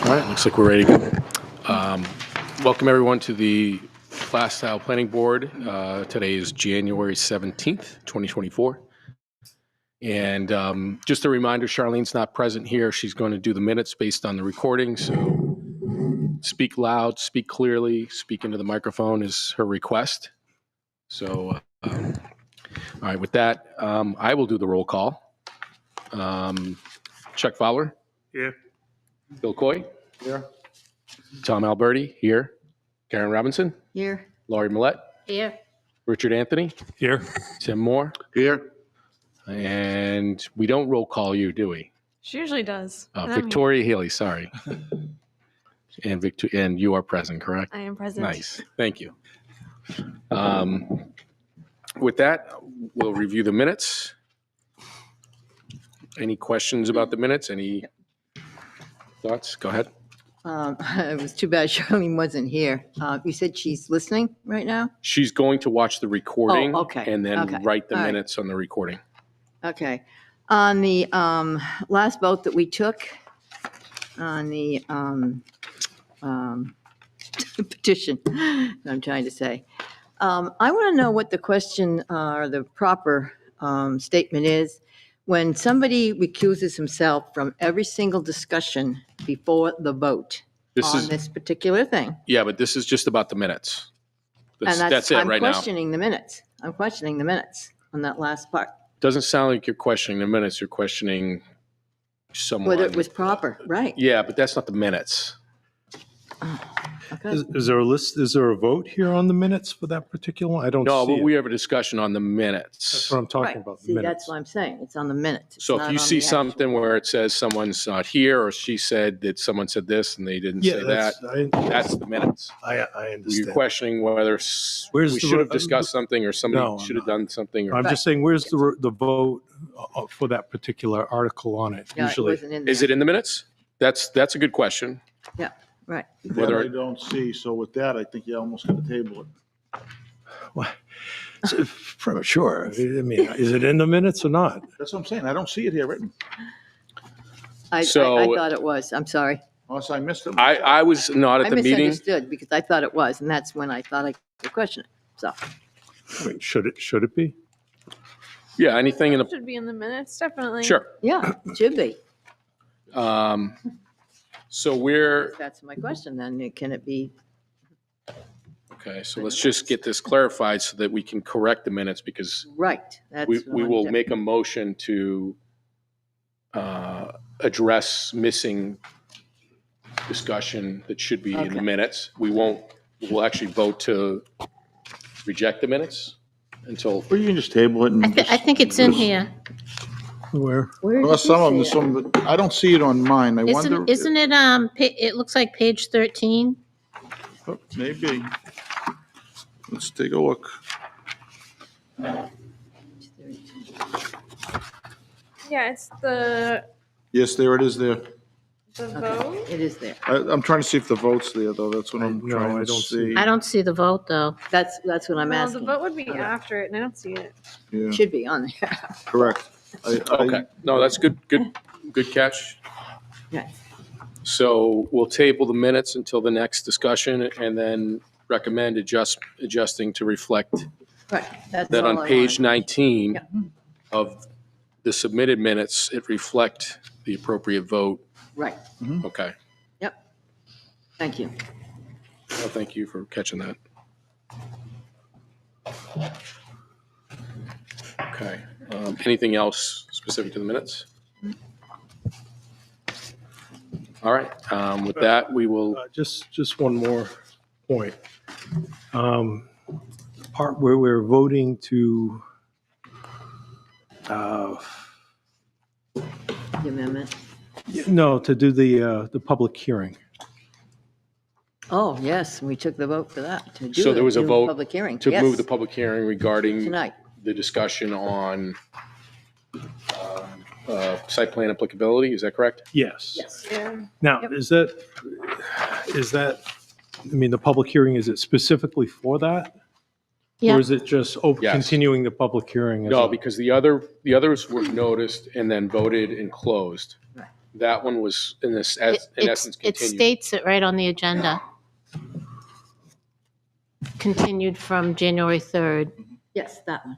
All right, looks like we're ready to go. Welcome everyone to the Plastow Planning Board. Today is January 17th, 2024. And just a reminder, Charlene's not present here. She's going to do the minutes based on the recording. So speak loud, speak clearly, speak into the microphone is her request. So, all right, with that, I will do the roll call. Chuck Fowler. Here. Bill Coy. Here. Tom Alberti, here. Karen Robinson. Here. Laurie Millette. Here. Richard Anthony. Here. Tim Moore. Here. And we don't roll call you, do we? She usually does. Victoria Haley, sorry. And you are present, correct? I am present. Nice. Thank you. With that, we'll review the minutes. Any questions about the minutes? Any thoughts? Go ahead. It was too bad Charlene wasn't here. You said she's listening right now? She's going to watch the recording okay. and then Okay. write the All right. minutes on the recording. Okay. On the last vote that we took on the petition, I'm trying to say, I want to know what the question or the proper statement is when somebody recuses himself from every single discussion before the vote on this particular thing. Yeah, but this is just about the minutes. And That's it I'm right now. questioning the minutes. I'm questioning the minutes on that last part. Doesn't sound like you're questioning the minutes. You're questioning someone. Whether it was proper, right? Yeah, but that's not the minutes. Okay. Is there a list, is there a vote here on the minutes for that particular one? I don't No, see but it. we have a discussion on the minutes. That's what I'm talking Right. about, the See, minutes. that's what I'm saying. It's on the minutes. It's So not if you on see the actual- something where it says someone's not here, or she said that someone said this and they didn't say that, that's the minutes. I You're understand. questioning whether Where's we the should have ro- discussed something or somebody No, I'm should have not. done something. Or, I'm just saying, where's the vote for that particular article on it? Yeah, it Usually, wasn't in is there. it in the minutes? That's a good question. Yeah, right. That Whether I don't see, so with that, I think you almost got to table it. it's premature. I mean, is it in the minutes or not? That's what I'm saying, I don't see it here written, I So- thought it was. I'm sorry. unless I missed it. I was not I at the meeting. misunderstood because I thought it was, and that's when I thought I could question it. So, I mean, should it be? Yeah, anything in the, Should be in the minutes, definitely. sure. yeah, it should be. So we're, That's my question then. Can it be? okay, so let's just get this clarified so that we can correct the minutes, because Right. That's we what I we wanna will do. make a motion to address missing discussion that should be in the Okay. minutes. We'll actually vote to reject the minutes until, Well, you can just table it and I think it's in here. Where? Where did Well, you some of them, see it? some, of it- I don't see it on mine, I wonder. Isn't it, it looks like page 13? Oh, maybe. Let's take a look. Yeah, it's the Yes, there it is there. vote. It is there. I'm trying to see if the vote's there, though, that's what I'm No, I trying to don't see see. I don't see the vote, though. That's what I'm Well, the asking. vote would be after it, and I don't see it. Yeah, Should be on there. correct. okay. No, that's good catch. Yeah. So we'll table the minutes until the next discussion and then recommend adjusting to reflect Right. That's that all on I page wanted. 19 Yeah. of the submitted minutes, it reflect the appropriate vote. Right. Okay. Yep. Thank you. Well, thank you for catching that. Okay. Anything else specific to the minutes? All right. With that, we will, Just one more point. Part where we're voting to, The amendment. no, to do the public hearing. Oh, yes, we took the vote for that. To do so there was a do vote Public hearing. to Yes, move the public hearing regarding Tonight. the discussion on site plan applicability. Is that correct? Yes. Yes. Yeah. Now, Yep. is that, I mean, the public hearing, is it specifically for that? Yeah. Or is it just Yes. continuing the public hearing? as No, a- because the others were noticed and then voted and closed. Right. That one was in this, as, in essence, It continued. states it right on the agenda. Continued from January 3rd. Yes, that one.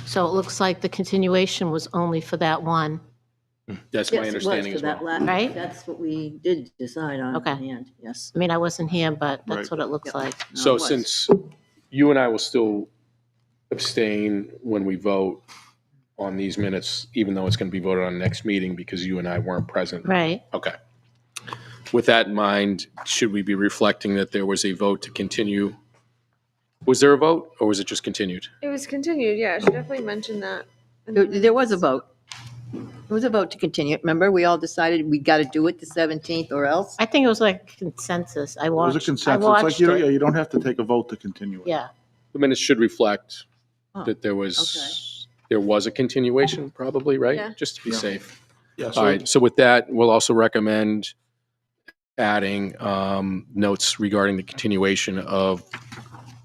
So it looks like the continuation was only for that one. That's my Yes, it was understanding for as that well. last. Right? That's what we did decide on Okay. in the end, yes. I mean, I wasn't here, but that's Right. what it looks Yep. like. No, it So was. since you and I will still abstain when we vote on these minutes, even though it's going to be voted on next meeting because you and I weren't present. Right. Okay. With that in mind, should we be reflecting that there was a vote to continue? Was there a vote or was it just continued? It was continued, yeah, I should definitely mention that. in the There was a minutes. vote. There was a vote to continue. Remember, we all decided we got to do it the 17th or else? I think it was like consensus. I It was watched. a consensus. I It's watched like, yeah, it. you don't have to take a vote to continue it. Yeah. The minutes should reflect Oh, that there was a continuation, probably, right? Yeah. Just to be Yeah. safe. Yeah, All right, so with that, we'll also recommend adding notes regarding the continuation of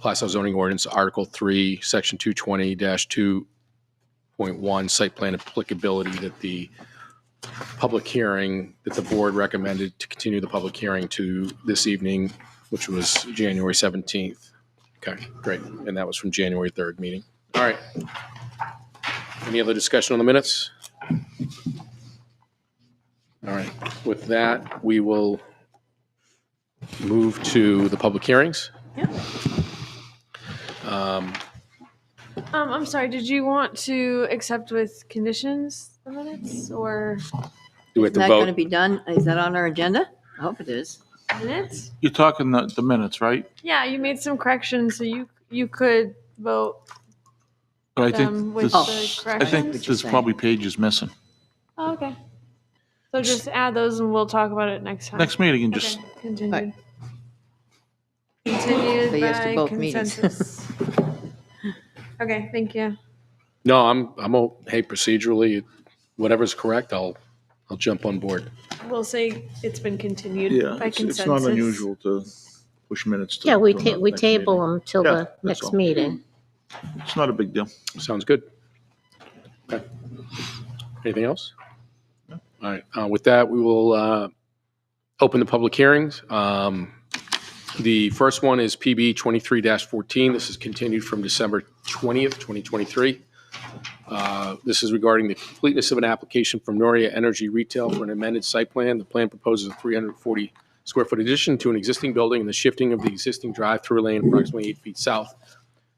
Plastow zoning ordinance, Article 3, Section 220-2.1, site plan applicability, that the public hearing, that the board recommended to continue the public hearing to this evening, which was January 17th. Okay, great. And that was from January 3rd meeting. All right. Any other discussion on the minutes? All right, with that, we will move to the public hearings. Yeah. I'm sorry, did you want to accept with conditions the minutes or Do we have Is to that going to vote? be done? Is that on our agenda? I hope it is. minutes? You're talking the minutes, right? Yeah, you made some corrections, so you could vote But I them think with this, the I corrections. think What you're there's saying. probably pages missing. Oh, okay. So just add those and we'll talk about it next time. Next meeting and just, Okay, continued. Right. Continued Say yes to by both meetings. consensus. Okay, thank you. No, hey, procedurally, whatever's correct, I'll jump on board. We'll say it's been continued yeah, by it's consensus. not unusual to push minutes to. Yeah, we to ta- we next table meeting. them till Yeah, the that's next all. meeting. It's not a big deal. Sounds good. Okay. Anything else? All right, with that, we will open the public hearings. The first one is PB 23-14. This is continued from December 20th, 2023. This is regarding the completeness of an application from Noria Energy Retail for an amended site plan. The plan proposes a 340 square foot addition to an existing building and the shifting of the existing drive-through lane approximately 8 feet south.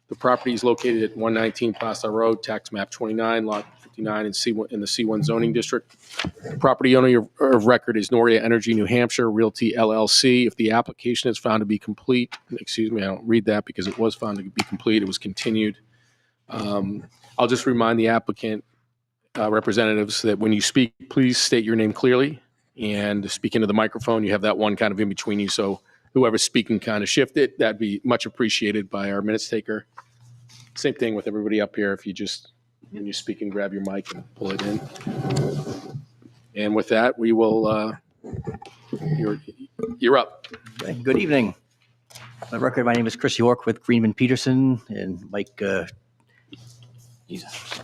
The property is located at 119 Plastow Road, tax map 29, lot 59 in the C1 zoning district. Property owner of record is Noria Energy New Hampshire Realty LLC. If the application is found to be complete, excuse me, I don't read that because it was found to be complete, it was continued. I'll just remind the applicant representatives that when you speak, please state your name clearly and speak into the microphone. You have that one kind of in between you, so whoever's speaking kind of shift it. That'd be much appreciated by our minutes taker. Same thing with everybody up here. If you just, when you speak, and grab your mic and pull it in. And with that, we will, you're up. Good evening. For the record, my name is Chris York with Greenman Peterson, and Mike Durant. Jesus,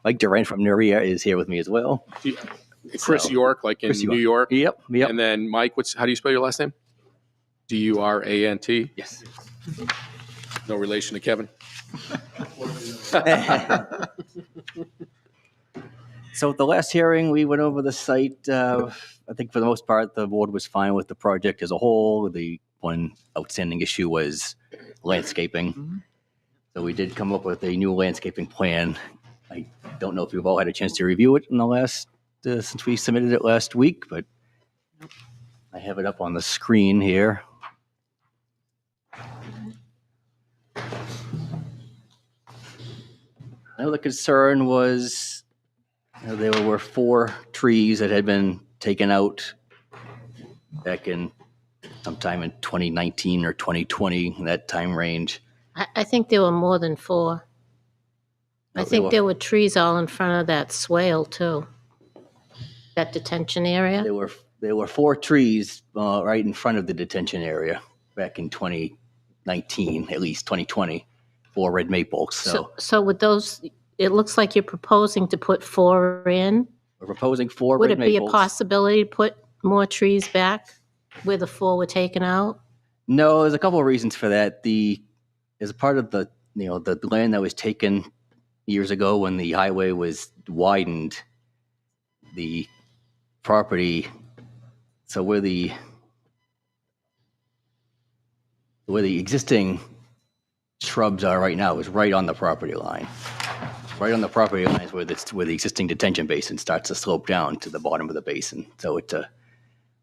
Mike Durant from Nuria is here with me as well. Chris So, York, like in Chris New York. Yep. And then Mike, how do you spell your last name? Durant? Yes. No relation to Kevin? So at the last hearing, we went over the site. I think for the most part, the board was fine with the project as a whole. The one outstanding issue was landscaping. So we did come up with a new landscaping plan. I don't know if you've all had a chance to review it in the last, since we submitted it last week, but I have it up on the screen here. I know the concern was, there were 4 trees that had been taken out back in sometime in 2019 or 2020, in that time range. I think there were more than 4. I No, think there were trees all in front of that swale too. That detention area. There were 4 trees right in front of the detention area back in 2019, at least 2020, 4 red maples. So So would those, it looks like you're proposing to put 4 in. We're proposing 4 Would red it be a maples. possibility to put more trees back where the 4 were taken out? No, there's a couple of reasons for that. As a part of the the land that was taken years ago when the highway was widened, the property, so where the existing shrubs are right now is right on the property line. Right on the property line is where the existing detention basin starts to slope down to the bottom of the basin. So it's a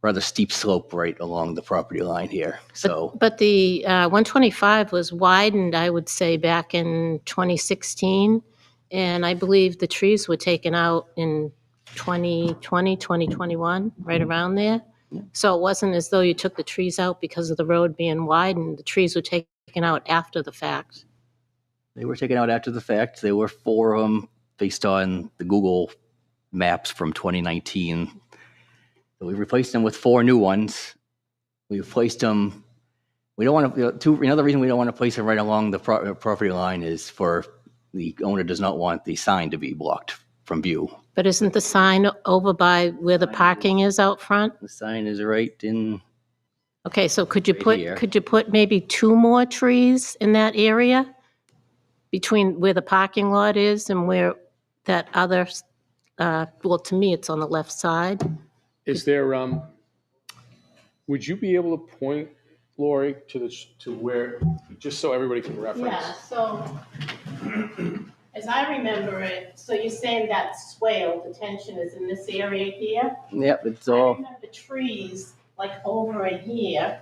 rather steep slope right along the property line here. So But the 125 was widened, I would say, back in 2016. And I believe the trees were taken out in 2020, 2021, right around there. So it wasn't as though you took the trees out because of the road being widened. The trees were taken out after the fact. they were taken out after the fact. There were 4 of them based on the Google Maps from 2019. So we replaced them with 4 new ones. We replaced them. We don't want to. Another reason we don't want to place them right along the property line is for the owner does not want the sign to be blocked from view. But isn't the sign over by where the parking is out front? The sign is right in. Okay, so could you Right here. put maybe 2 more trees in that area between where the parking lot is and where that other, well, to me, it's on the left side. Is there, would you be able to point, Lori, to where, just so everybody can reference? So as I remember it, so you're saying that swale detention is in this area here? Yep, it's I all. remember trees like over in here.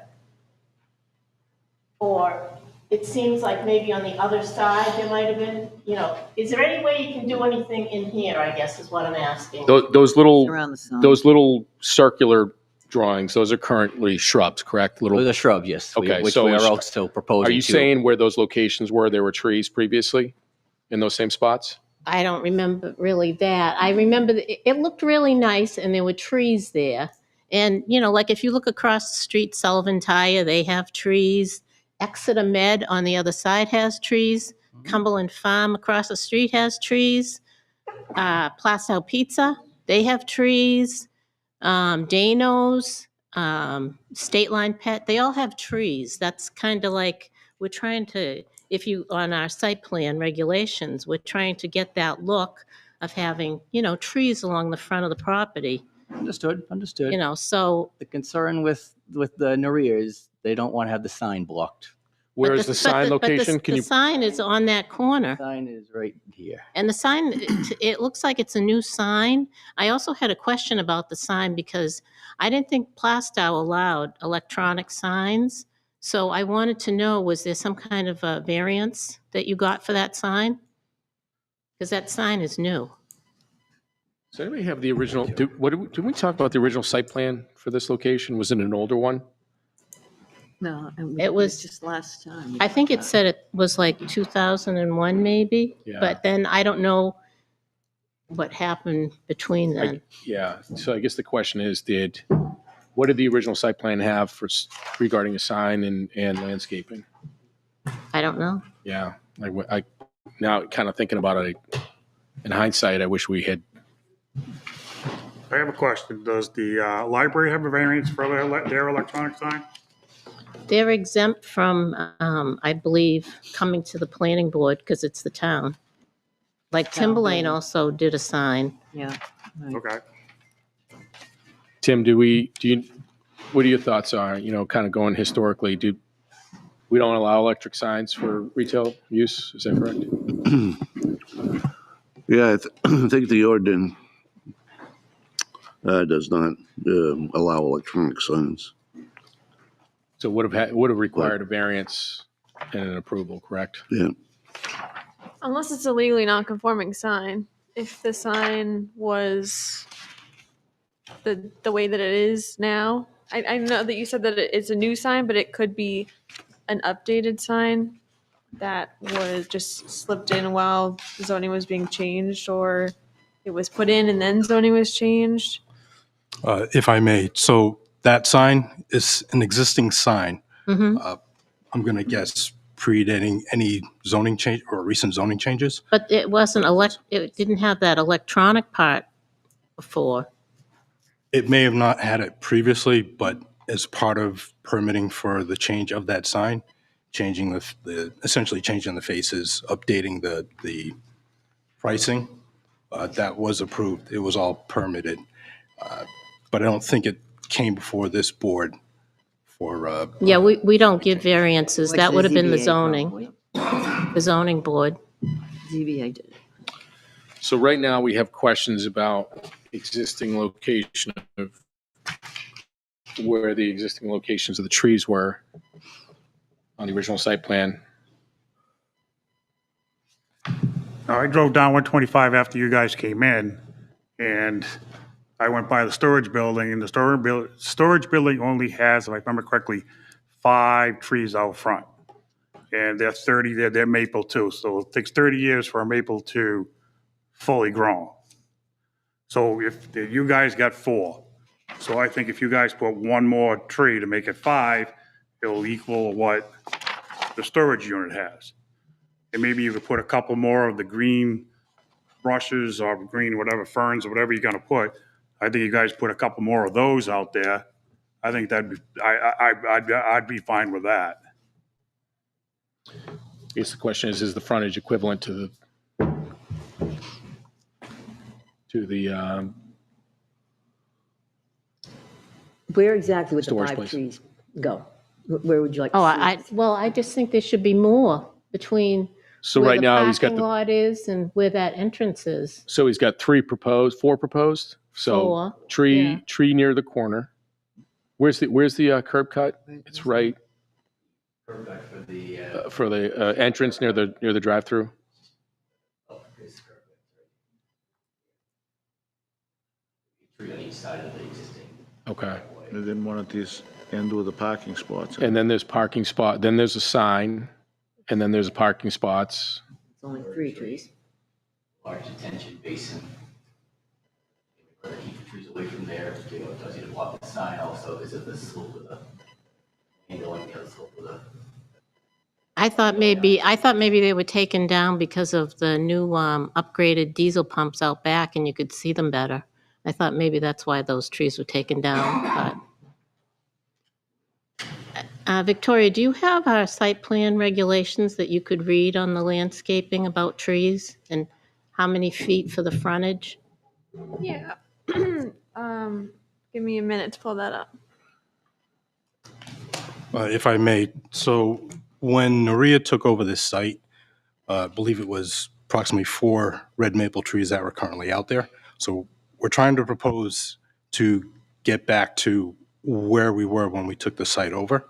Or it seems like maybe on the other side there might have been, is there any way you can do anything in here, I guess is what I'm asking? Those little, Around the sign. those little circular drawings, those are currently shrubs, correct? Those Little. are shrubs, yes. Okay, Which so we is- are also proposing. Are you to- saying where those locations were, there were trees previously in those same spots? I don't remember really that. I remember it looked really nice and there were trees there. And, like if you look across the street, Sullivan Tire, they have trees. Exeter Med on the other side has trees. Cumberland Farm across the street has trees. Plastow Pizza, they have trees. Dano's, State Line Pet, they all have trees. That's kind of like, we're trying to, on our site plan regulations, we're trying to get that look of having, trees along the front of the property, Understood. so. The concern with the Narir is they don't want to have the sign blocked. Where but is the sign location? Can The you, sign is on that corner. The sign is right here. And the sign, it looks like it's a new sign. I also had a question about the sign because I didn't think Plastow allowed electronic signs. So I wanted to know, was there some kind of a variance that you got for that sign? Because that sign is new. does anybody have the original, did we talk about the original site plan for this location? Was it an older one? No, It was- just last time. I think it said it was like 2001 maybe, Yeah. but then I don't know what happened between then. Yeah, so I guess the question is, what did the original site plan have regarding a sign and landscaping? I don't know. Yeah, I now kind of thinking about it, in hindsight, I wish we had. I have a question. Does the library have a variance for their electronic sign? They're exempt from, I believe, coming to the planning board because it's the town. Like Town Timberlane building. also did a sign. Yeah. right. Okay. Tim, what are your thoughts are, kind of going historically, we don't allow electric signs for retail use, is that correct? Yeah, I think the ordinance does not allow electronic signs. So would have required a variance and an approval, correct? Yeah, Unless it's a legally non-conforming sign. If the sign was the way that it is now, I know that you said that it's a new sign, but it could be an updated sign that was just slipped in while zoning was being changed, or it was put in and then zoning was changed. If I may, so that sign is an existing sign. Mhm. I'm going to guess predating any zoning change or recent zoning changes. But it wasn't it didn't have that electronic part before. It may have not had it previously, but as part of permitting for the change of that sign, changing essentially changing the faces, updating the pricing, that was approved. It was all permitted. But I don't think it came before this board for, Yeah, we don't give variances. Like That would have been the ZBA zoning, probably. the zoning board. ZBA did. So right now, we have questions about existing location of where the existing locations of the trees were on the original site plan. I drove down 125 after you guys came in, and I went by the storage building, and the storage building only has, if I remember correctly, 5 trees out front. And they're 30, they're maple too, so it takes 30 years for a maple to fully grown. So if you guys got 4, so I think if you guys put 1 more tree to make it 5, it'll equal what the storage unit has. And maybe you could put a couple more of the green brushes or green whatever ferns or whatever you're gonna put. I think you guys put a couple more of those out there. I think that'd be, I'd be fine with that. I guess the question is the frontage equivalent to the Where exactly would the Storage 5 place. trees go? Where would you like to Oh, see? well, I just think there should be more between so where right the now, he's got parking the, lot is and where that entrance is. so he's got 4 proposed. So 4, tree, yeah. tree near the corner. Where's the curb cut? It's right for the entrance near the drive-through. Tree on each side of the existing. Okay. And then one of these end with the parking spots. And then there's parking spot, then there's a sign, and then there's parking spots. It's only 3 trees. Large detention basin. Rather keep the trees away from there, you know, it does you to block the sign also, is it the slope of the, angle on the other slope of the. I thought maybe they were taken down because of the new upgraded diesel pumps out back and you could see them better. I thought maybe that's why those trees were taken down, but. Victoria, do you have our site plan regulations that you could read on the landscaping about trees and how many feet for the frontage? Yeah. Give me a minute to pull that up. if I may. So when Noria took over this site, I believe it was approximately 4 red maple trees that were currently out there. So we're trying to propose to get back to where we were when we took the site over.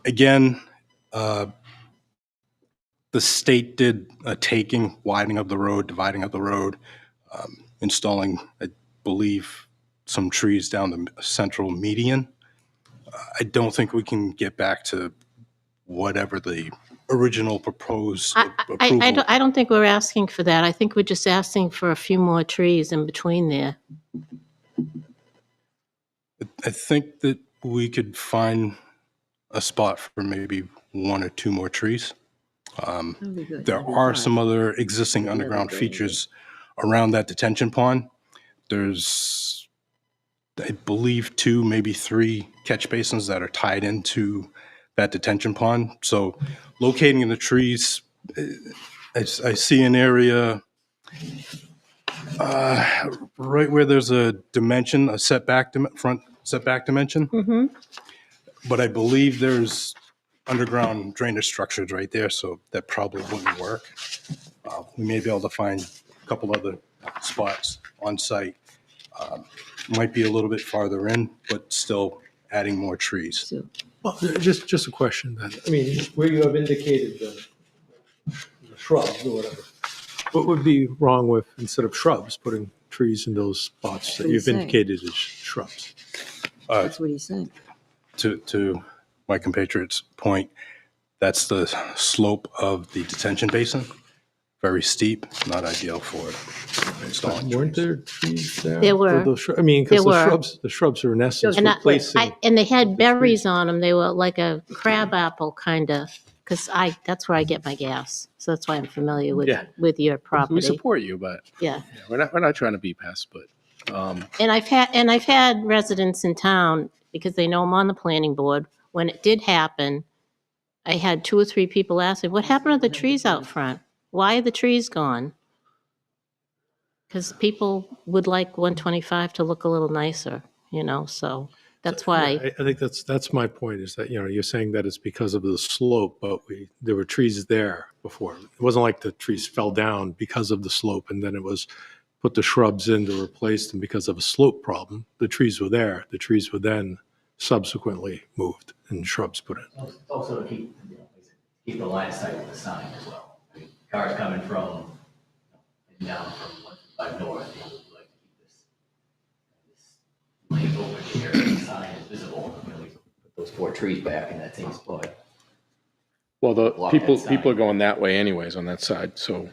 Again, the state did a taking, widening of the road, dividing up the road, installing, I believe, some trees down the central median. I don't think we can get back to whatever the original proposed approval. I don't think we're asking for that. I think we're just asking for a few more trees in between there. I think that we could find a spot for maybe 1 or 2 more trees. That'd be good. There are some other existing underground features around that detention pond. There's, I believe, 2, maybe 3 catch basins that are tied into that detention pond. So locating the trees, I see an area right where there's a dimension, a setback, front setback dimension. Mm-hmm. But I believe there's underground drainage structures right there, so that probably wouldn't work. We may be able to find a couple other spots on site. Might be a little bit farther in, but still adding more trees. So, Well, just a question then. I mean, where you have indicated the shrubs or whatever, what would be wrong with, instead of shrubs, putting trees in those spots that What you've he's saying. indicated as shrubs? that's what he's saying. To my compatriot's point, that's the slope of the detention basin. Very steep, not ideal for it. installing Weren't trees. there trees there? There were. I mean, because There were. the shrubs are in essence And, replacing. and they had berries on them. They were like a crabapple kind of, because that's where I get my gas. So that's why I'm familiar with, Yeah. with your We property. support you, but Yeah. we're not trying to be pests, but And I've had residents in town, because they know I'm on the planning board, when it did happen, I had 2 or 3 people ask me, what happened to the trees out front? Why are the trees gone? Because people would like 125 to look a little nicer, so that's why. Yeah, I think that's my point, is that, you're saying that it's because of the slope, but there were trees there before. It wasn't like the trees fell down because of the slope and then it was put the shrubs in to replace them because of a slope problem. The trees were there. The trees were then subsequently moved and shrubs put in. Also to keep the line of sight with the sign as well. I mean, cars coming from down from 155 north, they would like to keep this lane open here, the sign is visible. We put those 4 trees back in that same spot. well, the Block people that sign. are going that way anyways on that side. So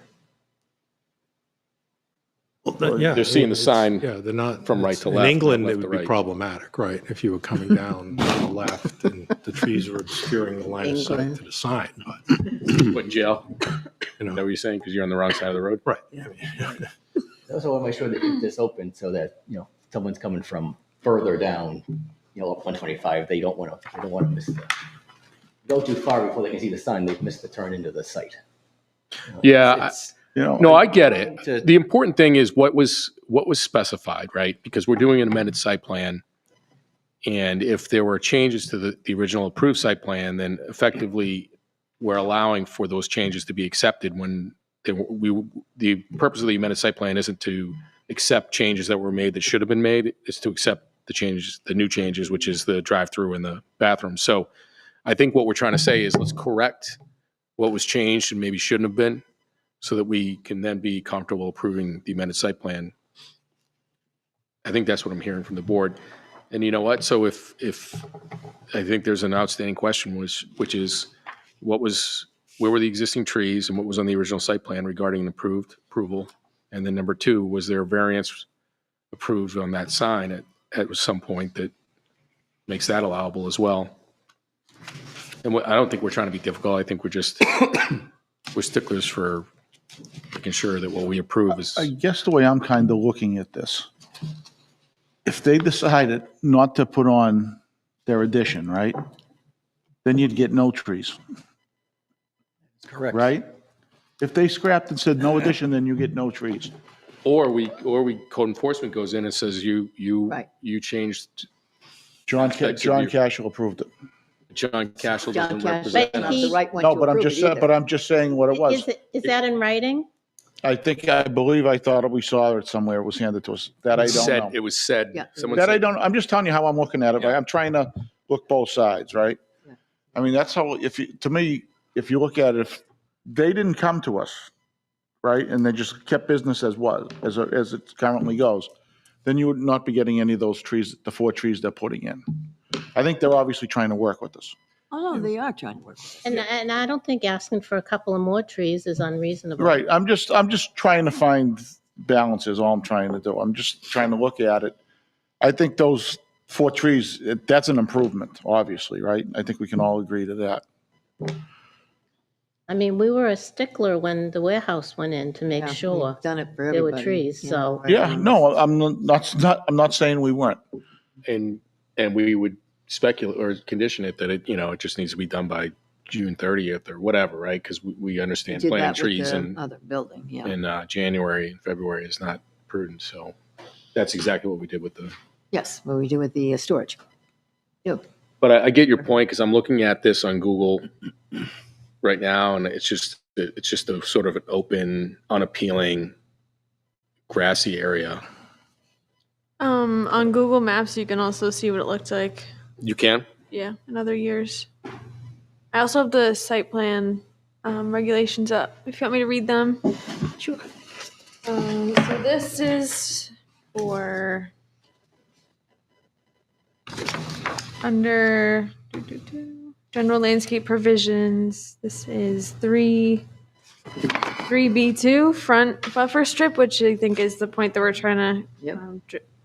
Yeah, They're seeing the it's- sign Yeah, they're not. from right it's- to In left, not England, left it to would be right. problematic, right? If you were coming down on the left and the trees were obscuring the line of sight England. to the sign, but, put in jail. you Is know, that what you're saying? Because you're on the wrong side of the road. right. I also want to make sure they keep this open so that, someone's coming from further down, up 125, they don't want to miss go too far before they can see the sign, they've missed the turn into the site. Yeah, It's- No, I get it. To- The important thing is what was specified, right? Because we're doing an amended site plan. And if there were changes to the original approved site plan, then effectively we're allowing for those changes to be accepted when the purpose of the amended site plan isn't to accept changes that were made that should have been made. It's to accept the new changes, which is the drive-through and the bathroom. So I think what we're trying to say is let's correct what was changed and maybe shouldn't have been, so that we can then be comfortable approving the amended site plan. I think that's what I'm hearing from the board. And you know what? So if I think there's an outstanding question, which is where were the existing trees and what was on the original site plan regarding an approval? And then number 2, was there a variance approved on that sign at some point that makes that allowable as well? And I don't think we're trying to be difficult. I think we're sticklers for making sure that what we approve is. I guess the way I'm kind of looking at this, if they decided not to put on their addition, right? Then you'd get no trees, Correct. right? If they scrapped and said no addition, then you get no trees. Or code enforcement goes in and says Right. you changed, John That could John be- Cashel approved it. John Cashel John doesn't Cash is represent not he- the us. right one No, to but I'm approve just it saying, either. but I'm just saying what it was. Is that in writing? I believe I thought we saw it somewhere. It was handed to us. That I don't know. It was said. Yeah. Someone That I said- don't, I'm just telling you how I'm looking at it, right? I'm trying to look both sides, right? Yeah. I mean, that's how, to me, if you look at it, if they didn't come to us, right, and they just kept business as it currently goes, then you would not be getting any of those trees, the 4 trees they're putting in. I think they're obviously trying to work with us. Oh, no, they are trying to work. And I don't think asking for a couple of more trees is unreasonable. Right, I'm just trying to find balances, all I'm trying to do. I'm just trying to look at it. I think those 4 trees, that's an improvement, obviously, right? I think we can all agree to that. I mean, we were a stickler when the warehouse went in to make Yeah, sure we've done it for there were everybody. trees, you so. know, Yeah, no, I'm not saying we weren't. And we would speculate or condition it that it just needs to be done by June 30th or whatever, right? Because we We understand did planting that with trees the in other building, yeah. January and February is not prudent. So that's exactly what we did with the. Yes, what we do with the storage. Yep. But I get your point, because I'm looking at this on Google right now, and it's just a sort of an open, unappealing, grassy area. On Google Maps, you can also see what it looked like. You can? Yeah, in other years. I also have the site plan regulations up. If you want me to read them. Sure. So this is for under general landscape provisions. This is 3 3B2 front buffer strip, which I think is the point that we're trying to Yep.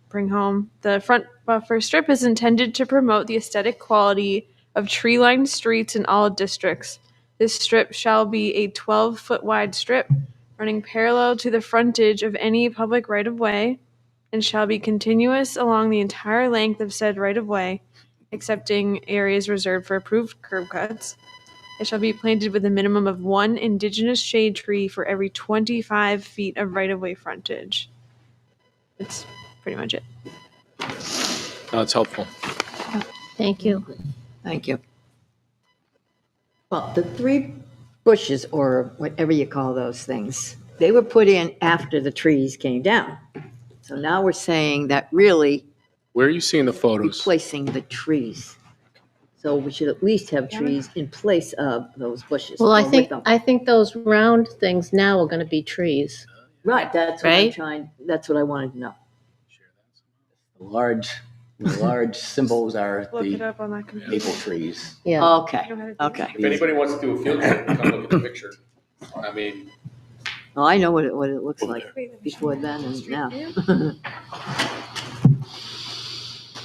bring home. The front buffer strip is intended to promote the aesthetic quality of tree-lined streets in all districts. This strip shall be a 12-foot wide strip running parallel to the frontage of any public right-of-way and shall be continuous along the entire length of said right-of-way, excepting areas reserved for approved curb cuts. It shall be planted with a minimum of one indigenous shade tree for every 25 feet of right-of-way frontage. That's pretty much it. That's helpful. Thank you. Thank you. Well, the 3 bushes, or whatever you call those things, they were put in after the trees came down. So now we're saying that really Where are you seeing the photos? replacing the trees. So we should at least have trees in place of those bushes. Well, or with them. I think those round things now are going to be trees. Right, that's what I'm Right? that's what I wanted to know. The large symbols are Look it the up on that computer. maple trees. Yeah. Okay, okay. If anybody wants to do a field trip, come look at the picture. I mean, Well, I know what it looks like before then and now.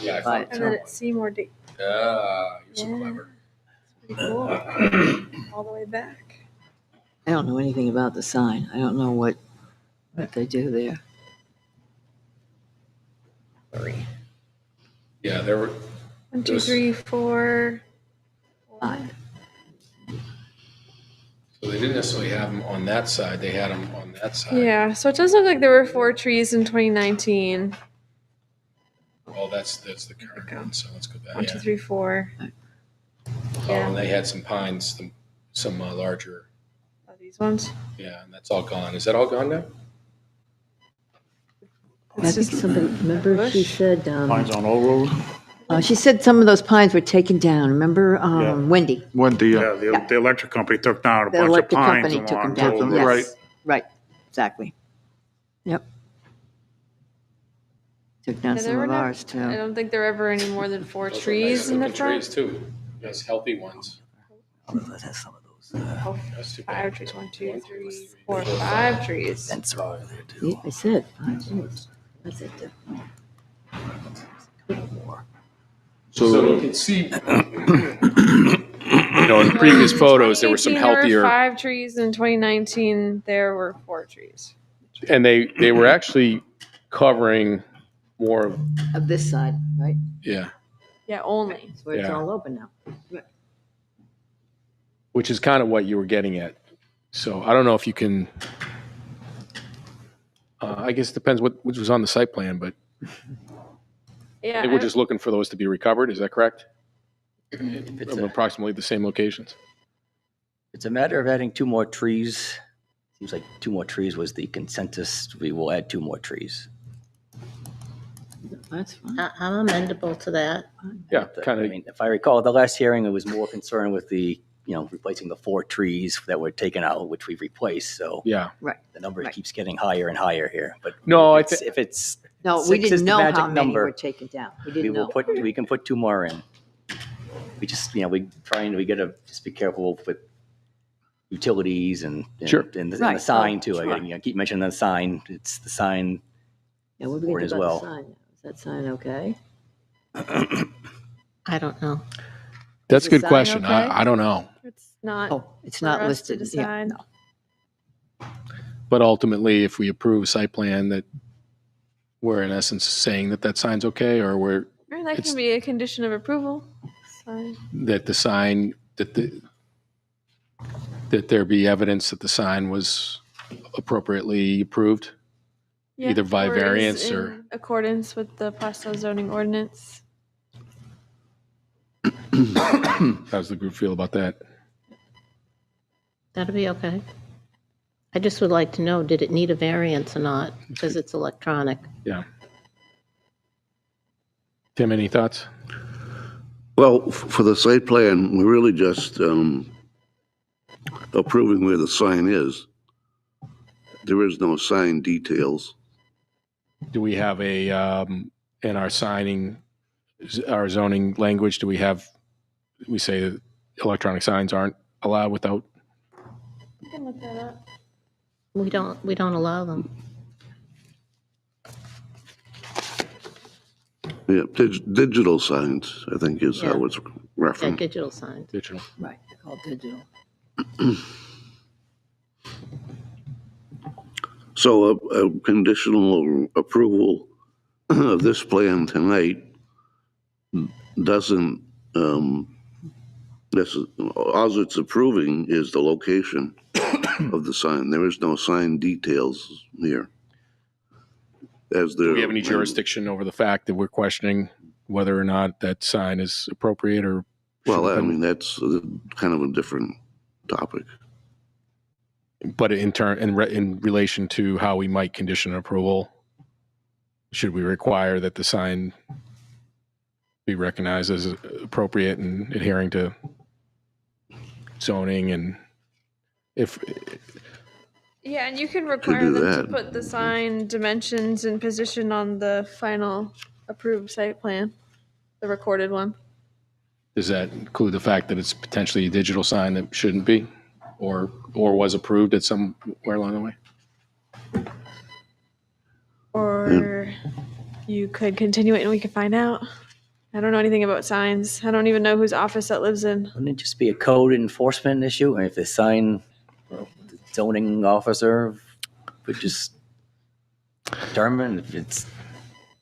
yeah, I Right. thought And then it's Seymour D. you're so Yeah. clever. Pretty cool. All the way back. I don't know anything about the sign. I don't know what they do there. Yeah, there were. 1, 2, Those- 3, 4. 5. So they didn't necessarily have them on that side. They had them on that side. Yeah, so it does look like there were 4 trees in 2019. Oh, that's the current one. So let's go back. 1, 2, 3, 4. Oh, Yeah. and they had some pines, some larger. Oh, these ones. Yeah, and that's all gone. Is that all gone now? I It's think just somebody, remember she bush. said, Pines on Old Road. she said some of those pines were taken down. Remember Yeah. Wendy? Wendy, Yeah, the electric company took down a The bunch of electric pines company took them along down. Old them, Road. right. Yes, right, exactly. Yep. Took down Yeah, some there were of no- ours I too. don't think there were ever any more than 4 Those are trees nice in the looking front. trees too. Nice healthy ones. That has some of those. Oh, That's too bad. 5 trees. 1, 2, 3, 4, 5 trees. Fence are there too. See, I said, 5 trees. That's it. So you can see, in previous photos, there were some 2018, There healthier, were 5 trees. In 2019, there were 4 trees. and they were actually covering more of, Of this side, right? yeah, Yeah, only. That's where it's Yeah. all open now. which is kind of what you were getting at. So I don't know if you can, I guess it depends which was on the site plan, but Yeah. they were just looking for those to be recovered. Is that correct? If it's Of a, approximately the same locations. it's a matter of adding 2 more trees. Seems like 2 more trees was the consensus. We will add 2 more trees. That's fine. I'm amendable to that. Yeah, kind I of, mean, if I recall, at the last hearing, it was more concerned with the, replacing the 4 trees that were taken out, which we've replaced. So yeah. the number Right. keeps getting higher and higher here. But No, I if it's No, we 6 is didn't the know magic how many number. were taken down. We we didn't will know. we can put 2 more in. We just, we gotta just be careful with utilities and Sure. and the Right. sign Oh, too. sure. I keep mentioning the sign. It's the sign. Yeah, what do for we it do as about well. the sign? Is that sign okay? I don't know. That's a the good sign question. okay? I don't know. It's not Oh, it's for not us to listed. Yeah, decide. no. But ultimately, if we approve a site plan that we're in essence saying that sign's okay, or we're, Or that It's- can be a condition of approval. So, that the sign, that there be evidence that the sign was appropriately approved, yeah, either by or is variance or. in accordance with the Plastow zoning ordinance. How's the group feel about that? That'll be okay. I just would like to know, did it need a variance or not? Because it's electronic. Tim, any thoughts? Well, for the site plan, we're really just approving where the sign is. There is no sign details. Do we have in our signing, our zoning language, we say that electronic signs aren't allowed without, You can look that up. We don't allow them. Yeah, digital signs, I think is how Yeah. it's Yeah, referenced. digital signs. Digital. Right, they're called digital. So a conditional approval of this plan tonight doesn't, all it's approving is the location of the sign. There is no sign details here. As Do there. we have any jurisdiction over the fact that we're questioning whether or not that sign is appropriate or? should Well, have I been- mean, that's kind of a different topic. But in relation to how we might condition approval, should we require that the sign be recognized as appropriate and adhering to zoning? And if Yeah, and you can require do them to that. put the sign dimensions and position on the final approved site plan, the recorded one. does that include the fact that it's potentially a digital sign that shouldn't be, or was approved at somewhere along the way? Or you could continue it and we could find out. I don't know anything about signs. I don't even know whose office that lives in. Wouldn't it just be a code enforcement issue? And if the sign, the zoning officer would just determine if it's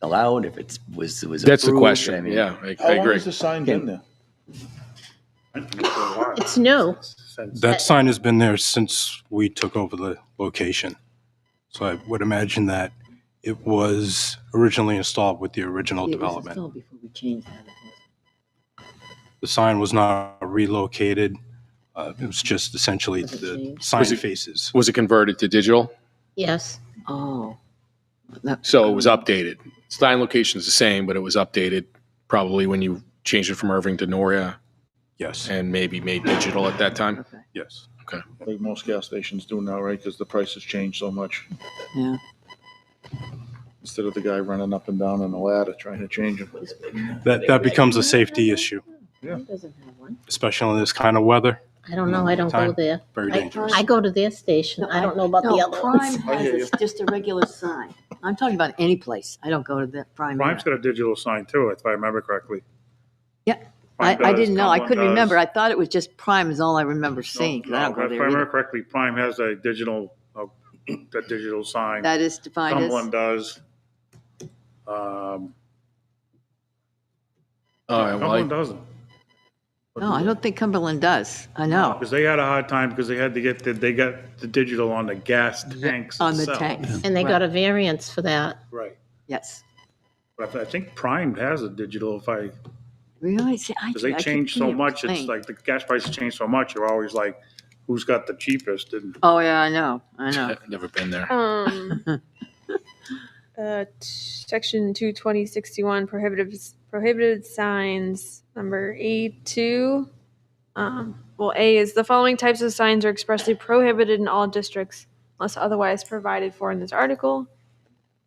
allowed, if it was That's the approved? question. I mean, Yeah, I How long agree. has the sign been there? It's new. That sign has been there since we took over the location. So I would imagine that it was originally installed with the original It was development. installed before we changed that. The sign was not relocated. It was just essentially Was it the changed? sign Was it- faces. Was it converted to digital? Yes. Oh. So it was updated. Sign location is the same, but it was updated probably when you changed it from Irving to Noria Yes, and maybe made digital at that time. Okay, yes. Like most gas stations do now, right? Because the price has changed so much. yeah. Instead of the guy running up and down on the ladder trying to change them. That becomes a safety issue, Yeah. It doesn't have one. especially in this kind of weather. I don't know. I don't go Time. there. Very dangerous. I go to their station. I don't know about the other Prime ones. I hear has just a regular sign. I'm talking about any place. I don't go to that Prime. Prime's got a digital sign too, if I remember correctly. Yeah, Prime I does, didn't know. I Cumberland couldn't does. remember. I thought it was just Prime is all I remember seeing, 'cause I don't No, go if I there remember either. correctly, Prime has a digital, the digital sign. That is defined as, Cumberland does. All right, well, Cumberland doesn't. no, I don't think Cumberland does. I know. Because they had a hard time because they had to get they got the digital on the gas tanks On the itself. tanks. And they Right. got a variance for that. Right. Yes. But I think Prime has a digital Really? See, because they change so much. It's like the gas prices change so much. You're always like, who's got the cheapest? And Oh, yeah, I know. I know. I've never been there. Section 22061 prohibited signs number A2. Well, A is the following types of signs are expressly prohibited in all districts unless otherwise provided for in this article.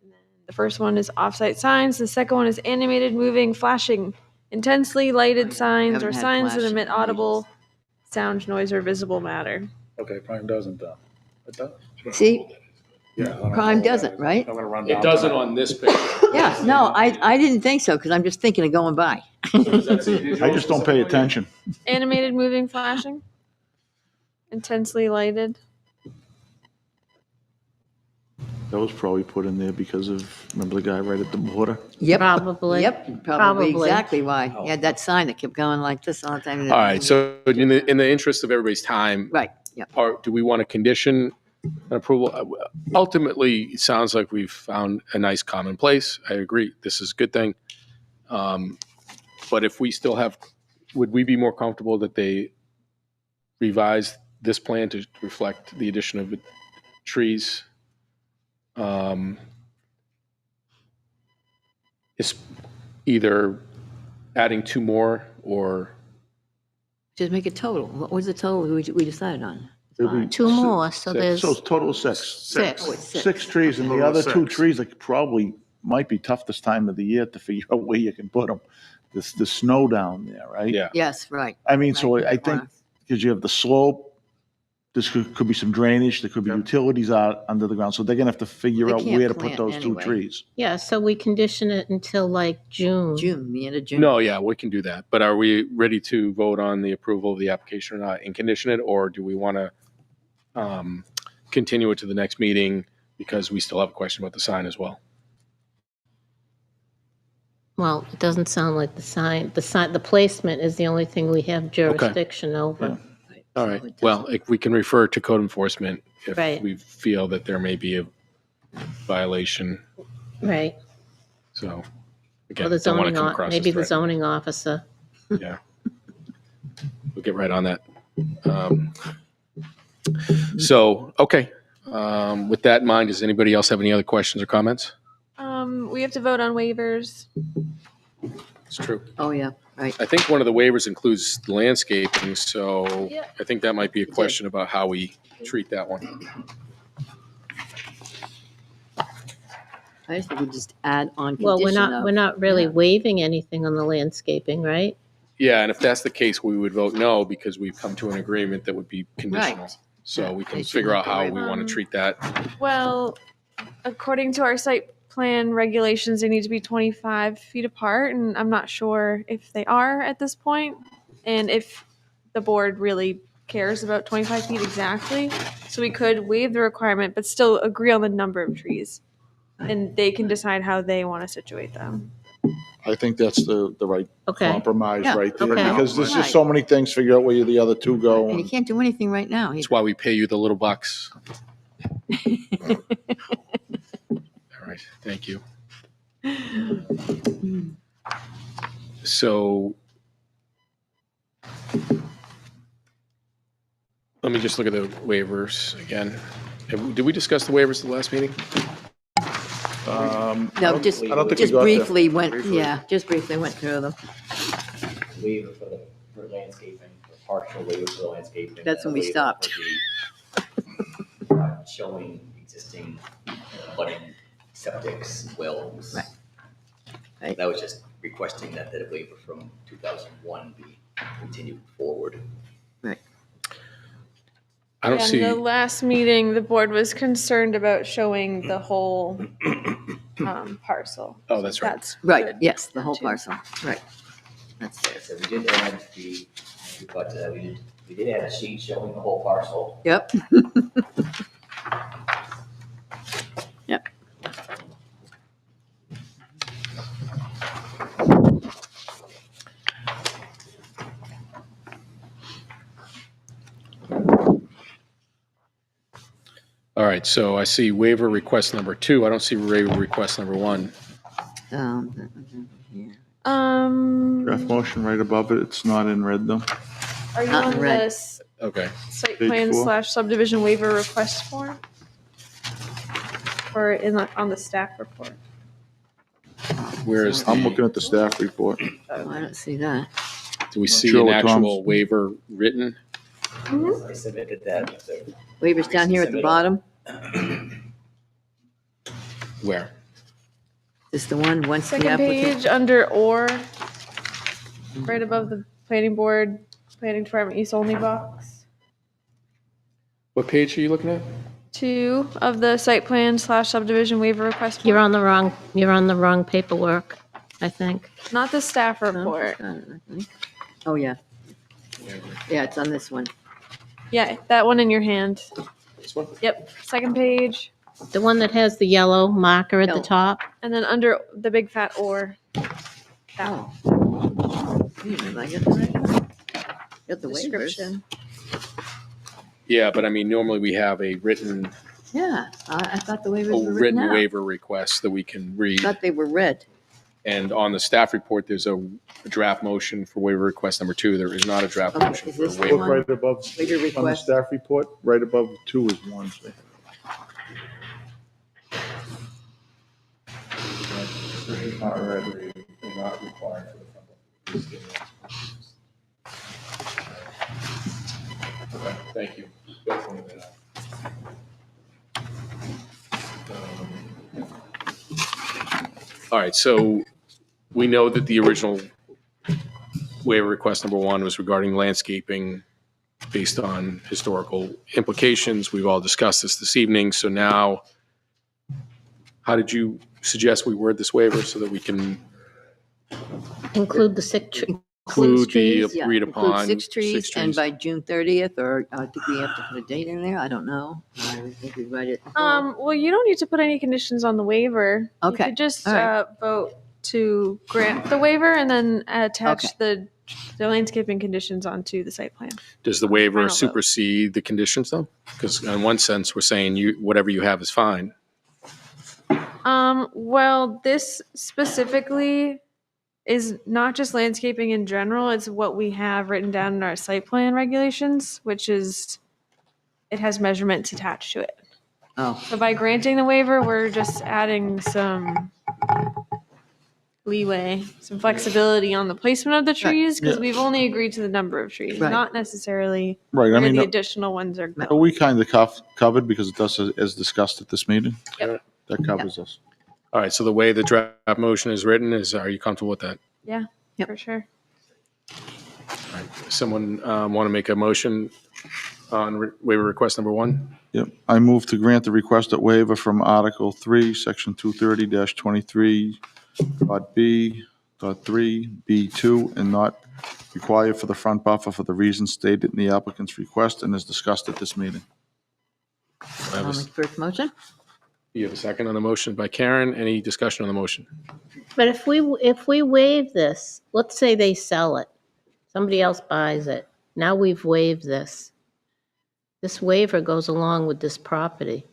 And then the first one is off-site signs. The second one is animated, moving, flashing, intensely lighted signs or Haven't had signs that flashing emit in audible sound, noise, or visible matter. okay, Prime doesn't though. It does. See, Yeah, I don't know Prime what doesn't, that is. right? I'm gonna run It down doesn't tonight. on this page. yeah, no, I didn't think so, because I'm just thinking of going by. I just don't pay attention. Animated, moving, flashing, intensely lighted. That was probably put in there because of, remember the guy right at the border? Yep. Probably. Yep, probably Probably. exactly why. He had that sign that kept going like this all the time. All right, so in the interest of everybody's time, Right, yeah. do we want to condition an approval? Ultimately, it sounds like we've found a nice common place. I agree. This is a good thing. But if we still have, would we be more comfortable that they revise this plan to reflect the addition of trees? Is either adding two more or Just make it total. What was the total we decided on? It'll be Five. Two more, so there's So it's total of six. six. Oh, it's six. Six trees, and the Total of other two six. trees that probably might be tough this time of the year to figure out where you can put them. The snow down there, right? Yeah. Yes, right. I mean, so right. I think because you have the slope This could be some drainage, there could be utilities out under the ground, so they're gonna have to figure They out can't where to put plant those two anyway. trees. Yeah, so we condition it until like June. June, the end of June. No, yeah, we can do that. But are we ready to vote on the approval of the application or not and condition it? Or do we want to continue it to the next meeting because we still have a question about the sign as well? Well, it doesn't sound like the placement is the only thing we have jurisdiction over. All right. Well, if we can refer to code enforcement if Right. we feel that there may be a violation. Right. So Or again, the don't want zoning, to come across as maybe the threatening. zoning officer. Yeah. We'll get right on that. So, okay. With that in mind, does anybody else have any other questions or comments? We have to vote on waivers. It's true. Oh, yeah, right. I think one of the waivers includes the landscaping, so Yeah. I think that might be a question about how we treat that one. I just think we just add on Well, condition we're of. not really yeah. waiving anything on the landscaping, right? Yeah, and if that's the case, we would vote no because we've come to an agreement that would be conditional. Right. So Yeah, we they can should figure have out to how waive we want to it. treat that. Well, according to our site plan regulations, they need to be 25 feet apart, and I'm not sure if they are at this point, and if the board really cares about 25 feet exactly. So we could waive the requirement, but still agree on the number of trees, and they can decide how they want to situate them. I think that's the right Okay. compromise Yeah, right there, okay. because there's Right. just so many things, figure out where the other two go. And you can't do anything right now. That's either. why we pay you the little bucks. All right, thank you. So let me just look at the waivers again. Did we discuss the waivers at the last meeting? No, just, I don't think we just got there. briefly went, yeah, just briefly went through them. Waiver for landscaping, partial waiver for the landscaping. That's when we waiver stopped. for the, showing existing budding septics, wells. Right. Right. That was just requesting that the waiver from 2001 be continued forward. I don't And see, the last meeting, the board was concerned about showing the whole parcel. oh, that's right. That's Right, good. yes, the whole Too. parcel, right. That's there. So we did add we did add a sheet showing the whole parcel. Yep. Yep. All right, so I see waiver request number 2. I don't see waiver request number 1. Yeah. Draft motion right above it, it's not in red though. Are you Not on in red. this Okay. site Page plan 4. / subdivision waiver request form? Or on the staff report? Where is I'm the, looking at the staff report. Oh, I don't see that. do we see Sure an what Tom's- actual waiver written? I submitted that. Waivers down here at the bottom, Where? is the one, once the Second applicant. page under or, right above the planning board, planning department use only box. What page are you looking at? 2 of the site plan / subdivision waiver request You're form. on the wrong paperwork, I think. Not the staff No, report. got it, I think. Oh, yeah. Yeah, it's on this one. Yeah, that one in your hand. This one? Yep, second page. The one that has the yellow marker at the No. top. And then under the big fat or. That Oh. Did I get the right one? Got the waivers. description. Yeah, but I mean, normally we have a written Yeah, I thought the waivers were written out. waiver request that we can read. Thought they were red. And on the staff report, there's a draft motion for waiver request number 2. There is not a draft Okay, motion is for this the waiver. one? Look right above, Waiver on the request. staff report, right above 2 is 1. Not red. Not required for the Okay, thank you. Go for it. All right, so we know that the original waiver request number 1 was regarding landscaping based on historical implications. We've all discussed this evening. So now, how did you suggest we word this waiver so that we can Include the sick tree. include the trees? Yeah, agreed include upon 6 trees, and by June 30th, or I think we have to put a date in there, I don't know. I think we write it. Well, you don't need to put any conditions on the waiver. Okay, You could just all right. vote to grant the waiver and then attach Okay. the landscaping conditions onto the site plan. Does the waiver Final vote. supersede the conditions, though? Because in one sense, we're saying whatever you have is fine. Well, this specifically is not just landscaping in general, it's what we have written down in our site plan regulations, which is, it has measurements attached to it. Oh, So by granting the waiver, we're just adding some leeway, some flexibility on the placement of the trees, because we've only agreed to the number of trees, Right. not necessarily Right, I where mean, the additional ones are are going. we kind of covered because it does, as discussed at this meeting? Yep. That covers us. All right, so the way the draft motion is written are you comfortable with that? Yeah, Yep. for sure. Someone want to make a motion on waiver request number 1? Yep. I move to grant the requested waiver from Article 3, Section 230-23, B.3, B2, and not required for the front buffer for the reasons stated in the applicant's request and as discussed at this meeting. I'll make the first motion. You have a second on the motion by Karen. Any discussion on the motion? But if we waive this, let's say they sell it, somebody else buys it, now we've waived this. This waiver goes along with this property,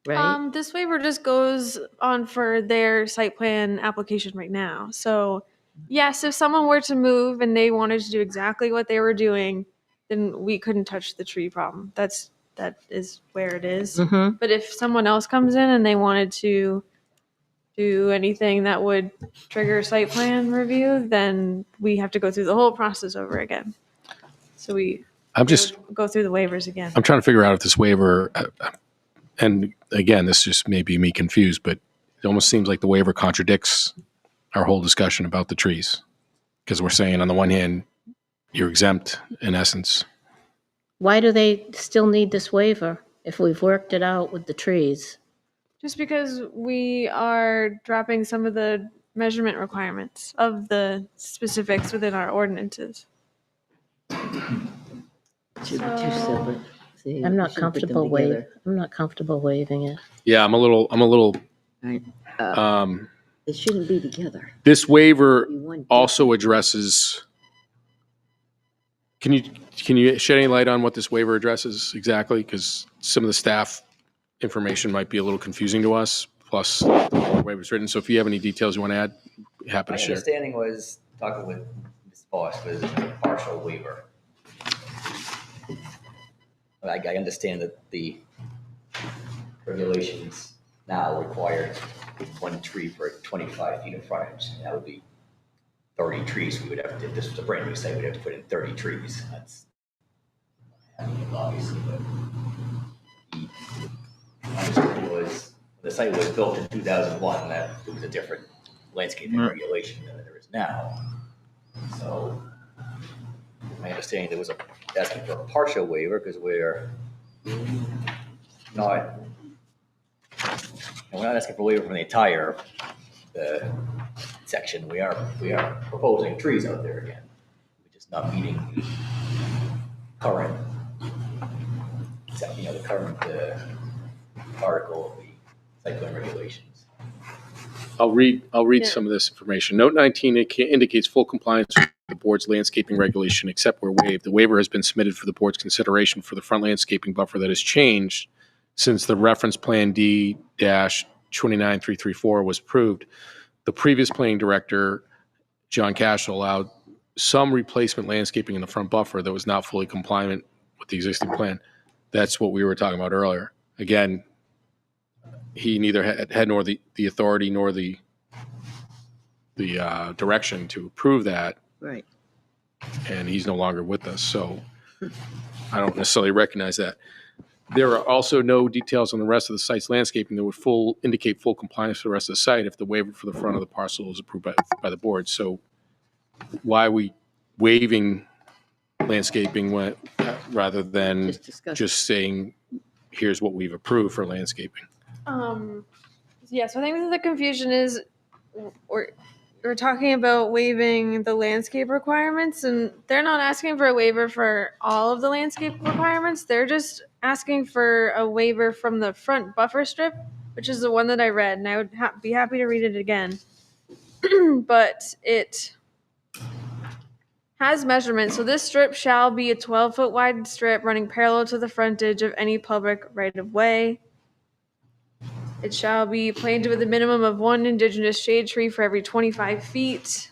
right? This waiver just goes on for their site plan application right now. So yes, if someone were to move and they wanted to do exactly what they were doing, then we couldn't touch the tree problem. That is where it is. Mm-hmm. But if someone else comes in and they wanted to do anything that would trigger site plan review, then we have to go through the whole process over again. So we I'm just, would go through the waivers again. I'm trying to figure out if this waiver, and again, this just may be me confused, but it almost seems like the waiver contradicts our whole discussion about the trees. Because we're saying on the one hand, you're exempt in essence. Why do they still need this waiver if we've worked it out with the trees? Just because we are dropping some of the measurement requirements of the specifics within our ordinances. Should be two separate. See, I'm we not should put them comfortable together. waiving it. Yeah, I'm a little, Right. They shouldn't be together. this waiver Be one also addresses, can you shed any light on what this waiver addresses exactly? Because some of the staff information might be a little confusing to us, plus the way the waiver was written. So if you have any details you want to add, happy My to share. understanding was, talking with Ms. Boss, was a partial waiver. I understand that the regulations now require 1 tree for 25 feet of frontage. That would be 30 trees we would have to, if this was a brand new site, we'd have to put in 30 trees. That's obviously, but my understanding was, the site was built in 2001, that it was a different landscaping regulation than there is now. So my understanding, there was asking for a partial waiver because we're not asking for a waiver from the entire section. We are proposing trees out there again. We're just not meeting the current, the current article of the site plan regulations. I'll read Yeah. some of this information. Note 19 indicates full compliance with the board's landscaping regulation, except where waived. The waiver has been submitted for the board's consideration for the front landscaping buffer that has changed since the reference plan D-29334 was approved. The previous planning director, John Cashel, allowed some replacement landscaping in the front buffer that was not fully compliant with the existing plan. That's what we were talking about earlier. Again, he neither had nor the authority nor the direction to approve that, Right. and he's no longer with us. So I don't necessarily recognize that. There are also no details on the rest of the site's landscaping that would indicate full compliance with the rest of the site if the waiver for the front of the parcel is approved by the board. So why are we waiving landscaping went, rather than Just discuss. just saying, here's what we've approved for landscaping. Yeah, so I think that the confusion is we're talking about waiving the landscape requirements, and they're not asking for a waiver for all of the landscape requirements. They're just asking for a waiver from the front buffer strip, which is the one that I read, and I would be happy to read it again. But it has measurements. So this strip shall be a 12-foot wide strip running parallel to the frontage of any public right-of-way. It shall be planted with a minimum of 1 indigenous shade tree for every 25 feet.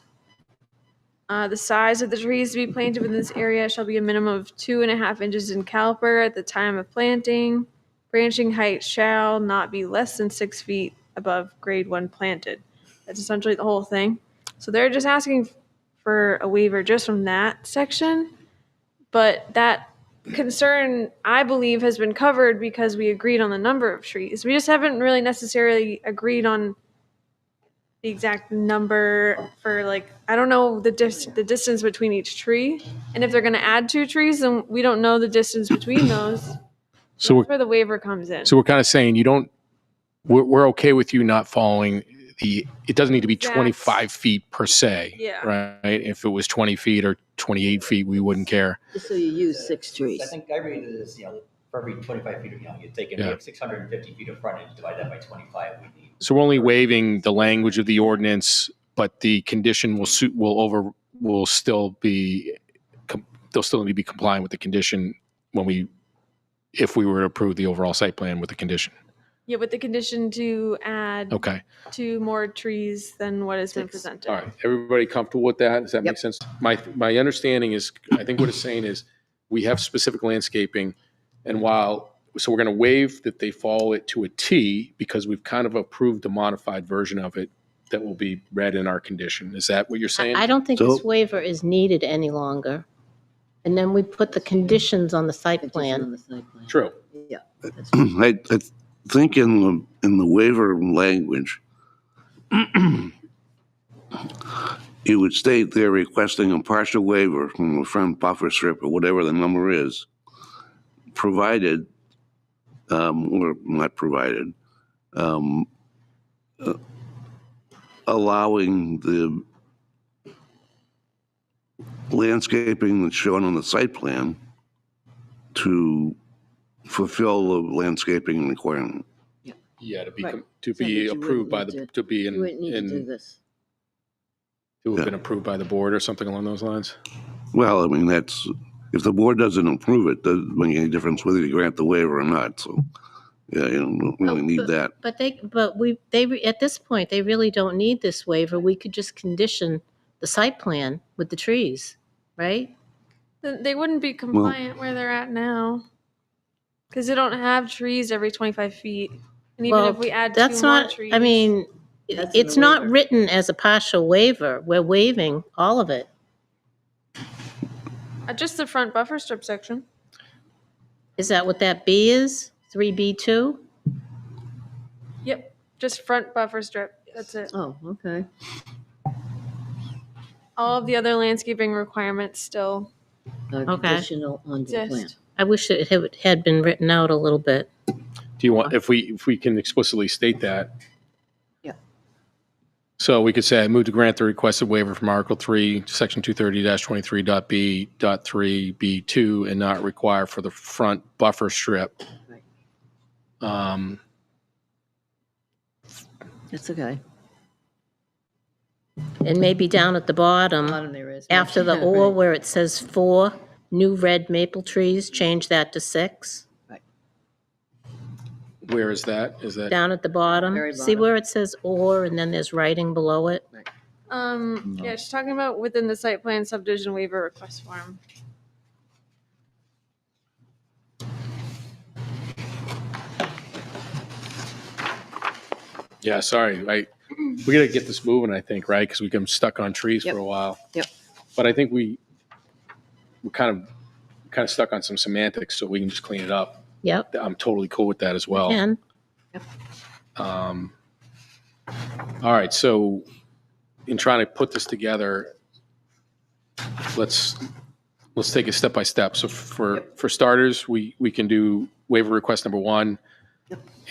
The size of the trees to be planted within this area shall be a minimum of 2.5 inches in caliper at the time of planting. Branching height shall not be less than 6 feet above grade 1 planted. That's essentially the whole thing. So they're just asking for a waiver just from that section. But that concern, I believe, has been covered because we agreed on the number of trees. We just haven't really necessarily agreed on the exact number for, like, I don't know the distance between each tree. And if they're going to add 2 trees, then we don't know the distance between those. So That's where the waiver comes in. So we're kind of saying we're okay with you not following it doesn't need to be Exact. 25 feet per se. Yeah. Right? If it was 20 feet or 28 feet, we wouldn't care. Just so you use 6 trees. I think I read it as, for every 25 feet, you're taking, we have 650 feet of frontage, divide that by 25, we need. So we're only waiving the language of the ordinance, but the condition will still be, they'll still need to be compliant with the condition if we were to approve the overall site plan with the condition. Yeah, with the condition to add Okay. 2 more trees than what has been presented. All right. Everybody comfortable with that? Does that make sense? My understanding is, I think what it's saying is we have specific landscaping, and so we're going to waive that they follow it to a T because we've kind of approved a modified version of it that will be read in our condition. Is that what you're saying? I don't think So- this waiver is needed any longer. And then we put the conditions on the site Condition plan. on the site plan. True. Yeah. that's- I think in the waiver language, you would state they're requesting a partial waiver from the front buffer strip or whatever the number is, provided, or not provided, allowing the landscaping that's shown on the site plan to fulfill the landscaping requirement. Yeah, to be Right. to So that be you approved by wouldn't need to be You wouldn't need to do in this. to have been approved by the board or something along those lines. Well, I mean, that's, if the board doesn't approve it, doesn't make any difference whether you grant the waiver or not, so, yeah, you don't really need that. But at this point, they really don't need this waiver. We could just condition the site plan with the trees, right? Then they wouldn't be compliant where they're at now. Because they don't have trees every 25 feet. And even Well, if we add 2 That's more not, trees. I mean, That's in it's the not waiver. written as a partial waiver. We're waiving all of it. Just the front buffer strip section. Is that what that B is? 3B2? Yep, just front buffer strip. That's it. Oh, okay. All of the other landscaping requirements still Conditional on the plan. exist. I wish it had been written out a little bit. Do you want, if we can explicitly state that? Yeah. So we could say, I move to grant the requested waiver from Article 3, Section 230-23.B.3B2, and not require for the front buffer strip. Right. It's okay. And maybe down at the bottom, Bottom there is. after the or where it says 4 new red maple trees, change that to 6. Where is that? Is that? Down at the bottom. Very See bottom. where it says or and then there's writing below it? Yeah, she's talking about within the site plan subdivision waiver request form. Yeah, sorry. We got to get this moving, I think, right? Because we got stuck on trees Yep. for a while. Yep. But I think we're kind of stuck on some semantics, so we can just clean it up. Yep. I'm totally cool with that as well. And All right, so in trying to put this together, let's let's take it step by step. So for starters, we can do waiver request number 1,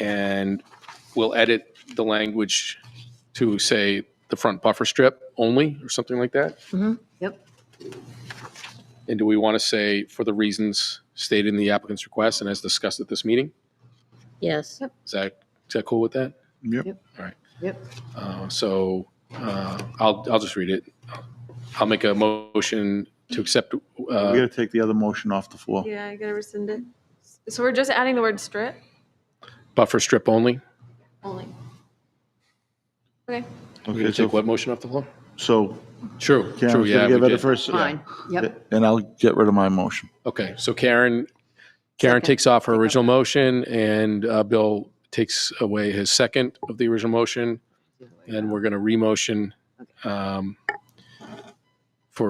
and we'll edit the language to say the front buffer strip only, or something like that. Yep. And do we want to say for the reasons stated in the applicant's request and as discussed at this meeting? Yes. Is that cool with that? Yep. All right. Yep. I'll just read it. I'll make a motion to accept. We gotta take the other motion off the floor. Yeah, I gotta rescind it. So we're just adding the word strip? Buffer strip only. Only. Okay. We're Okay, going to take what motion off the floor? So True, Karen's yeah. gonna give we it a did. first. Fine. Yep. And I'll get rid of my motion. Okay, so Karen Second. takes off her original motion, and Bill takes away his second of the original motion, and we're going to re-motion for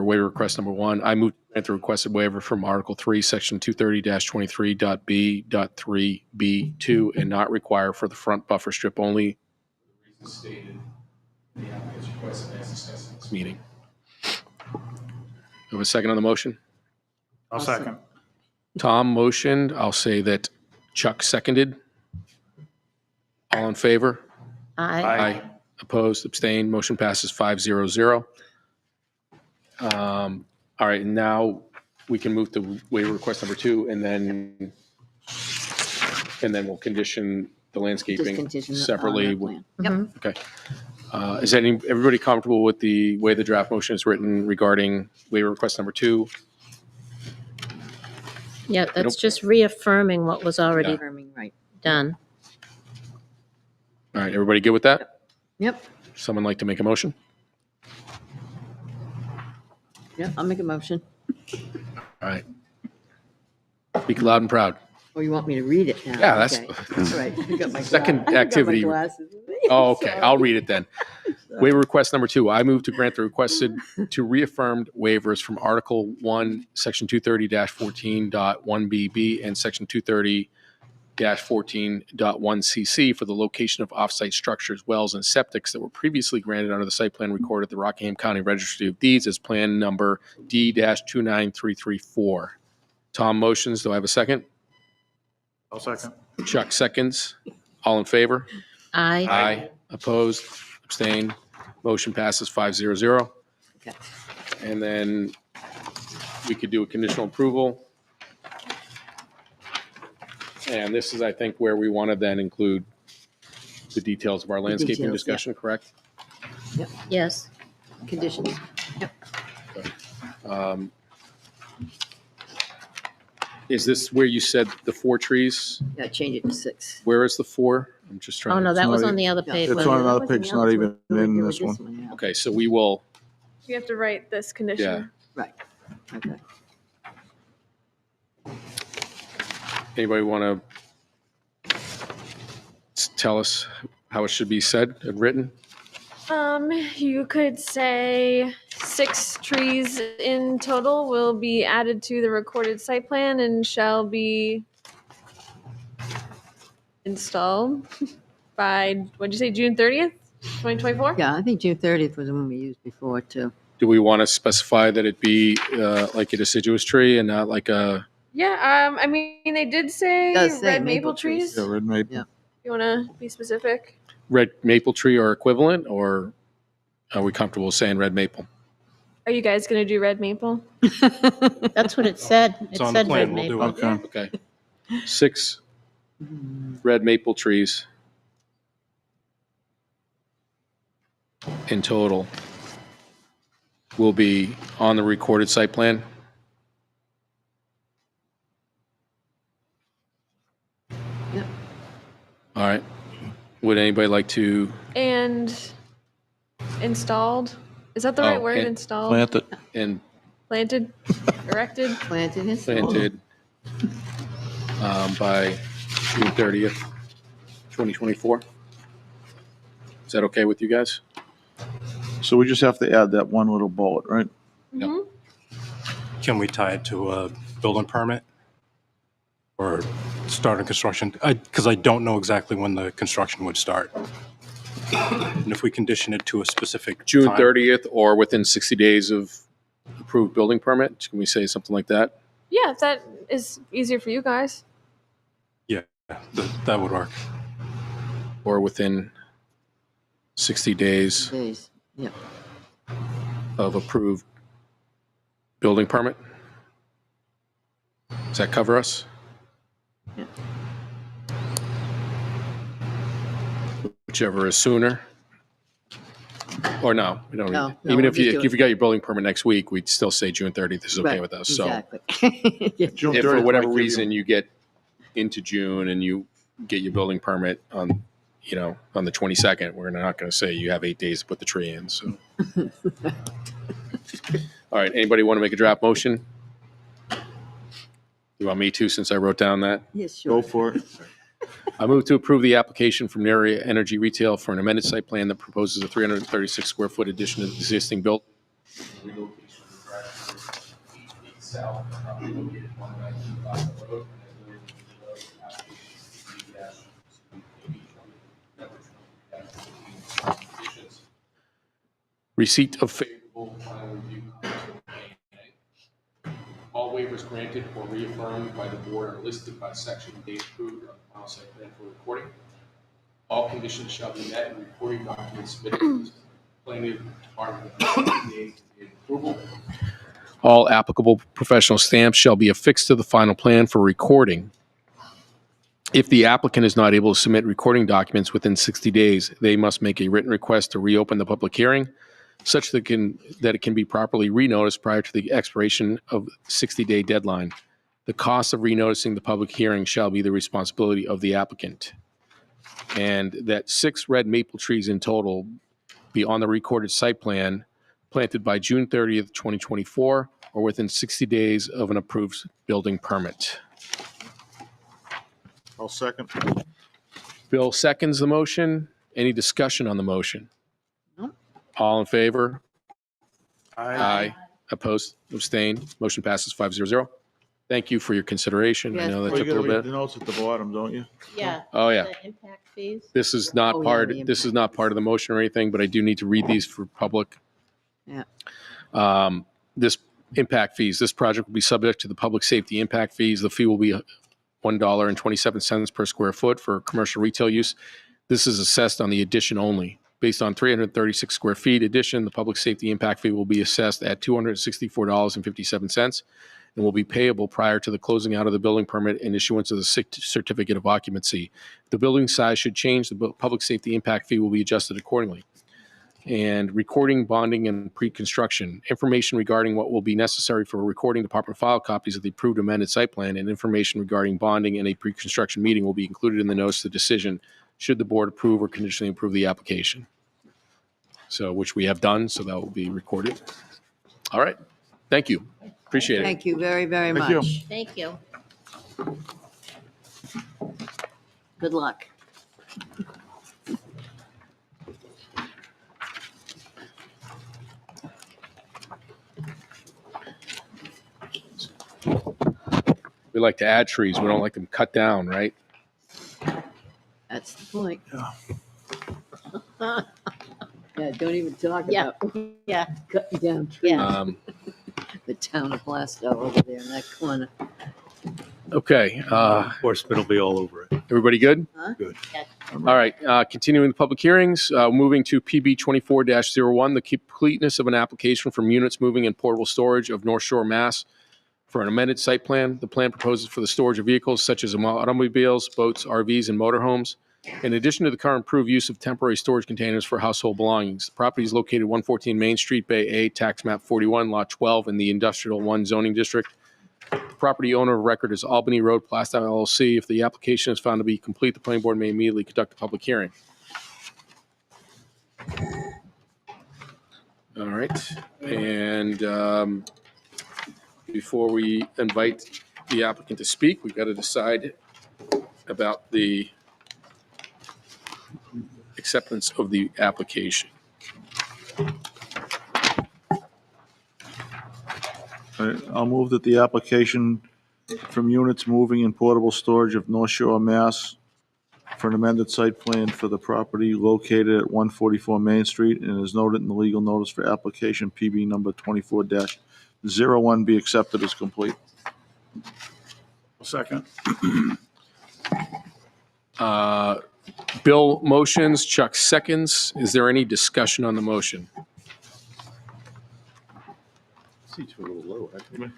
waiver request number 1. I move to grant the requested waiver from Article 3, Section 230-23.B.3B2, and not require for the front buffer strip only. Stated in the applicant's request and as discussed in this meeting. Have a second on the motion? I'll second. Tom motioned. I'll say that Chuck seconded. All in favor? I Opposed, abstained, motion passes 5-0-0. All right, and now we can move to waiver request number 2, and then we'll condition the Just landscaping condition on separately. that plan. Yep. Okay. Is everybody comfortable with the way the draft motion is written regarding waiver request number 2? Yeah, that's just reaffirming what was already Confirming, right. done. All right, everybody good with that? Yep. Someone like to make a motion? Yep. I'll make a motion. All right. Speak loud and proud. Or you want me to read it now? Yeah, that's- Okay. That's right. I got my Second I got my activity. glasses with me. Oh, okay. Sorry. I'll read it then. Waiver request number 2. I move to grant the requested to reaffirmed waivers from Article 1, Section 230-14.1BB and Section 230-14.1CC for the location of off-site structures, wells, and septics that were previously granted under the site plan recorded at the Rockingham County Registry of Deeds as plan number D-29334. Tom motions. Do I have a second? I'll second. Chuck seconds. All in favor? I Opposed, abstained, motion passes 5-0-0. Okay. And then we could do a conditional approval. And this is, I think, where we want to then include the details of our landscaping details, yeah. discussion, correct? yes. Conditions. Is this where you said the 4 trees? Yeah, change it to 6. Where is the 4? I'm just trying Oh, no, to. that was not on the other Yeah. page. It's wasn't on it? another page, it's not even in this one. Yeah. Okay, so we will, You have to write this condition. Right. Okay. anybody want to tell us how it should be said and written? You could say 6 trees in total will be added to the recorded site plan and shall be installed by, what'd you say, June 30th, 2024? Yeah, I think June 30th was the one we used before, too. Do we want to specify that it be like a deciduous tree and not like a, Yeah, I mean, they did say Does say red maple maple trees. trees. Yeah, red maple. Yeah. You want to be specific? red maple tree or equivalent, or are we comfortable saying red maple? Are you guys going to do red maple? That's what it said. It It's on the said plan, red we'll do maple. it. Okay. Okay. 6 red maple trees in total will be on the recorded site plan. Yep. All right. Would anybody like to, And installed? Is that the Oh, right word? and Installed? Plant it. Planted? Erected? Planted and planted by June 30th, 2024? Is that okay with you guys? So we just have to add that one little bullet, right? Yep. Mhm. Can we tie it to a building permit? Or starting construction? Because I don't know exactly when the construction would start. And if we condition it to a specific June time- 30th or within 60 days of approved building permit? Can we say something like that? Yeah, if that is easier for you guys. Yeah, that would work. Or within 60 days Days, yeah. of approved building permit? Does that cover us? Yeah. Whichever is sooner. Or no, we don't. No, need- no, Even we'll if you just do if you got your building permit next week, we'd still say June 30th is okay Right, with us. So exactly. Yeah. June if 30th for whatever might give you- reason you get into June and you get your building permit on, on the 22nd, we're not going to say you have 8 days to put the tree in. So, all right. Anybody want to make a draft motion? You want me to, since I wrote down that? Yes, Go sure. for it. I move to approve the application from Area Energy Retail for an amended site plan that proposes a 336 square foot addition to the existing built. Receipt of favorable final review. All waivers granted or reaffirmed by the board are listed by section and date approved on the final site plan for recording. All conditions shall be met and recording documents submitted to the planning department within 60 days of the approval. All applicable professional stamps shall be affixed to the final plan for recording. If the applicant is not able to submit recording documents within 60 days, they must make a written request to reopen the public hearing, such that it can be properly renoticed prior to the expiration of 60-day deadline. The cost of renoticing the public hearing shall be the responsibility of the applicant. And that 6 red maple trees in total be on the recorded site plan planted by June 30th, 2024, or within 60 days of an approved building permit. I'll second. Bill seconds the motion. Any discussion on the motion? No. All in favor? Aye. Opposed? Abstained? Motion passes 5-0. Thank you for your consideration. I Yes. know that Well, you took a gotta little read the bit. notes at the bottom, don't you? Yeah. Oh, yeah. The impact fees. This is not Oh, yeah, part, the this is not part of the motion or anything, but I do need to read these for public. Yeah. This impact fees, this project will be subject to the public safety impact fees. The fee will be $1.27 per square foot for commercial retail use. This is assessed on the addition only. Based on 336 square feet addition, the public safety impact fee will be assessed at $264.57 and will be payable prior to the closing out of the building permit and issuance of the certificate of occupancy. If the building size should change, the public safety impact fee will be adjusted accordingly. And recording, bonding, and pre-construction. Information regarding what will be necessary for recording department file copies of the approved amended site plan and information regarding bonding and a pre-construction meeting will be included in the notice of decision should the board approve or conditionally approve the application. So, which we have done, so that will be recorded. All right. Thank you. Appreciate it. Thank you very, very Thank you. much. Thank you. Good luck. We like to add trees. We don't like them cut down, right? That's the point. Yeah, don't even talk Yeah. about Yeah. cutting down trees. Yeah. The town of Blastow over there in that corner. Okay. Enforcement will be all over it. Everybody good? Good. All right. Continuing the public hearings, moving to PB 24-01, the completeness of an application from Units Moving and Portable Storage of North Shore, Mass. For an amended site plan. The plan proposes for the storage of vehicles such as automobiles, boats, RVs, and motorhomes. In addition to the current approved use of temporary storage containers for household belongings, the property is located 114 Main Street, Bay A, Tax Map 41, Lot 12, in the Industrial 1 zoning district. The property owner of record is Albany Road Plastow LLC. If the application is found to be complete, the planning board may immediately conduct a public hearing. All right. And before we invite the applicant to speak, we've got to decide about the acceptance of the application. I'll move that the application from Units Moving and Portable Storage of North Shore, Mass. for an amended site plan for the property located at 144 Main Street and is noted in the legal notice for application PB number 24-01 be accepted as complete. Second. Bill motions, Chuck seconds. Is there any discussion on the motion? Seats were a little low, actually.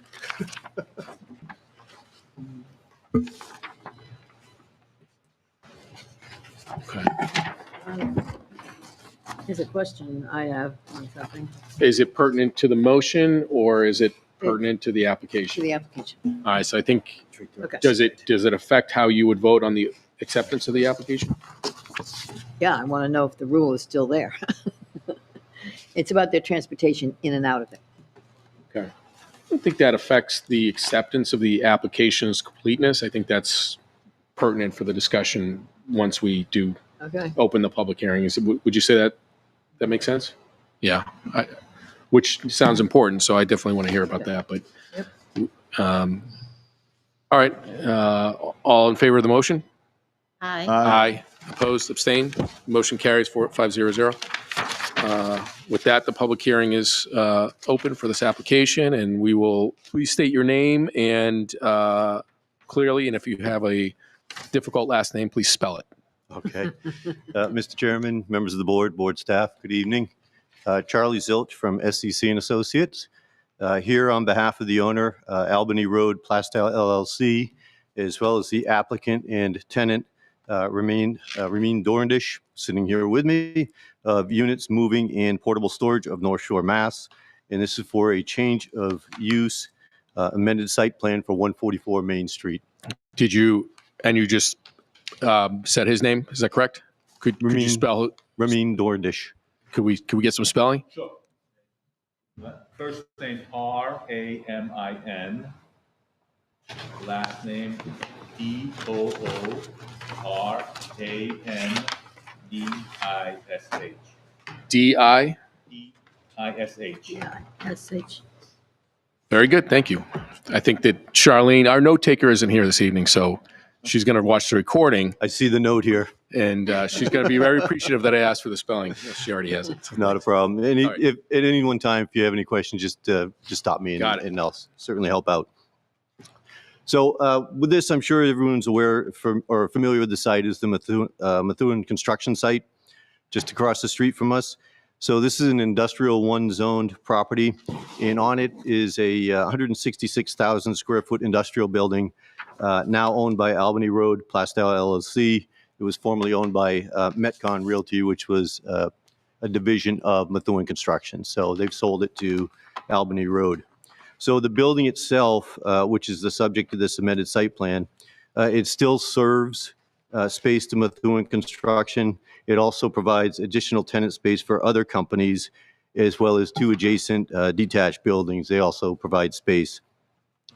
Okay. Here's a question I have on something Is it pertinent to the motion or is it pertinent to the to application? the application. All right, so I think, Okay. does it affect how you would vote on the acceptance of the application? Yeah, I want to know if the rule is still there. It's about their transportation in and out of it. Okay. I don't think that affects the acceptance of the application's completeness. I think that's pertinent for the discussion once we do Okay. open the public hearing. Would you say that makes sense? Yeah, which sounds important, so I definitely want to hear about that, but. All right, all in favor of the motion? Aye. Aye. Opposed, abstained, motion carries 500. With that, the public hearing is open for this application, and we will, please state your name and clearly, and if you have a difficult last name, please spell it. Okay. Mr. Chairman, members of the board staff, good evening. Charlie Zilch from SCC and Associates. Here on behalf of the owner, Albany Road Plastyle LLC, as well as the applicant and tenant, Ramin Dorandish, sitting here with me, of Units Moving and Portable Storage of North Shore, Mass. And this is for a change of use amended site plan for 144 Main Street. You just said his name, is that correct? Could you Ramin. spell, Ramin Dorandish. could we get some spelling? Sure. First name R-A-M-I-N. Last name D-O-O-R-A-N-D-I-S-H. D-I? D-I-S-H. Yeah, SH. Very good, thank you. I think that Charlene, our note taker, isn't here this evening, so she's going to watch the recording, I see the note here. and she's going to be very appreciative that I asked for the spelling. Yes, she already has it. Not a problem. All right. If at any one time, if you have any questions, just stop me Got it. and I'll certainly help out. So with this, I'm sure everyone's aware or familiar with the site is the Methuen construction site, just across the street from us. So this is an industrial one zoned property, and on it is a 166,000 square foot industrial building, now owned by Albany Road Plastyle LLC. It was formerly owned by Metcon Realty, which was a division of Methuen Construction. So they've sold it to Albany Road. So the building itself, which is the subject of this amended site plan, it still serves space to Methuen Construction. It also provides additional tenant space for other companies, as well as two adjacent detached buildings. They also provide space.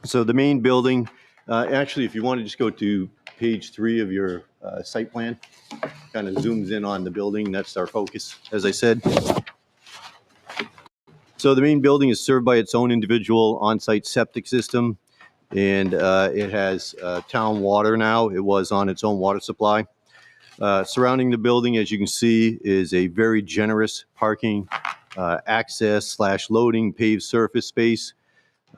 So the main building, actually, if you want to just go to page 3 of your site plan, kind of zooms in on the building. That's our focus, as I said. So the main building is served by its own individual on-site septic system, and it has town water now. It was on its own water supply. Surrounding the building, as you can see, is a very generous parking access / loading paved surface space.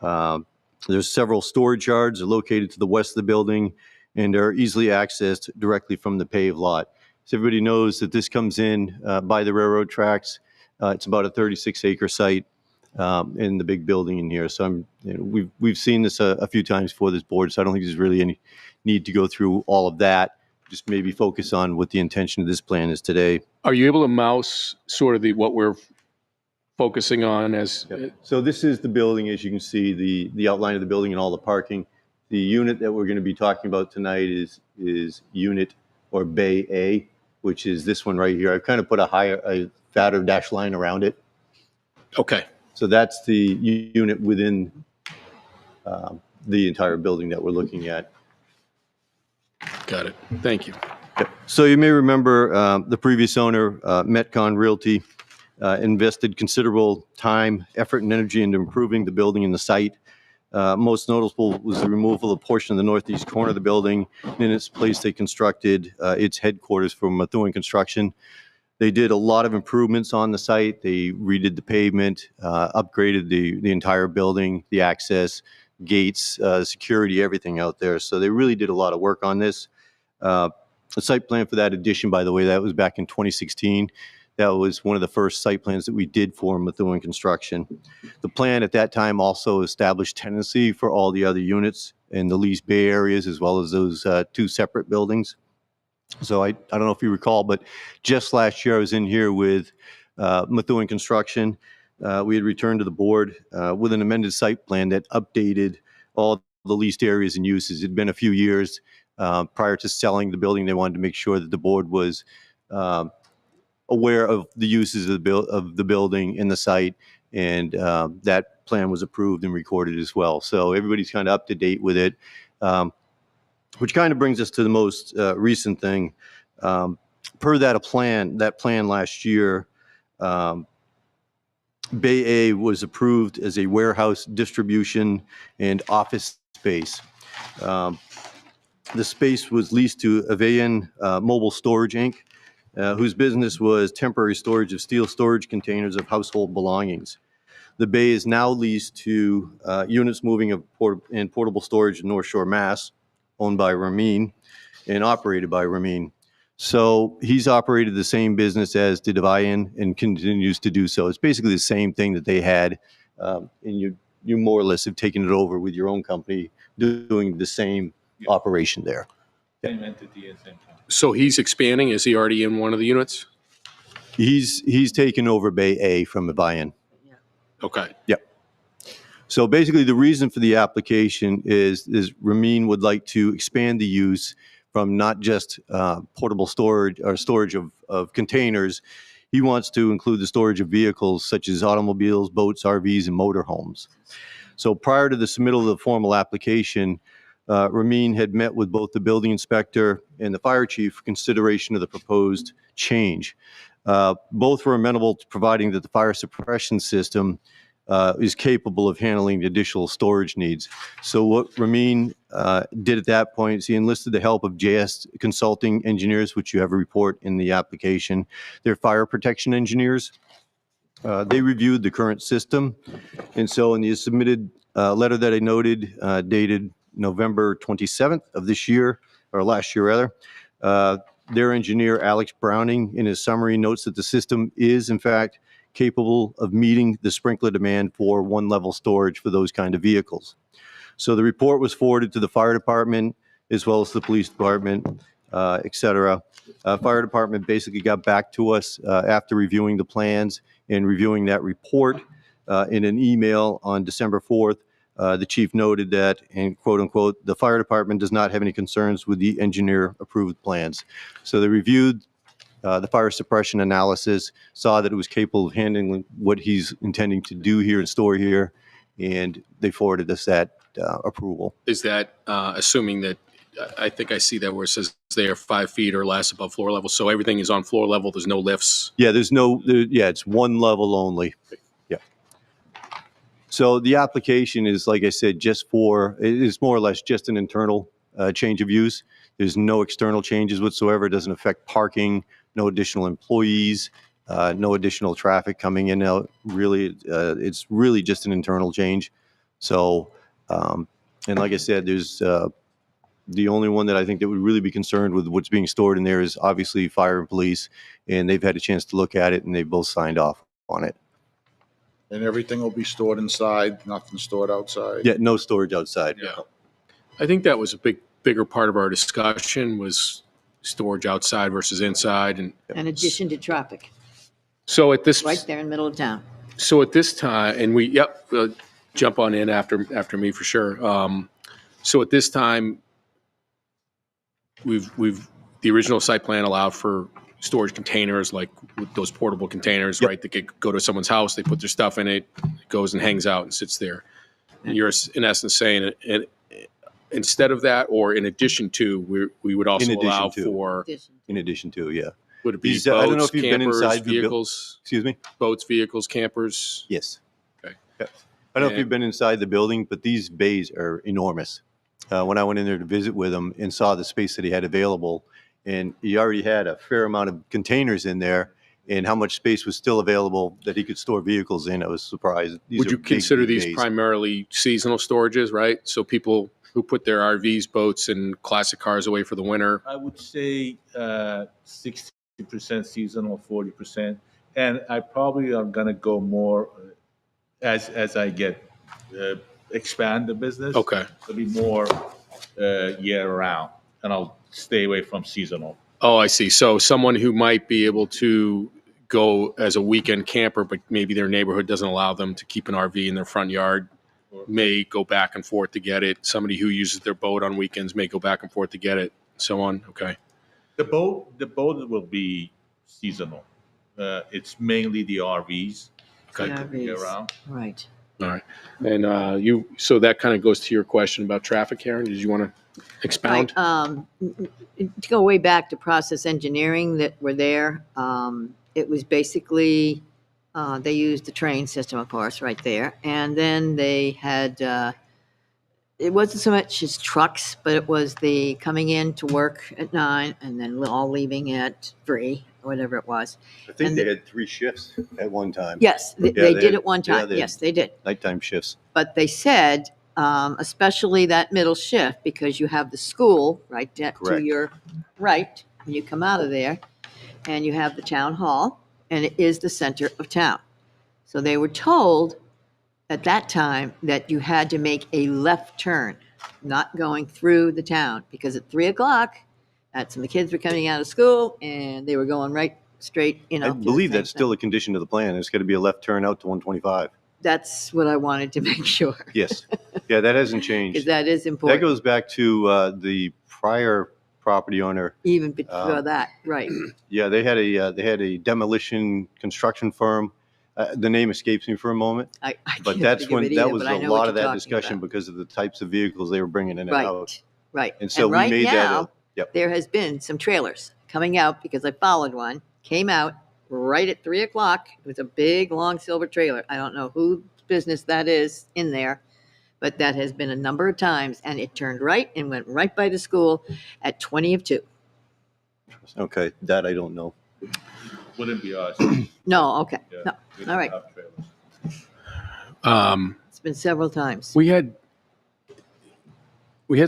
There's several storage yards located to the west of the building, and are easily accessed directly from the paved lot. So everybody knows that this comes in by the railroad tracks. It's about a 36-acre site in the big building in here. So we've seen this a few times for this board, so I don't think there's really any need to go through all of that. Just maybe focus on what the intention of this plan is today. Are you able to mouse sort of what we're focusing on as? So this is the building, as you can see, the outline of the building and all the parking. The unit that we're going to be talking about tonight is unit or Bay A, which is this one right here. I've kind of put a fatter dash line around it. Okay, So that's the unit within the entire building that we're looking at. got it. Thank you. So you may remember the previous owner, Metcon Realty, invested considerable time, effort, and energy into improving the building and the site. Most noticeable was the removal of a portion of the northeast corner of the building. In its place, they constructed its headquarters for Methuen Construction. They did a lot of improvements on the site. They redid the pavement, upgraded the entire building, the access, gates, security, everything out there. So they really did a lot of work on this. The site plan for that addition, by the way, that was back in 2016. That was one of the first site plans that we did for Methuen Construction. The plan at that time also established tenancy for all the other units in the leased bay areas, as well as those 2 separate buildings. So I don't know if you recall, but just last year I was in here with Methuen Construction. We had returned to the board with an amended site plan that updated all the leased areas and uses. It had been a few years prior to selling the building. They wanted to make sure that the board was aware of the uses of the building and the site, and that plan was approved and recorded as well. So everybody's kind of up to date with it. Which kind of brings us to the most recent thing. Per that plan last year, Bay A was approved as a warehouse, distribution, and office space. The space was leased to Avayan Mobile Storage, Inc., whose business was temporary storage of steel storage containers of household belongings. The bay is now leased to Units Moving and Portable Storage in North Shore, Mass., owned by Ramin and operated by Ramin. So he's operated the same business as did Avayan and continues to do so. It's basically the same thing that they had, and you more or less have taken it over with your own company doing the same operation there. Same entity at same time. So he's expanding. Is he already in one of the units? He's taken over Bay A from Avayan. Okay. Yep. So basically, the reason for the application is Ramin would like to expand the use from not just portable storage or storage of containers. He wants to include the storage of vehicles such as automobiles, boats, RVs, and motorhomes. So prior to the submittal of the formal application, Ramin had met with both the building inspector and the fire chief for consideration of the proposed change. Both were amenable to providing that the fire suppression system is capable of handling the additional storage needs. So what Ramin did at that point is he enlisted the help of JS Consulting Engineers, which you have a report in the application. They're fire protection engineers. They reviewed the current system. And so in the submitted letter that I noted, dated November 27th of this year, or last year rather, their engineer, Alex Browning, in his summary notes that the system is, in fact, capable of meeting the sprinkler demand for one-level storage for those kind of vehicles. So the report was forwarded to the fire department as well as the police department, et cetera. Fire department basically got back to us after reviewing the plans and reviewing that report in an email on December 4th. The chief noted that, and quote unquote, the fire department does not have any concerns with the engineer approved plans. So they reviewed the fire suppression analysis, saw that it was capable of handling what he's intending to do here and store here, and they forwarded us that approval. Is that assuming that, I think I see that where it says they are 5 feet or less above floor level, so everything is on floor level, there's no lifts? Yeah, it's one level only. Yeah. So the application is, like I said, it is more or less just an internal change of use. There's no external changes whatsoever. It doesn't affect parking, no additional employees, no additional traffic coming in and out. Really, it's really just an internal change. So, and like I said, there's the only one that I think that would really be concerned with what's being stored in there is obviously fire and police, and they've had a chance to look at it and they've both signed off on it. And everything will be stored inside, nothing stored outside? Yeah, no storage outside. Yeah. I think that was a bigger part of our discussion was storage outside versus inside. And In addition to traffic, so at this, right there in the middle of town. so at this time, and jump on in after me for sure. So at this time, the original site plan allowed for storage containers, like with those portable containers, right? They could go to someone's house, they put their stuff in it, it goes and hangs out and sits there. And you're in essence saying, instead of that, or in addition to, we would also allow for. In addition to, yeah. Would it be boats, I don't know if you've been campers, inside vehicles? Excuse me? Boats, vehicles, campers? Yes. Okay. Yep. I don't know if you've been inside the building, but these bays are enormous. When I went in there to visit with him and saw the space that he had available, and he already had a fair amount of containers in there, and how much space was still available that he could store vehicles in, I was surprised. These Would are you big, consider big these bays. primarily seasonal storages, right? So people who put their RVs, boats, and classic cars away for the winter. I would say 60% seasonal, 40%. And I probably am going to go more as I get expand the business. Okay. It'll be more year round, and I'll stay away from seasonal. Oh, I see. So someone who might be able to go as a weekend camper, but maybe their neighborhood doesn't allow them to keep an RV in their front yard, may go back and forth to get it. Somebody who uses their boat on weekends may go back and forth to get it, so on. Okay. The boat will be seasonal. It's mainly the RVs. Okay. RVs. Year round. Right. All right. And so that kind of goes to your question about traffic, Karen. Did you want to expound? Right. To go way back to process engineering that were there, it was basically, they used the train system, of course, right there. And then they had, it wasn't so much as trucks, but it was the coming in to work at 9 and then all leaving at 3, or whatever it was. I think and- they had 3 shifts at one time. Yes, they they did had- at one yeah, time. they- Yes, they did. Nighttime shifts. But they said, especially that middle shift, because you have the school right to Correct. your right when you come out of there, and you have the town hall, and it is the center of town. So they were told at that time that you had to make a left turn, not going through the town, because at 3 o'clock, that's when the kids were coming out of school, and they were going right straight, I to the believe same that's still thing. a condition of the plan. There's got to be a left turn out to 125. That's what I wanted to make sure, Yes. Yeah, that hasn't because changed. that is That important. goes back to the prior property owner. Even before that, right. Yeah, they had a demolition construction firm. The name escapes me for a moment, I but can't that's think of when it that either, was but I a know what lot you're of that talking discussion about. because of the types of vehicles they were bringing in and out. Right, right. And so we right made that now, yep. there has been some trailers coming out, because I followed one, came out right at 3 o'clock. It was a big, long silver trailer. I don't know whose business that is in there, but that has been a number of times, and it turned right and went right by the school at 20 of 2. Okay, that I don't know. Wouldn't be us. No, okay, Yeah, no, we all don't right. have trailers. It's been several times. We had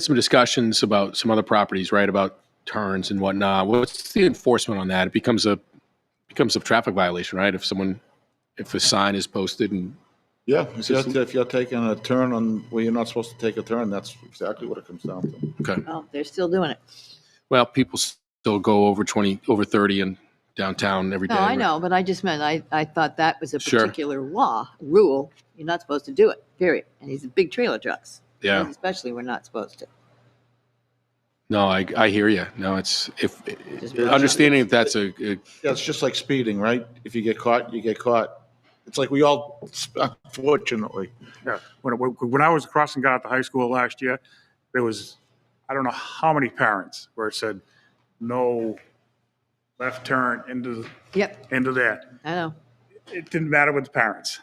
some discussions about some other properties, right? About turns and whatnot. What's the enforcement on that? It becomes a traffic violation, right? If a sign is posted and Yeah, if you're taking a turn on where you're not supposed to take a turn, that's exactly what it comes down to. okay. Oh, they're still doing it. Well, people still go over 30 in downtown every day. No, I right? know, but I just meant, I thought that was a Sure. particular rule. You're not supposed to do it, period. And these are big trailer trucks. Yeah. Those especially, we're not supposed to. No, I hear you. No, it's Just understanding if that's a Yeah, it's just like speeding, right? If you get caught, you get caught. It's like we all, unfortunately. Yeah. When I was crossing God at the high school last year, there was, I don't know how many parents where it said, no left turn into Yep, there. I know. It didn't matter with the parents.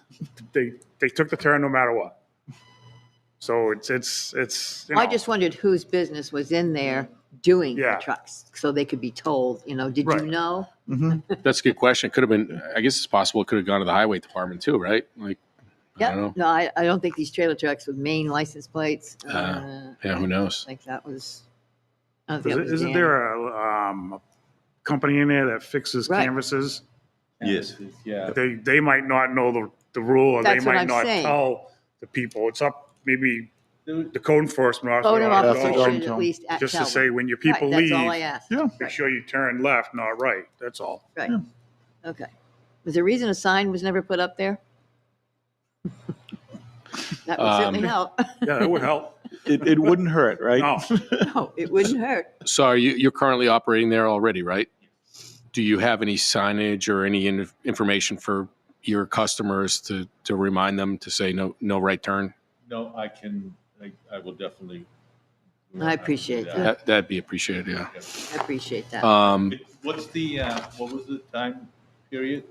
They took the turn no matter what. So it's you I know, just wondered whose business was in there doing the Yeah. trucks, so they could be told, did Right. you know? that's a good question. Could have been. I guess it's possible. It could have gone to the highway department too, right? Like I don't know. Yep, no, I don't think these trailer trucks with Maine license plates, Yeah, who knows? like that was, I don't think that was isn't Dan. there a company in there that fixes Right. canvases? Yes. Yeah. They might not know the rule, or they That's what might I'm not saying. tell the people. It's up maybe the code enforcement officer. Code ought to officer go should at least just tell to say them. when your Right, people that's leave, all I asked. Yeah. make sure you turn left, not right. That's all. Right, okay. Was there a reason a sign was never put up there? That would certainly help. Yeah, that would help. It wouldn't hurt, right? No. No, it wouldn't hurt. So you're currently operating there already, right? Do you have any signage or any information for your customers to remind them to say no right turn? No, I will definitely. I appreciate do that. That'd be appreciated. Yeah. I appreciate that. What's the, what was the time period?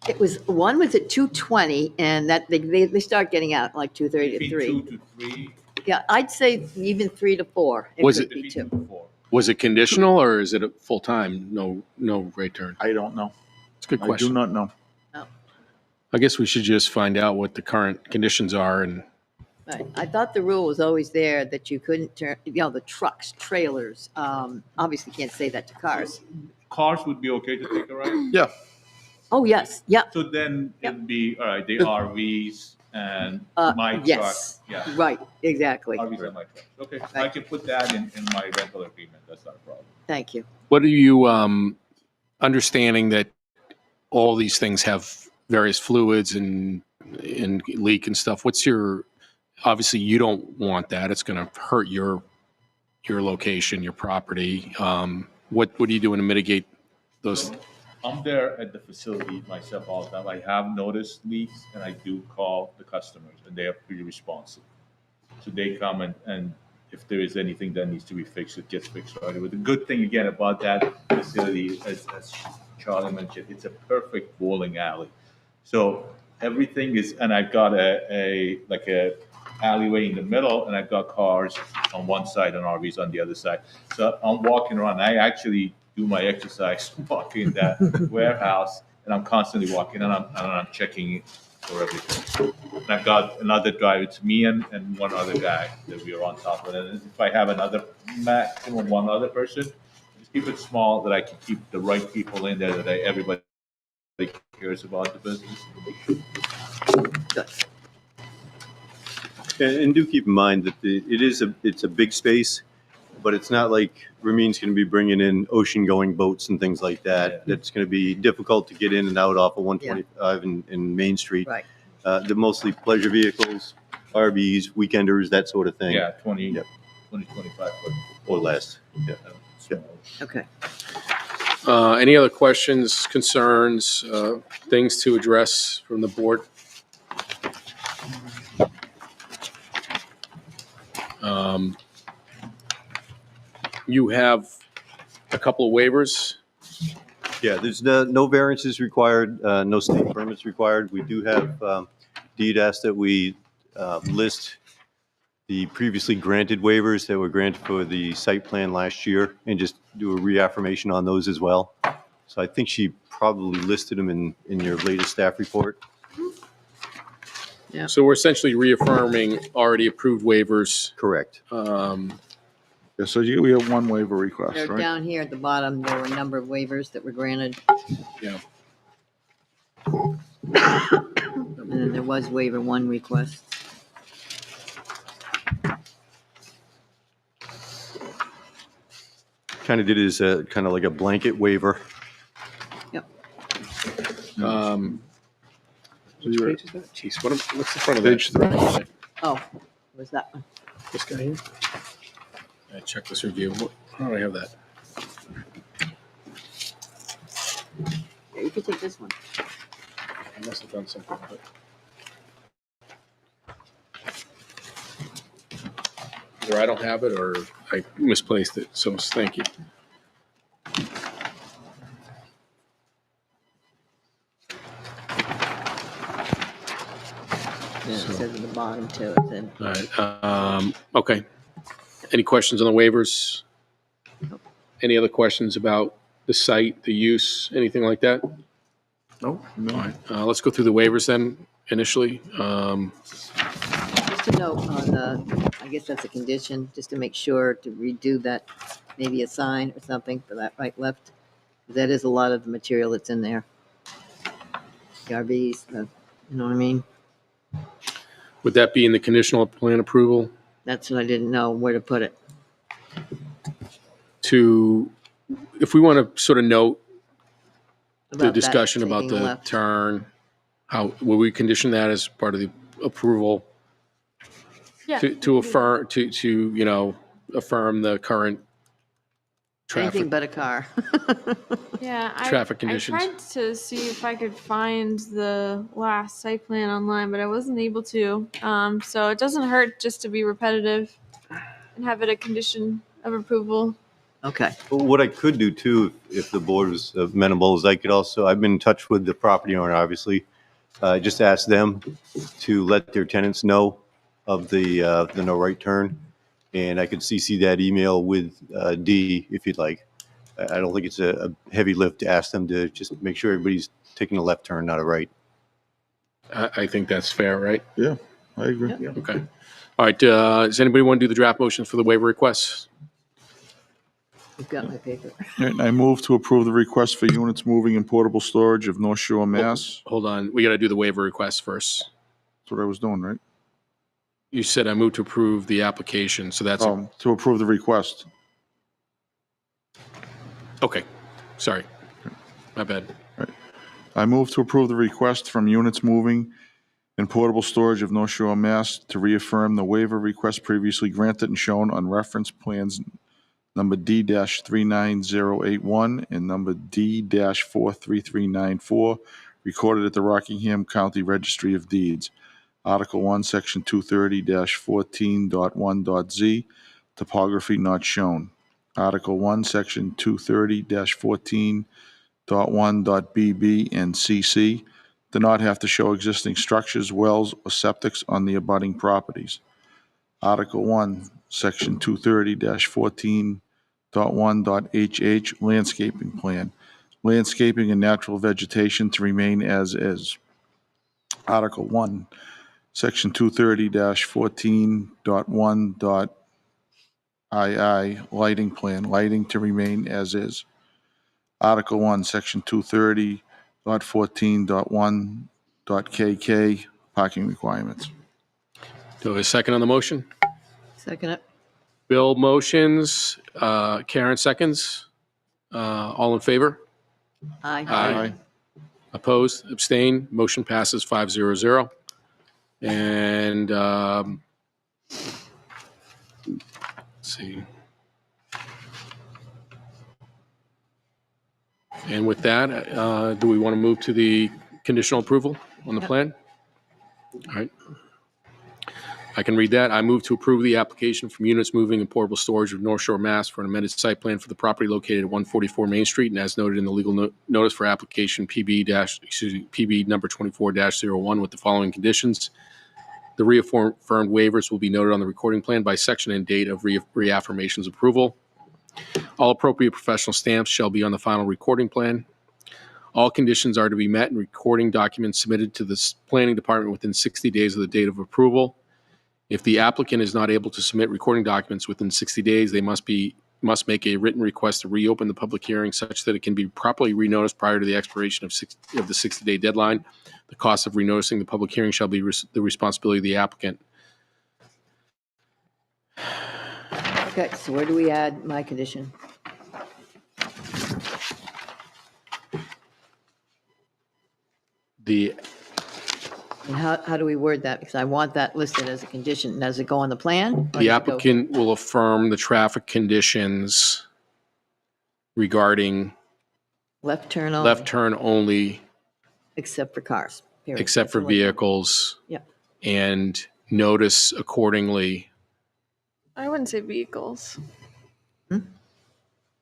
It was, one was at 2:20, and that, they start getting out like 2:30 to Between 3. 2 to 3. Yeah, I'd say even 3 to 4. Was could it- be Between 2. 2 to 4. Was it conditional or is it a full-time, no right turn? I don't know. It's a good I do question. not know. I guess we should just find out what the current conditions are and Right. I thought the rule was always there that you couldn't turn, the trucks, trailers, obviously can't say that to cars. Cars would be okay to take a ride. Yeah. Oh, yes, yep, So then Yep. it'd be, all right, the RVs and my truck. yes, Yeah, right, exactly. RVs and my truck. Okay, I Right. can put that in my rental agreement. That's not a problem. Thank you. what are you, understanding that all these things have various fluids and leak and stuff? What's your, obviously you don't want that. It's going to hurt your location, your property. What are you doing to mitigate those? I'm there at the facility myself all the time. I have noticed leaks and I do call the customers and they are pretty responsive. So they come and if there is anything that needs to be fixed, it gets fixed right away. The good thing again about that facility, as Charlie mentioned, it's a perfect bowling alley. So everything is, and I've got a alleyway in the middle and I've got cars on one side and RVs on the other side. So I'm walking around. I actually do my exercise walking in that warehouse and I'm constantly walking and I'm checking for everything. And I've got another driver, it's me and one other guy that we are on top of it. And if I have another maximum one other person, just keep it small that I can keep the right people in there that everybody cares about the business. And do keep in mind that it's a big space, but it's not like Ramin's going to be bringing in ocean-going boats and things like that. Yeah. That's going to be difficult to get in and out off of 125 in Main Street. Right. They're mostly pleasure vehicles, RVs, weekenders, that sort of thing. Yeah, 20, Yep. 25 foot. Or less. Yeah. Small. Okay. Any other questions, concerns, things to address from the board? You have a couple of waivers. Yeah, there's no variances required, no state permits required. We do have, deed asked that we list the previously granted waivers that were granted for the site plan last year and just do a reaffirmation on those as well. So I think she probably listed them in your latest staff report. So we're essentially reaffirming already approved waivers. Correct. Yeah, so we have one waiver request, They're right? down here at the bottom, there were a number of waivers that were granted. Yeah. And then there was waiver 1 request. Kind of did it as a, kind of like a blanket waiver. Which page is that? Jeez, what's the front of that? Page 3. Oh, was that one? This guy here? I check this review. How do I have that? Yeah, you could take this one. I must have done something with it. Either I don't have it or I misplaced it, so thank you. Yeah, it says at the bottom too, it said, All right, okay. Any questions on the waivers? Any other questions about the site, the use, anything like that? No, no. All right, let's go through the waivers then initially. just a note on the, I guess that's a condition, just to make sure to redo that, maybe a sign or something for that right, left. That is a lot of the material that's in there. The RVs, you know what I mean? Would that be in the conditional plan approval That's what I didn't know, where to put it. to, if we want to sort of note the About that discussion about taking the left. turn, how, will we condition that as part of the approval Yeah. to affirm, to affirm the current Anything traffic? but a car. Yeah, Traffic I conditions. tried to see if I could find the last site plan online, but I wasn't able to. So it doesn't hurt just to be repetitive and have it a condition of approval. Okay. What I could do too, if the board was amenable, is I could also, I've been in touch with the property owner, obviously. Just ask them to let their tenants know of the no right turn. And I could CC that email with D if you'd like. I don't think it's a heavy lift to ask them to just make sure everybody's taking a left turn, not a right. I think that's fair, right? Yeah, I agree. Okay. All right, does anybody want to do the draft motions for the waiver requests? You've got my paper. All right, I move to approve the request for units moving and portable storage of North Shore, Mass. Hold on, we got to do the waiver requests first. That's what I was doing, right? You said I moved to approve the application, so that's, To approve the request. okay, sorry. My bad. I move to approve the request from Units Moving and Portable Storage of North Shore, Mass. to reaffirm the waiver request previously granted and shown on reference plans number D-39081 and number D-43394, recorded at the Rockingham County Registry of Deeds. Article 1, Section 230-14.1.z, topography not shown. Article 1, Section 230-14.1.bb and cc, do not have to show existing structures, wells, or septics on the abutting properties. Article 1, Section 230-14.1.hh, landscaping plan. Landscaping and natural vegetation to remain as is. Article 1, Section 230-14.1.ii, lighting plan, lighting to remain as is. Article 1, Section 230.14.1.kk, parking requirements. Do I have a second on the motion? Second it. Bill motions, Karen seconds. All in favor? Aye. Aye. Opposed, abstain, motion passes 500. And, let's see. And with that, do we want to move to the conditional approval on the plan? All right. I can read that. I move to approve the application from Units Moving and Portable Storage of North Shore, Mass. for an amended site plan for the property located at 144 Main Street, and as noted in the legal notice for application PB number 24-01 with the following conditions. The reaffirmed waivers will be noted on the recording plan by section and date of reaffirmation's approval. All appropriate professional stamps shall be on the final recording plan. All conditions are to be met and recording documents submitted to the planning department within 60 days of the date of approval. If the applicant is not able to submit recording documents within 60 days, they must make a written request to reopen the public hearing such that it can be properly renoticed prior to the expiration of the 60-day deadline. The cost of renoticing the public hearing shall be the responsibility of the applicant. Okay, so where do we add my condition? And how do we word that? Because I want that listed as a condition. Does it go on the plan? or does The it go- applicant will affirm the traffic conditions regarding Left turn only. left turn only, Except for cars. period. except for That's all I want. vehicles, Yep. and notice accordingly. I wouldn't say vehicles. Hmm?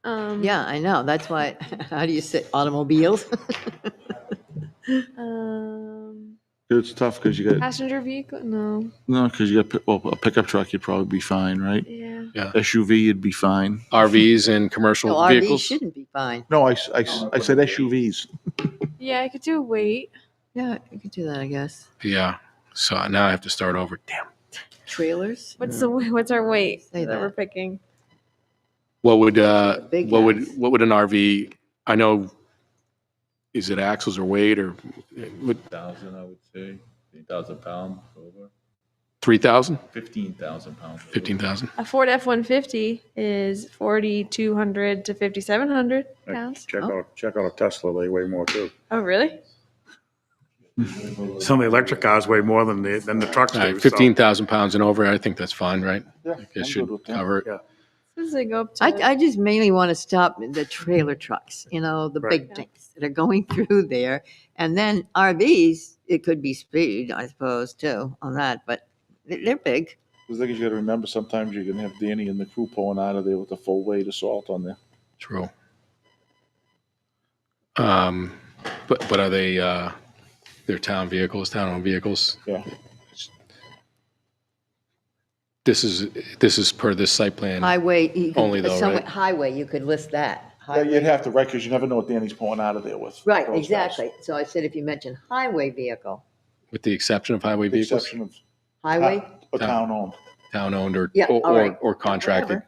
Um, Yeah, I know. That's why, how do you say automobiles? Um, It's tough because you got, passenger vehicle? No. no, because you got, well, a pickup truck, you'd probably be fine, right? Yeah. SUV, you'd be fine. RVs and commercial No, RVs vehicles. shouldn't be fine. No, I said SUVs. Yeah, I could do weight. Yeah, you could do that, I guess. Yeah. So now I have to start over. Damn. Trailers? What's our weight Say that we're that. picking? What would Big what guys. would an RV? I know. Is it axles or weight or would 1,000, I would say, 3,000 pounds over, 3,000, 15,000 pounds. over. 15,000? A Ford F-150 is 4,200 to 5,700 pounds. Check out a Tesla, they weigh more too. Oh, really? Some of the electric cars weigh more than the trucks All do. right, so- 15,000 pounds and over. I think that's fine, right? Yeah, It I'm good should with that. cover it. Yeah. Does it go up to? I just mainly want to stop the trailer trucks, the Right. big things that are going through there. And then RVs, it could be speed, I suppose, too, on that, but they're big. The thing is, you gotta remember, sometimes you're gonna have Danny and the crew pulling out of there with a full weight of salt on there. True. But are they, they're town vehicles, town-owned vehicles? Yeah. This is per this site plan. Highway, you could- Only though, right? Highway, you could list that. Yeah, you'd have to, right, because you never know what Danny's pulling out of there with. Right, those guys. exactly. So I said if you mention highway vehicle, With the exception of highway With the vehicles, exception of highway, a town-owned. town-owned or, Yeah, all right. or contracted.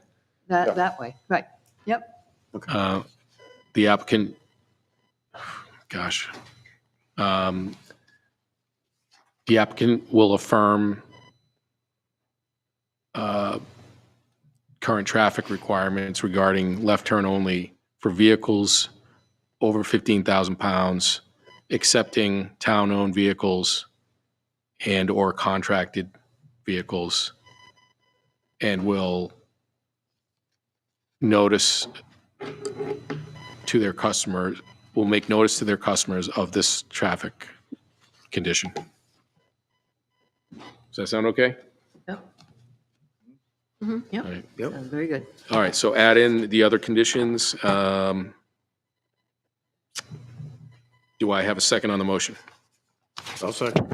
whatever. That way, right. Yep. The applicant, gosh. The applicant will affirm current traffic requirements regarding left turn only for vehicles over 15,000 pounds, excepting town-owned vehicles and/or contracted vehicles, and will notice to their customers, will make notice to their customers of this traffic condition. Does that sound okay? Yep. All right. Sounds very good. All right, so add in the other conditions. Do I have a second on the motion? I'll second.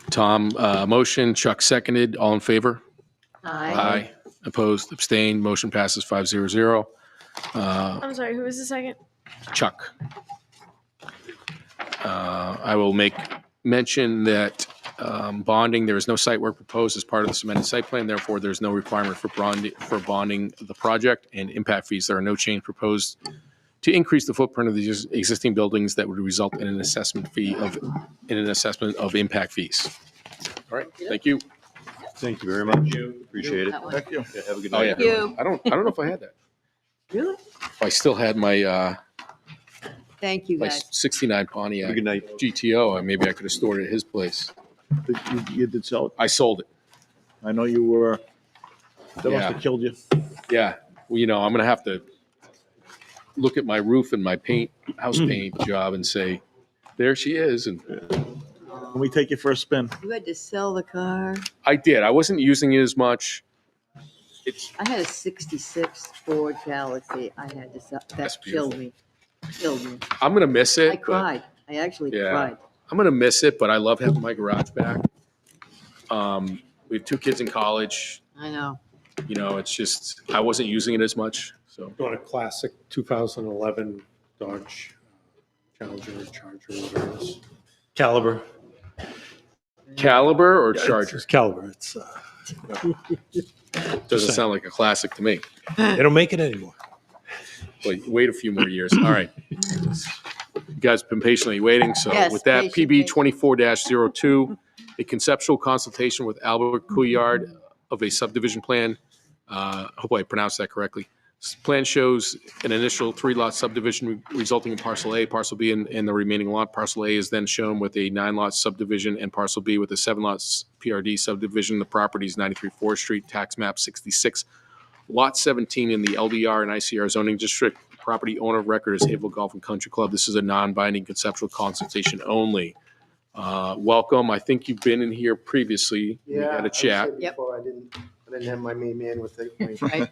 Tom, motion, Chuck seconded, all in favor? Aye. Opposed, abstained, motion passes 500. I'm sorry, who was the second? Chuck. I will make mention that bonding, there is no site work proposed as part of this amended site plan, therefore there's no requirement for bonding the project, and impact fees, there are no change proposed to increase the footprint of the existing buildings that would result in an assessment of impact fees. All right, thank you. Thank you very much. Appreciate it. That one. Thank you. Yeah, have a good Oh, night. yeah. Thank you. I don't know if I had that. Really? If I still had my Thank you, my guys. 69 Have a Pontiac good night. GTO, maybe I could have stored it at his place. You did sell it? I sold it. I know you were, that must Yeah. have killed you. Yeah, well, I'm gonna have to look at my roof and my house paint job and say, there she is. And Can we take you for a spin? You had to sell the car. I did. I wasn't using it as much. I had a 66 Ford Galaxy. I had to sell. That's That killed beautiful. me. Killed me. I'm gonna miss it. I but- cried. I actually Yeah. cried. I'm gonna miss it, but I love having my garage back. We have 2 kids in college. I know. It's just, I wasn't using it as much, so. Doing a classic 2011 Dodge Challenger, Charger, whatever it is. Caliber. Caliber or Yeah, Charger? It's Caliber. It's, Doesn't sound like a classic to me. they don't make it anymore. Wait a few more years. All right. You guys have been patiently waiting, so Yes, with that, patient, PB 24-02, a conceptual consultation with Albert Couillard of a subdivision plan. Hope I pronounced that correctly. This plan shows an initial 3-lot subdivision resulting in parcel A, parcel B, and the remaining lot. Parcel A is then shown with a 9-lot subdivision and parcel B with a 7-lot PRD subdivision. The property is 93 Forest Street, tax map 66, lot 17 in the LDR and ICR zoning district. Property owner of record is Havel Golf and Country Club. This is a non-binding conceptual consultation only. Welcome. I think you've been in here previously. We had a chat. Yep. Before, I didn't have my main man with it. Right.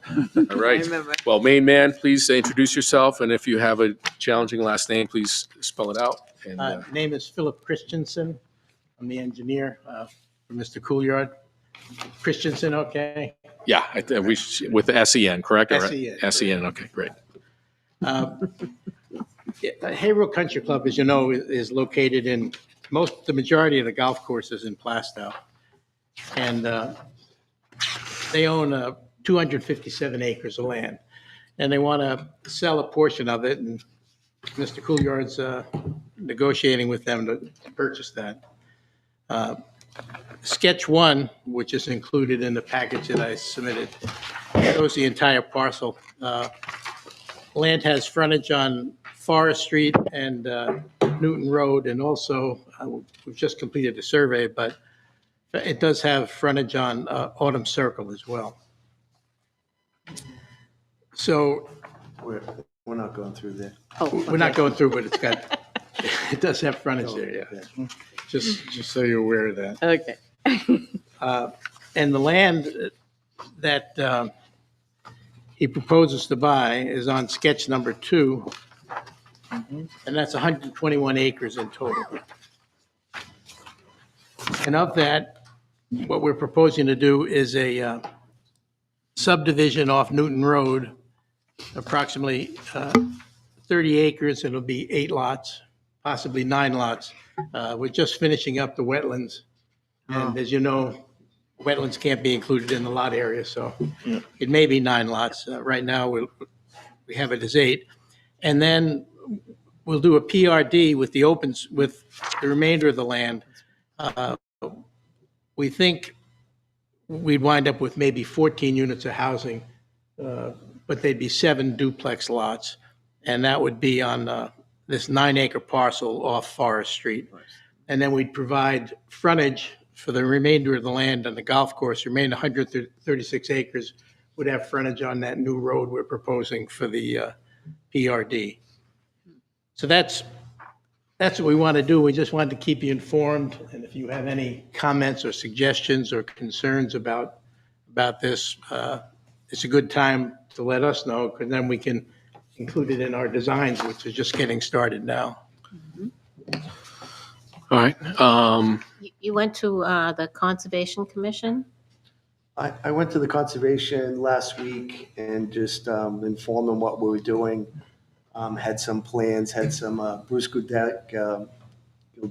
All right. I remember. Well, main man, please introduce yourself, and if you have a challenging last name, please spell it out. And Name is Philip Christensen. I'm the engineer for Mr. Couillard. Christensen, okay? yeah, with the SEN, correct? Or SEN. SEN. Okay, great. Haverhill Country Club, as you know, is located in the majority of the golf courses in Plastow. And they own 257 acres of land. And they want to sell a portion of it, and Mr. Couillard's negotiating with them to purchase that. Sketch 1, which is included in the package that I submitted, shows the entire parcel. Land has frontage on Forest Street and Newton Road, and also, we've just completed the survey, but it does have frontage on Autumn Circle as well. So We're not going through there. Oh, we're not going through, but it does have frontage there, yeah. Just so you're aware of that. okay. And the land that he proposes to buy is on sketch number 2, and that's 121 acres in total. And of that, what we're proposing to do is a subdivision off Newton Road, approximately 30 acres. It'll be 8 lots, possibly 9 lots. We're just finishing up the wetlands. And as you know, wetlands can't be included in the lot area, so it may be 9 lots. Right now, we have it as 8. And then we'll do a PRD with with the remainder of the land. We think we'd wind up with maybe 14 units of housing, but they'd be 7 duplex lots. And that would be on this 9-acre parcel off Forest Street. And then we'd provide frontage for the remainder of the land on the golf course. Remain 136 acres would have frontage on that new road we're proposing for the PRD. So that's what we want to do. We just wanted to keep you informed. And if you have any comments or suggestions or concerns about this, it's a good time to let us know, because then we can include it in our designs, which is just getting started now. All right. You went to the Conservation Commission? I went to the conservation last week and just informed them what we were doing. Had some plans, had some Bruce Goudet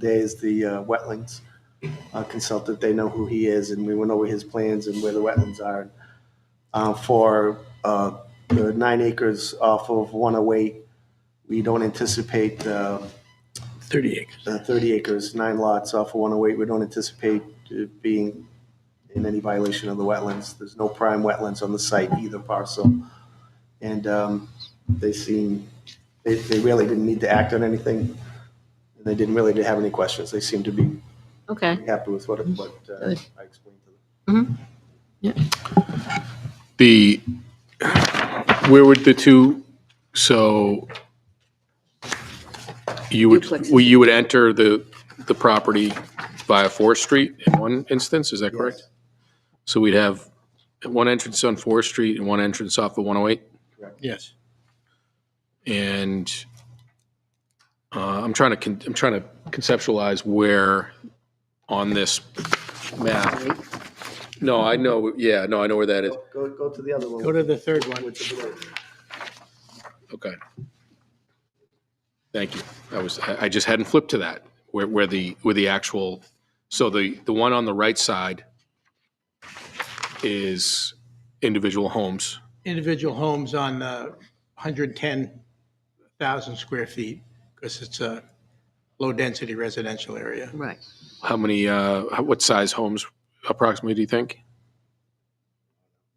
is the wetlands consultant. They know who he is, and we went over his plans and where the wetlands are. For the 9 acres off of 108, we don't anticipate 30 acres. 30 acres, 9 lots off of 108. We don't anticipate being in any violation of the wetlands. There's no prime wetlands on the site, either parcel. And they really didn't need to act on anything. And they didn't really have any questions. They seemed to be Okay. happy with what I explained to them. Where would the two, so you would enter the property via Forest Street in one instance, is that correct? So we'd have one entrance on Forest Street and one entrance off of 108? Yes. And I'm trying to conceptualize where on this map. No, I know. Yeah, no, I know where that is. Go to the other one. Go to the third one. Okay. Thank you. I just hadn't flipped to that where the actual. So the one on the right side is individual homes. Individual homes on 110,000 square feet, because it's a low-density residential area. Right. How many? What size homes approximately do you think?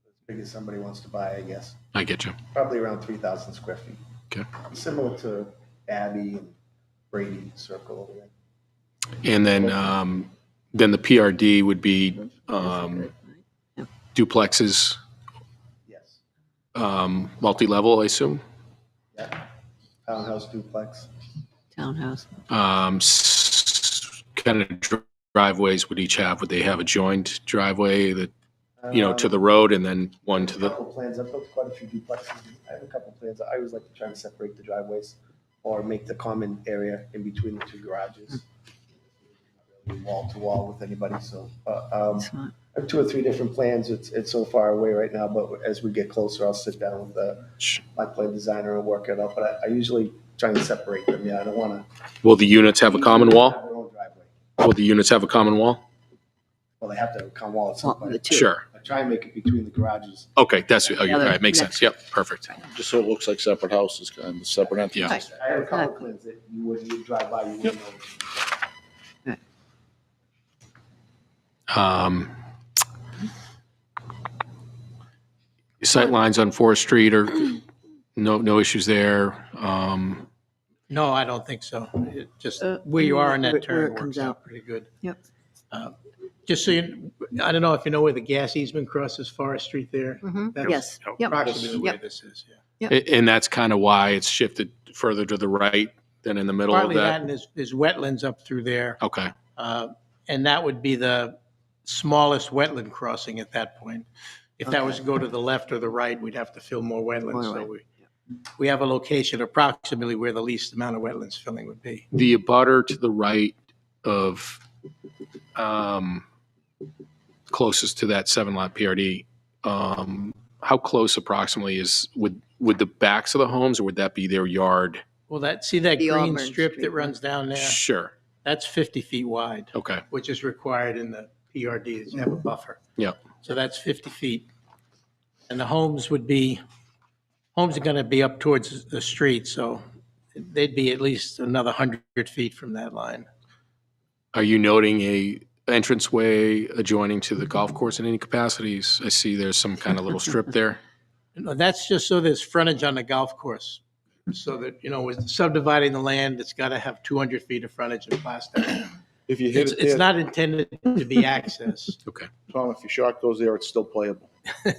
As big as somebody wants to buy, I guess. I get you. Probably around 3,000 square feet. Okay. Similar to Abbey and Brady Circle over there. And then the PRD would be duplexes, Yes. multi-level, I assume. Yeah. Townhouse duplex. Townhouse. Kind of driveways would they have a joined driveway that, to the road and then one to A the, couple plans. I've built quite a few duplexes. I have a couple plans. I always like to try and separate the driveways or make the common area in between the 2 garages. Wall to wall with anybody, so I have 2 or 3 different plans. It's so far away right now, but as we get closer, I'll sit down with my plan designer and work it out. But I usually try and separate them. Yeah, I don't want to. will the units have a common wall? Have their own driveway. Will the units have a common wall? Well, they have to have a common wall at some point. Sure. I try and make it between the garages. Okay, all right, makes sense. Yep, perfect. Just so it looks like separate houses and separate entrances. Yeah. I have a couple plans that you drive by, you wouldn't know. Sight lines on Forest Street are no issues there. No, I don't think so. It just where you are in that where turn it comes works out out. pretty good. Yep. Just so I don't know if you know where the gas easement crosses Forest Street there. Mhm. That's Yes. Yep. approximately the way Yep. this is, yeah. And that's kind of why it's shifted further to the right than in the middle of Partly that, that. and there's wetlands up through there. Okay, And that would be the smallest wetland crossing at that point. If that was to go to the left or the right, we'd have to fill more wetlands. So we have a location approximately where the least amount of wetlands filling would be. The abutter to the right of, closest to that 7-lot PRD, how close approximately would the backs of the homes, or would that be their yard? Well, see that The green Auburn strip Street that one. runs down there? Sure. That's 50 feet wide, Okay. which is required in the PRD to have a buffer. Yeah. So that's 50 feet. And the homes are going to be up towards the street, so they'd be at least another 100 feet from that line. Are you noting a entranceway adjoining to the golf course in any capacities? I see there's some kind of little strip there. No, that's just so there's frontage on the golf course. So that, with subdividing the land, it's got to have 200 feet of frontage in Plastow. If you hit it It's there, not intended to be access. Okay. Tom, if your shot goes there, it's still playable. You're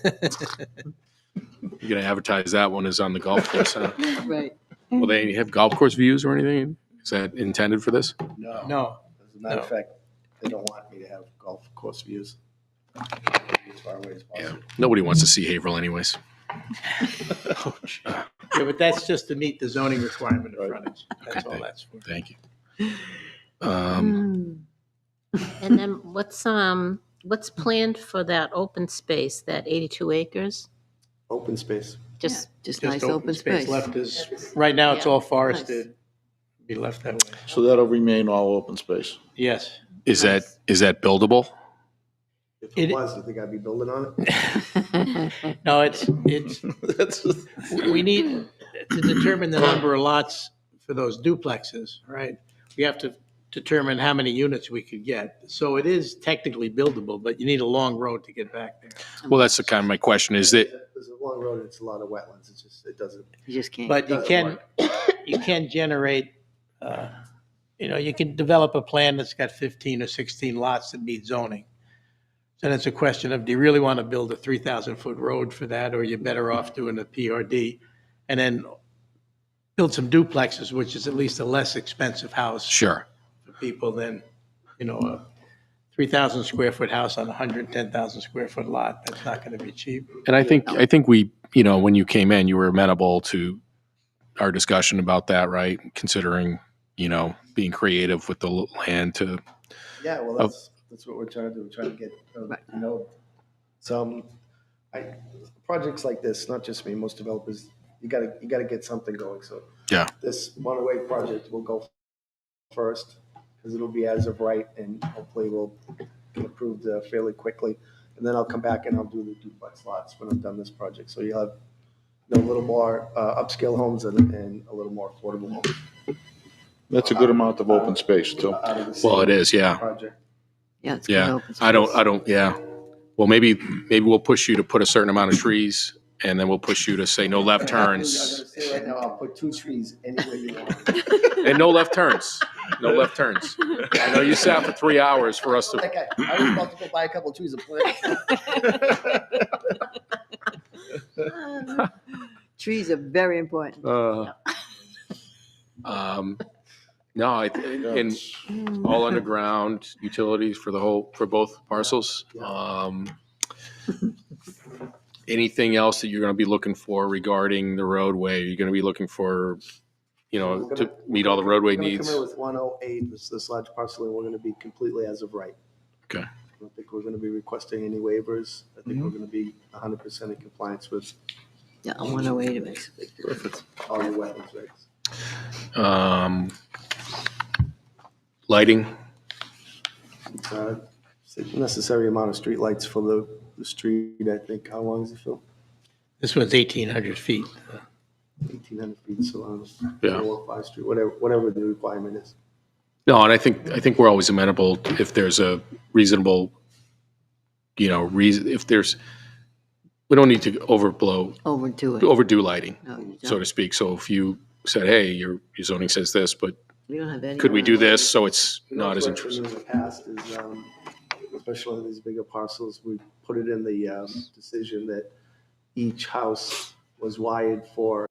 going to advertise that one as on the golf course, huh? Right. Will they have golf course views or anything? Is that intended for this? No. As a matter of No. fact, they don't want me to have golf course views. As far away as Yeah. possible. Nobody wants to see Haverhill anyways. Yeah, but that's just to meet the zoning requirement of frontage. That's all that's for. Thank you. And then what's planned for that open space, that 82 acres? Open space. Just, Just nice open space. Left is, right now, it's all forested. Be left that way. So that'll remain all open space. Yes. Is that buildable? If It- it was, you think I'd be building on it? No, it's, we need to determine the number of lots for those duplexes, right? We have to determine how many units we could get. So it is technically buildable, but you need a long road to get back there. Well, that's the kind of my question. Is it, There's a long road and it's a lot of wetlands. It's just, it doesn't. You just can't. But you can generate, you can develop a plan that's got 15 or 16 lots that meet zoning. Then it's a question of, do you really want to build a 3,000-foot road for that, or are you better off doing a PRD? And then build some duplexes, which is at least a less expensive house sure. for people than, a 3,000 square foot house on a 110,000 square foot lot. That's not going to be cheap. And I think we, when you came in, you were amenable to our discussion about that, right? Considering, being creative with the land to, Yeah, well, that's what we're trying to do. We're trying to get, some, projects like this, not just me, most developers, you gotta get something going. So yeah. this one-way project will go first because it'll be as of right and hopefully we'll get approved fairly quickly. And then I'll come back and I'll do the duplex lots when I'm done this project. So you'll have a little more upscale homes and a little more affordable homes. That's a good amount of open space too. out of the same Well, it is, yeah. project. Yeah, it's good Yeah. open I space. don't, yeah. Well, maybe we'll push you to put a certain amount of trees, and then we'll push you to say no left I'm turns gonna say right now, I'll put 2 trees anywhere you want. and no left turns. No left turns. I know you sat for 3 hours for us to. Like I was about to go buy a couple of trees and plant. Trees are very important. No, and all underground utilities for both parcels. Anything else that you're going to be looking for regarding the roadway? You're going to be looking for, to meet all the roadway We're gonna needs. come in with 108, this large parcel, and we're gonna be completely as of right. Okay. I don't think we're gonna be requesting any waivers. I think we're gonna be 100% in compliance with Yeah, 108 it makes a big difference. all the wetlands regs. Lighting. Necessary amount of streetlights for the street, I think. How long is it, Phil? This one's 1,800 feet. 1,800 feet, so Yeah. 4 or 5 street, whatever the requirement is. No, and I think we're always amenable if there's a reasonable, reason. If there's, we don't need to overdo lighting, No, you so don't. to speak. So if you said, hey, your zoning says this, but We don't have any. could we do this so it's You know, not as what we've intrusive? done in the past is, especially on these bigger parcels, we put it in the decision that each house was wired for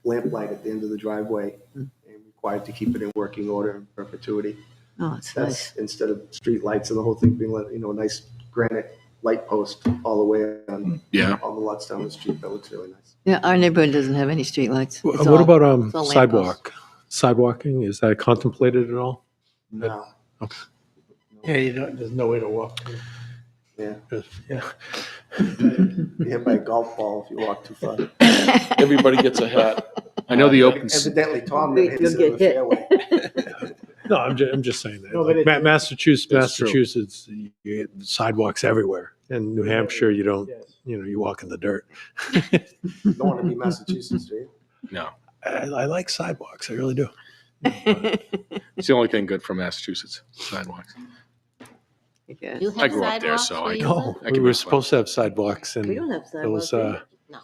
lamplight at the end of the driveway and required to keep it in working order in perpetuity. Oh, it's nice. That's instead of street lights and the whole thing being, a nice granite light post all the way on Yeah. all the lots down the street. That looks really nice. Yeah, our neighborhood doesn't have any streetlights. What about it's all lampposts. sidewalking? Is that contemplated at all? No. Yeah, there's no way to walk through. Yeah. Yeah. You're hit by a golf ball if you walk too far. Everybody gets a hat. I know the open. Evidently, Tom You'll hits it get in the hit. fairway. No, I'm just saying that. No, but Like, Massachusetts, That's true. you get sidewalks everywhere. In New Hampshire, you don't. Yes. You walk in the dirt. Don't want to be Massachusetts, do you? No, I like sidewalks. I really do. it's the only thing good from Massachusetts, sidewalks. I guess. You have I grew up there, sidewalks so where I you know. live? I We can were make fun. supposed to have sidewalks, and We don't have sidewalks. those No.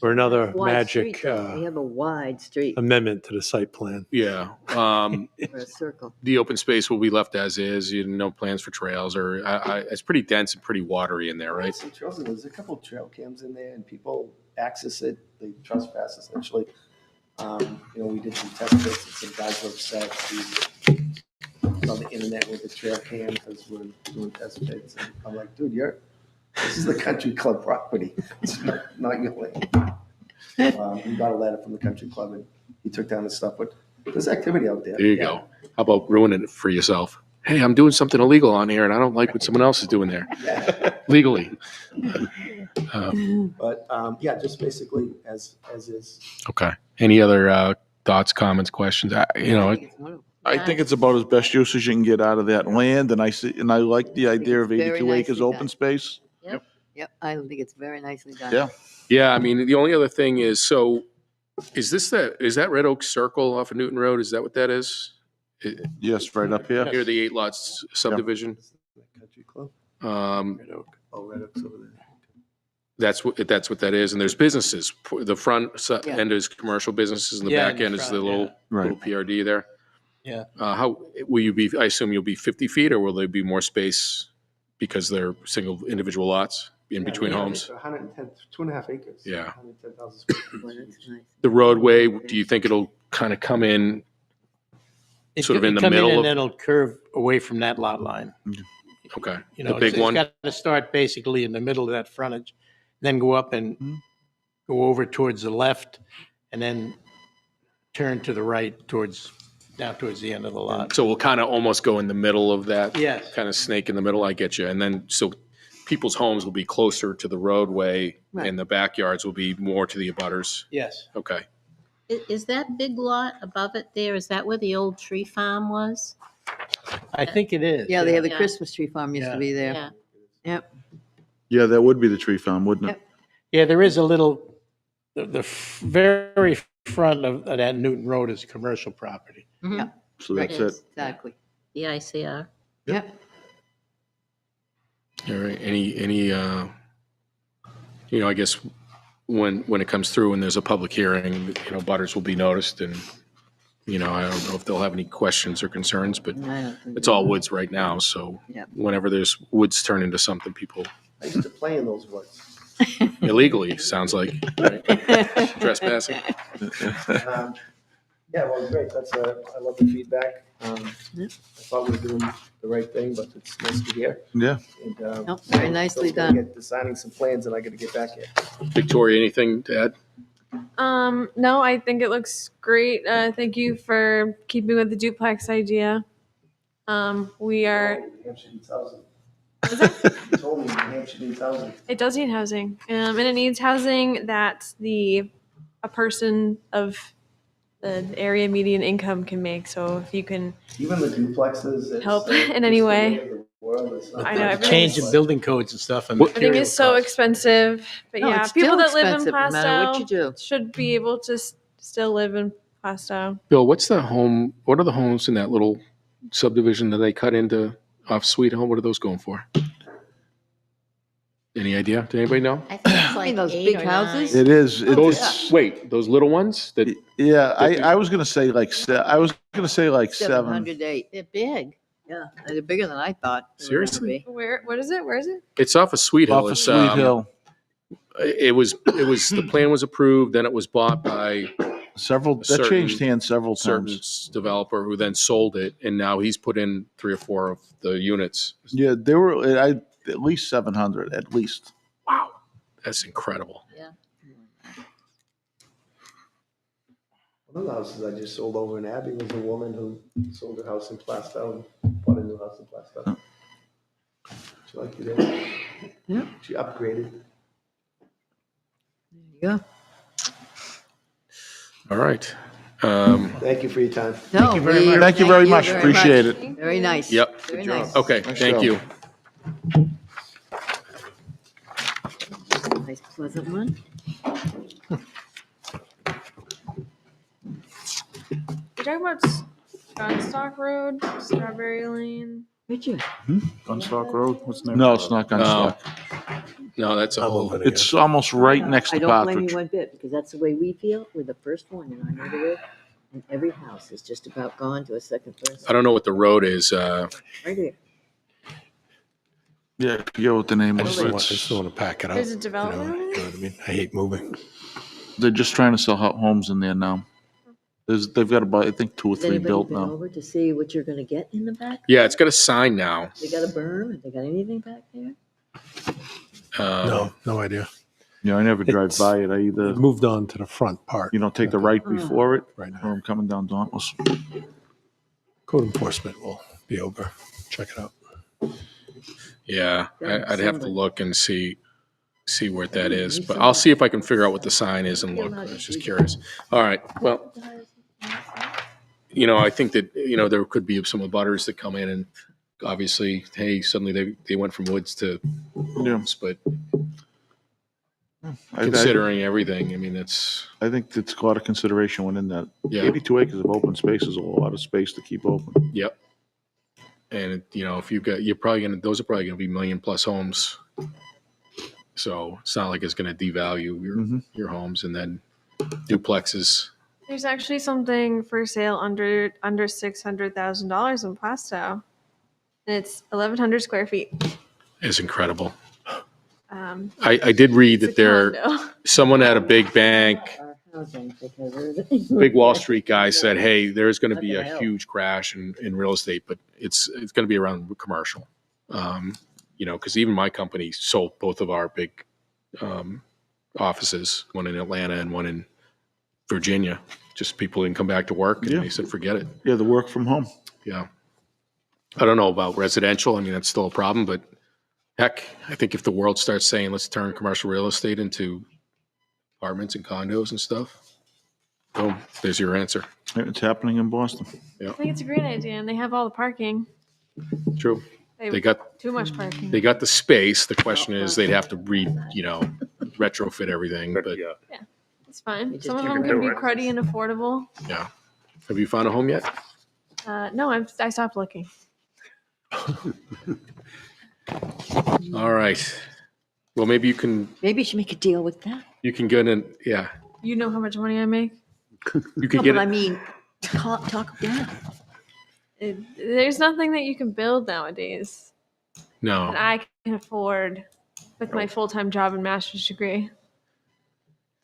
were another Wide magic street, though. We have a wide street amendment to the site plan. Yeah. or a circle. The open space will be left as is. No plans for trails or it's pretty dense and pretty watery in there, right? Some trails, and there's a couple of trail cams in there, and people access it. They trespass essentially. We did some test pits, and some guys were upset. We on the internet with the trail cam because we're doing test pits. And I'm like, dude, this is the country club property. It's not your land. We got a letter from the country club, and he took down his stuff. But there's activity out there. There you go. How about ruining it for yourself? Hey, I'm doing something illegal on here, and I don't like what someone else is doing there Yeah. legally. But just basically as is. Okay. Any other thoughts, comments, questions? I think it's wonderful. I think it's about as best use as you can get out of that land, and I like the idea of it's very 82 acres nicely open done. space. Yep, I think it's very nicely done. Yeah. Yeah, I mean, the only other thing is, so is that Red Oak Circle off of Newton Road? Is that what that is? Yes, right up here. Near the 8 lots subdivision? Country club. Red Oak. Oh, Red Oak's over there. That's what that is. And there's businesses. The front Yeah. end is commercial businesses, and the Yeah, back in the end is front, the little Right. PRD there. Yeah. How will you be? I assume you'll be 50 feet, or will there be more space because they're single individual lots in between homes? 110, 2.5 acres. Yeah. 110,000 square feet. Boy, that's nice. The roadway, do you think it'll kind of come in? Sort of in the middle and of- then it'll curve away from that lot line. Okay, You the know, big one. It's got to start basically in the middle of that frontage, then go up and go over towards the left, and then turn to the right down towards the end of the lot. So we'll kind of almost go in the middle of that. Yes. Kind of snake in the middle. I get you. And then so people's homes will be closer to the roadway, Right. and the backyards will be more to the abutters. Yes. Okay. Is that big lot above it there, is that where the old tree farm was? I think it is. Yeah, they have the Yeah. Christmas tree farm used to be there. Yeah. Yep. Yeah, that would be the tree farm, wouldn't it? Yeah, there is a little, the very front of that Newton Road is commercial property. Mhm. So Right. that's it. Exactly. The ICR. Yep. All right. Any I guess when it comes through and there's a public hearing, butters will be noticed, and I don't know if they'll have any questions or concerns, but I don't think it's all woods right now. So Yep. whenever there's woods turn into something, people I used to play in those woods. illegally sounds like trespassing. Yeah, well, great. I love the feedback. Yep. I thought we were doing the right thing, but it's nice to hear. Yeah. And, Nope, very nicely still gotta done. get to signing some plans, and I got to get back here. Victoria, anything to add? No, I think it looks great. Thank you for keeping with the duplex idea. We are, New Hampshire needs housing. You told me New Hampshire needs housing. it does need housing, and it needs housing that a person of the area median income can make. So if you can, Even the duplexes. it's, Help in it's any the way. of the world. It's not I know, the everything's- Change in building codes and stuff and What- everything material is so costs. expensive, but No, yeah, it's people still that live in expensive, no matter what you Plastow do. should be able to still live in Plastow. Bill, what are the homes in that little subdivision that they cut into off Sweet Home? What are those going for? Any idea? Did anybody know? I think it's like those 8 big or houses? 9. It is. Those, wait, those little ones that, Yeah, I was gonna say like 7. 708. They're big. Yeah, they're bigger than I thought. they were gonna Seriously? be. What is it? Where is it? it's off of Sweet Hill. Off of It's, Sweet Hill. It was, the plan was approved, then it was bought by That certain- changed hands several certain times. developer who then sold it, and now he's put in 3 or 4 of the units. Yeah, there were at least 700, at least. Wow, that's incredible. One of the houses I just sold over in Abbey was a woman who sold her house in Plastow and bought a new house in Plastow. She liked it there. Yeah. She upgraded. Yeah. All right. Thank you for your time. No, you very much. Thank you very much. Appreciate it. Very nice. Yep. Very nice. Okay, Nice thank job. you. Nice pleasant one. You're talking about Gunstock Road, Strawberry Lane. Richard. Gunstock Road, what's the name? No, it's not Gunstock. No, that's a whole. It's almost right next I to don't blame you Partridge. one bit, because that's the way we feel. We're the first one in our neighborhood, and every house is just about gone to a second person. I don't know what the road is. Right here. Yeah, I forget what the name I was. just don't want to pack it up. There's a You know, development over you know there? what I mean? I hate moving. They're just trying to sell homes in there now. They've got about, I think, 2 or Has 3 anybody built been now. over to see what you're gonna get in the back? Yeah, it's got a sign now. They got a berm? Have they got anything back there? No idea. Yeah, I never drive It's- by it. I either, It moved on to the front part. you know, take the right before it, Right now. or I'm coming down Dauntless. Code enforcement will be over. Check it out. Yeah, Yeah, I'd have to somebody. look and see where that is, but I'll see if I can figure out what the sign is and look. I was just curious. All right, well, I think that, there could be some abutters that come in and obviously, hey, suddenly they went from woods to homes, but considering everything, I mean, it's, I think it's a lot of consideration went in that. Yeah. 82 acres of open space is a lot of space to keep open. yep. And, if you've got, those are probably gonna be $1 million+ homes. So it's not like it's gonna devalue your homes, and then duplexes. There's actually something for sale under $600,000 in Plastow. And it's 1,100 square feet. Is incredible. Um, I did read it's that a condo. someone at a big bank, Our housing, because big Wall Street guy said, hey, there's going to be What a the hell? huge crash in real estate, but it's going to be around commercial. Because even my company sold both of our big offices, one in Atlanta and one in Virginia. Just people didn't come back to work, and Yeah. they said, forget it. Yeah, the work from home. Yeah. I don't know about residential. I mean, that's still a problem, but heck, I think if the world starts saying, let's turn commercial real estate into apartments and condos and stuff, boom, there's your answer. It's happening in Boston. I think it's a great idea, and they have all the parking. True. They, They got too much parking. they got the space. The question is they'd have to retrofit everything, but It's fine. You just Some of take them a can be look. cruddy and affordable. yeah. Have you found a home yet? No, I stopped looking. All right. Well, maybe you can Maybe you should make a deal with that. get in. Yeah, You know how much money I make? you could No, get but I it. mean, talk down. There's nothing that you can build nowadays that No, I can afford with my full-time job and master's degree.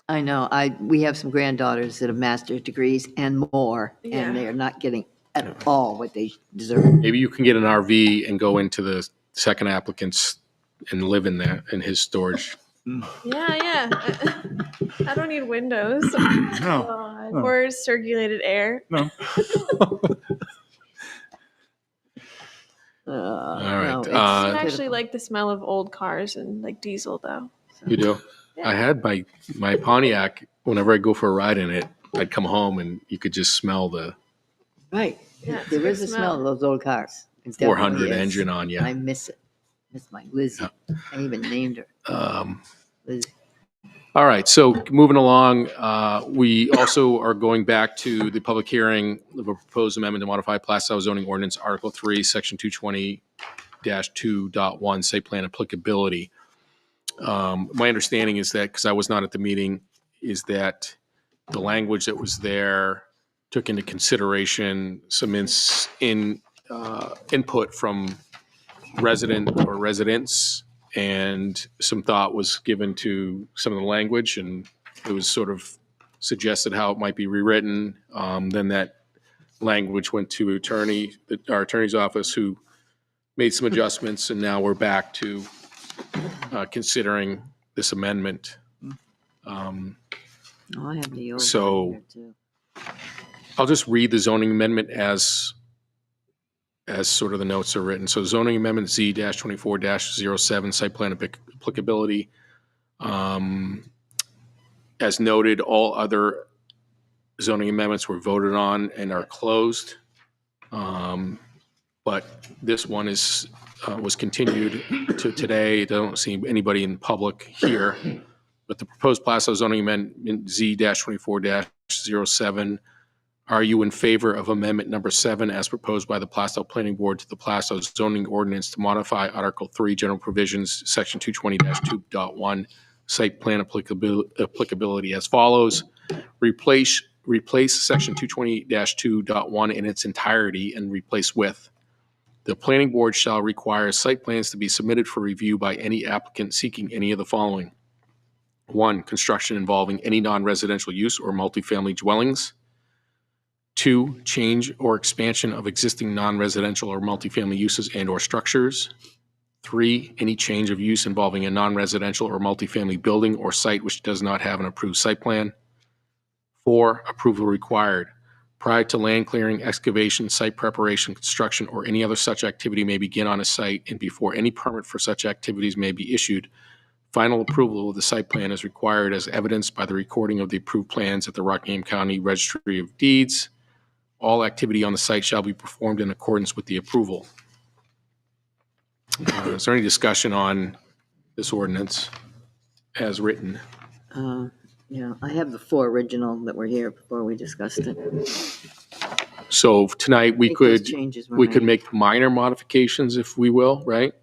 I know. We have some granddaughters that have master's degrees and more, Yeah. and they are not getting at all what they deserve. maybe you can get an RV and go into the second applicant's and live in there in his storage. Yeah. I don't need windows. No, no. Or circulated air. no. All right. I actually like the smell of old cars and like diesel though. You do? Yeah. I had my Pontiac. Whenever I go for a ride in it, I'd come home and you could just smell the Right. Yeah, it's a There good is a smell. smell of those old cars. It 400 definitely is. engine on you. I miss it. Miss my Lizzie. I even named her Lizzie. All right, so moving along, we also are going back to the public hearing of a proposed amendment to modify Plastow zoning ordinance, Article 3, Section 220-2.1, site plan applicability. My understanding is that, because I was not at the meeting, is that the language that was there took into consideration some input from residents, and some thought was given to some of the language, and it was sort of suggested how it might be rewritten. Then that language went to our attorney's office, who made some adjustments, and now we're back to considering this amendment. Oh, I have the old So- one here, too. I'll just read the zoning amendment as sort of the notes are written. So zoning amendment Z-24-07, site plan applicability. As noted, all other zoning amendments were voted on and are closed. But this one was continued to today. I don't see anybody in public here. But the proposed Plastow zoning amendment Z-24-07, are you in favor of amendment number 7 as proposed by the Plastow Planning Board to the Plastow zoning ordinance to modify Article 3 general provisions, section 220-2.1, site plan applicability as follows? Replace section 220-2.1 in its entirety and replace with: the planning board shall require site plans to be submitted for review by any applicant seeking any of the following. 1, construction involving any non-residential use or multifamily dwellings. 2, change or expansion of existing non-residential or multifamily uses and or structures. 3, any change of use involving a non-residential or multifamily building or site which does not have an approved site plan. 4, approval required. Prior to land clearing, excavation, site preparation, construction, or any other such activity may begin on a site, and before any permit for such activities may be issued, final approval of the site plan is required as evidenced by the recording of the approved plans at the Rockingham County Registry of Deeds. All activity on the site shall be performed in accordance with the approval. Is there any discussion on this ordinance as written? Yeah, I have the 4 original that were here before we discussed it. So tonight, we I think those could changes were we could made. make minor modifications if we will, right?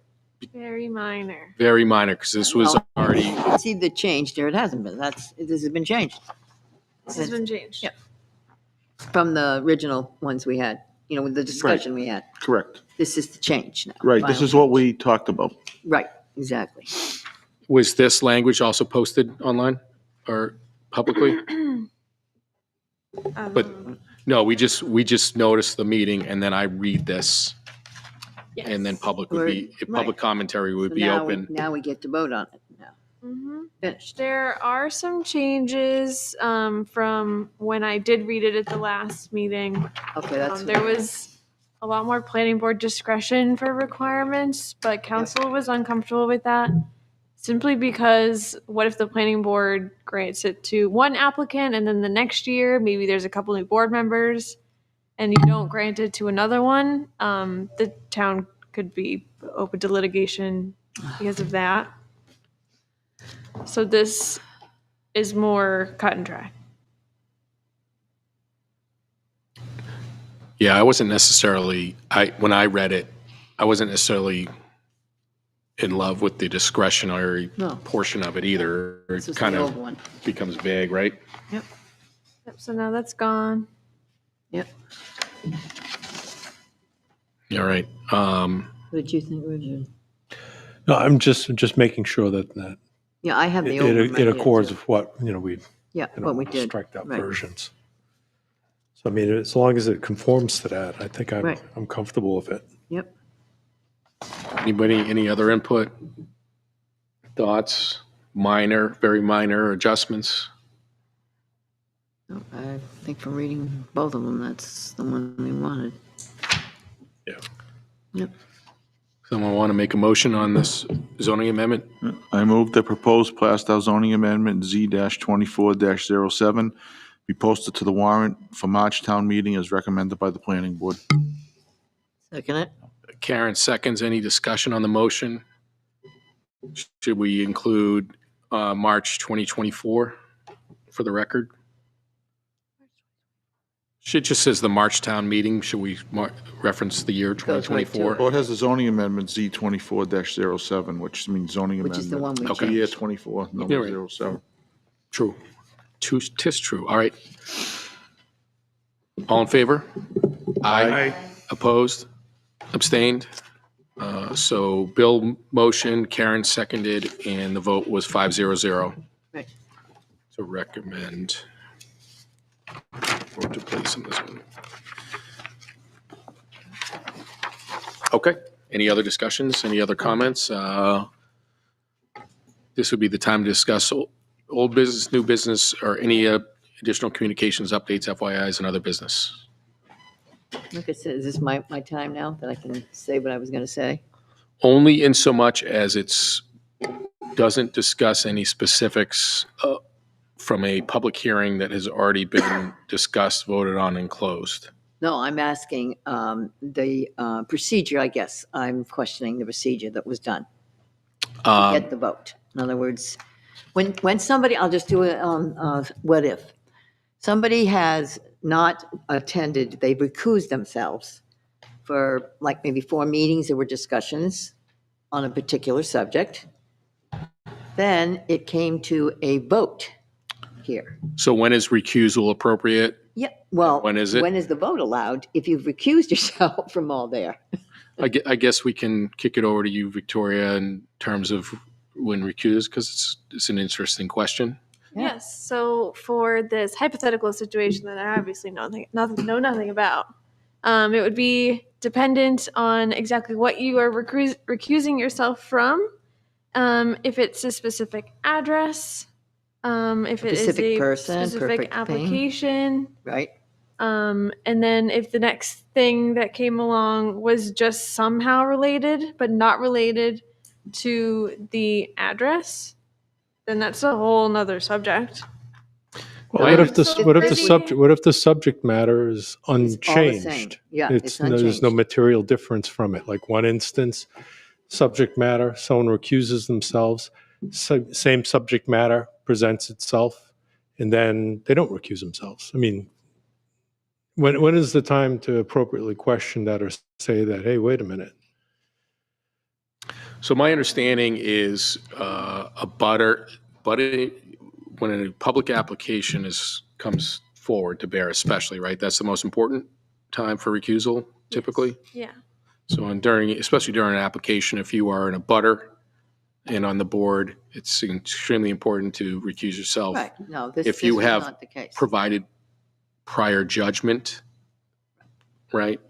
Very minor. Very minor, because this was Well, already, It's either changed or it hasn't been. This has been changed This has been changed. Yeah. From the original ones we had, with the discussion we had. Correct. This is the change now. Right, this final is what change. we talked about. Right, exactly. was this language also posted online or publicly? But no, we just noticed the meeting, and then I read this, and then public would be, Right. public commentary would So be now open. Now we get to vote on it now. Mhm. Finished. There are some changes from when I did read it at the last meeting. Okay, that's. There was a lot more planning board discretion for requirements, but council was uncomfortable with that. Simply because what if the planning board grants it to one applicant and then the next year, maybe there's a couple new board members and you don't grant it to another one, the town could be open to litigation because of that. So this is more cut and dry. Yeah, I wasn't necessarily, when I read it, I wasn't necessarily in love with the discretionary No. portion of it either. This It is kind the old of one. becomes vague, right? Yep, so now that's gone. Yep. All right. What did you think, Richard? No, I'm just making sure that Yeah, I have the old one. right it here, accords too. with what, we Yeah, what we did. striked out Right. versions. So I mean, as long as it conforms to that, I think Right. I'm comfortable with it. Yep. Anybody, any other input? Thoughts? Minor, very minor adjustments? No, I think from reading both of them, that's the one we wanted. Yeah. Yep. Someone want to make a motion on this zoning amendment? I move the proposed Plastow zoning amendment Z-24-07 be posted to the warrant for March town meeting as recommended by the planning board. Second it? Karen seconds. Any discussion on the motion? Should we include March 2024 for the record? It just says the March town meeting. Should we reference the year Goes right to 2024? Well, it has the zoning amendment Z-24-07, which means zoning Which is the one amendment. we Okay. Year changed. 24, Yeah, number right. 07. True. Tis true. All right. All in favor? Aye. Opposed? Abstained? So Bill motion, Karen seconded, and the vote was 5-0-0 Right. to recommend Vote to place on this one. Okay. Any other discussions? Any other comments? This would be the time to discuss old business, new business, or any additional communications, updates, FYIs, and other business. Like I said, is this my time now that I can say what I was going to say? Only in so much as it's doesn't discuss any specifics from a public hearing that has already been discussed, voted on, and closed. No, I'm asking the procedure, I guess. I'm questioning the procedure that was done to get the vote. In other words, when somebody, I'll just do it on what if. Somebody has not attended, they've recused themselves for like maybe 4 meetings, there were discussions on a particular subject. Then it came to a vote here. So when is recusal appropriate? Yeah, well. When is it? When is the vote allowed if you've recused yourself from all there? I guess we can kick it over to you, Victoria, in terms of when recused, because it's an interesting question. Yeah. Yes. So for this hypothetical situation that I obviously know nothing about, it would be dependent on exactly what you are recusing yourself from. If it's a specific address, if it is Specific a person, specific perfect thing. application, Right? and then if the next thing that came along was just somehow related, but not related to the address, then that's a whole nother subject. Well, I what if So what if the really- subject what if the subject matter is all the same. unchanged? Yeah, it's there's no unchanged. material difference from it. Like one instance, subject matter, someone recuses themselves, same subject matter presents itself, and then they don't recuse themselves. I mean, when is the time to appropriately question that or say that, hey, wait a minute? So my understanding is when a public application comes forward to bear, especially, right? That's the most important time for recusal, typically. Yeah. So especially during an application, if you are in a butter and on the board, it's extremely important to recuse yourself. Right. No, this If you is have not the case. provided prior judgment, right,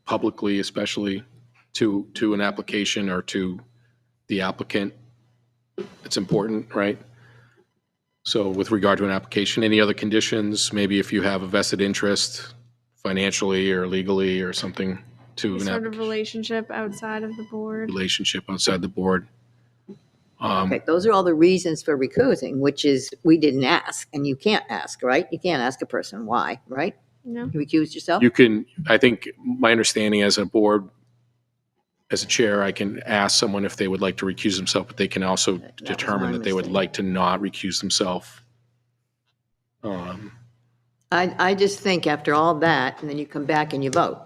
publicly, especially to an application or to the applicant, it's important, right? So with regard to an application, any other conditions, maybe if you have a vested interest financially or legally or something to Any an sort of relationship outside of the board. relationship outside the board. Okay, those are all the reasons for recusing, which is we didn't ask, and you can't ask, right? You can't ask a person why, right? No. You recused yourself? You can, I think, my understanding as a board, as a chair, I can ask someone if they would like to recuse themselves, but they can also was determine my that they would mistake. like to not recuse themselves. I just think after all that, and then you come back and you vote.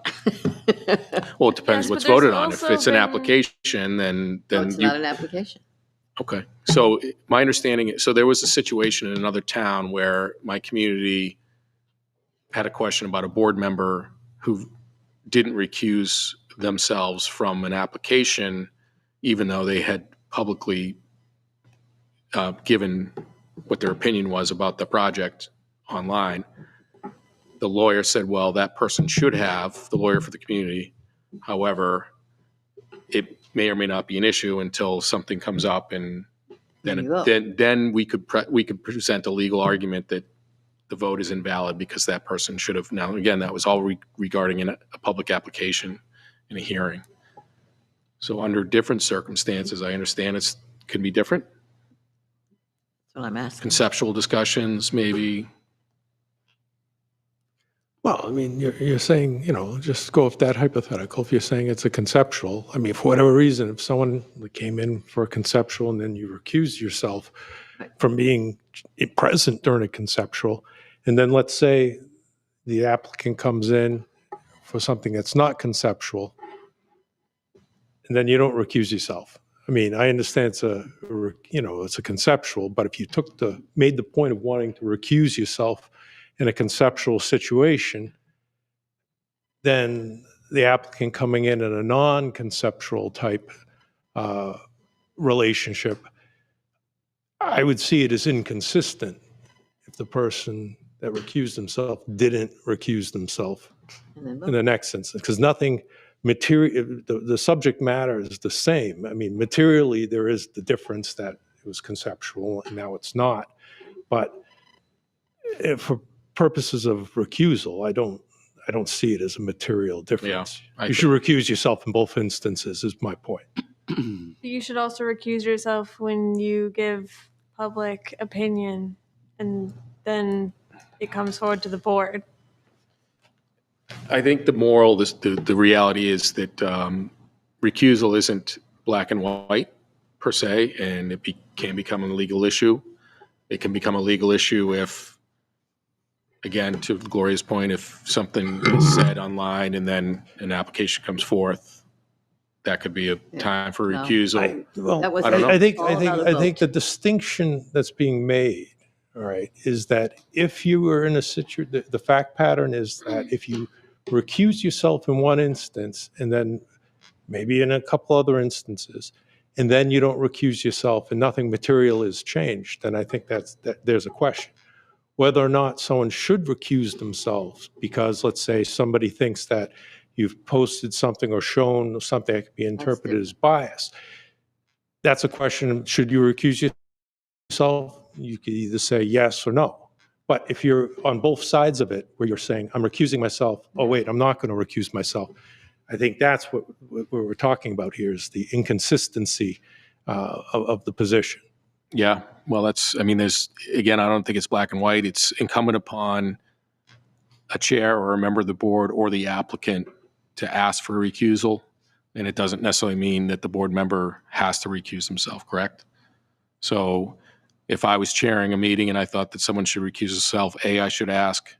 Well, it depends Yes, what's but there's voted on. If also it's an been- application, then No, it's you, not an application. okay. So my understanding, so there was a situation in another town where my community had a question about a board member who didn't recuse themselves from an application, even though they had publicly given what their opinion was about the project online. The lawyer said, well, that person should have, the lawyer for the community. However, it may or may not be an issue until something comes up, and There you go. then we could present a legal argument that the vote is invalid because that person should have. Now, again, that was all regarding a public application in a hearing. So under different circumstances, I understand it can be different. That's what I'm asking. Conceptual discussions, maybe. Well, I mean, you're saying, just go with that hypothetical. If you're saying it's a conceptual, I mean, for whatever reason, if someone came in for a conceptual and then you recused yourself from being present during a conceptual, and then let's say the applicant comes in for something that's not conceptual, and then you don't recuse yourself. I mean, I understand it's a conceptual, but if you made the point of wanting to recuse yourself in a conceptual situation, then the applicant coming in a non-conceptual type relationship, I would see it as inconsistent if the person that recused himself didn't recuse themselves And then in vote. the next instance, because nothing material, the subject matter is the same. I mean, materially, there is the difference that it was conceptual and now it's not. But for purposes of recusal, I don't see it as a material difference. I You should recuse yourself in both instances, is my point. You should also recuse yourself when you give public opinion, and then it comes forward to the board. I think the moral, the reality is that recusal isn't black and white per se, and it can become a legal issue. It can become a legal issue if, again, to Gloria's point, if something is said online and then an application comes forth, that could be a time for No. recusal. That was I don't know. I think all about a I think vote. the distinction that's being made, all right, is that if you were in a situation, the fact pattern is that if you recuse yourself in one instance and then maybe in a couple other instances, and then you don't recuse yourself and nothing material is changed, then I think that there's a question. Whether or not someone should recuse themselves because, let's say, somebody thinks that you've posted something or shown something that could be interpreted as bias. That's a question. Should you recuse yourself? You could either say yes or no. But if you're on both sides of it, where you're saying, I'm recusing myself, oh, wait, I'm not going to recuse myself, I think that's what we're talking about here is the inconsistency of the position. Yeah, well, there's, again, I don't think it's black and white. It's incumbent upon a chair or a member of the board or the applicant to ask for a recusal. And it doesn't necessarily mean that the board member has to recuse himself, correct? So if I was chairing a meeting and I thought that someone should recuse himself, A, I should ask,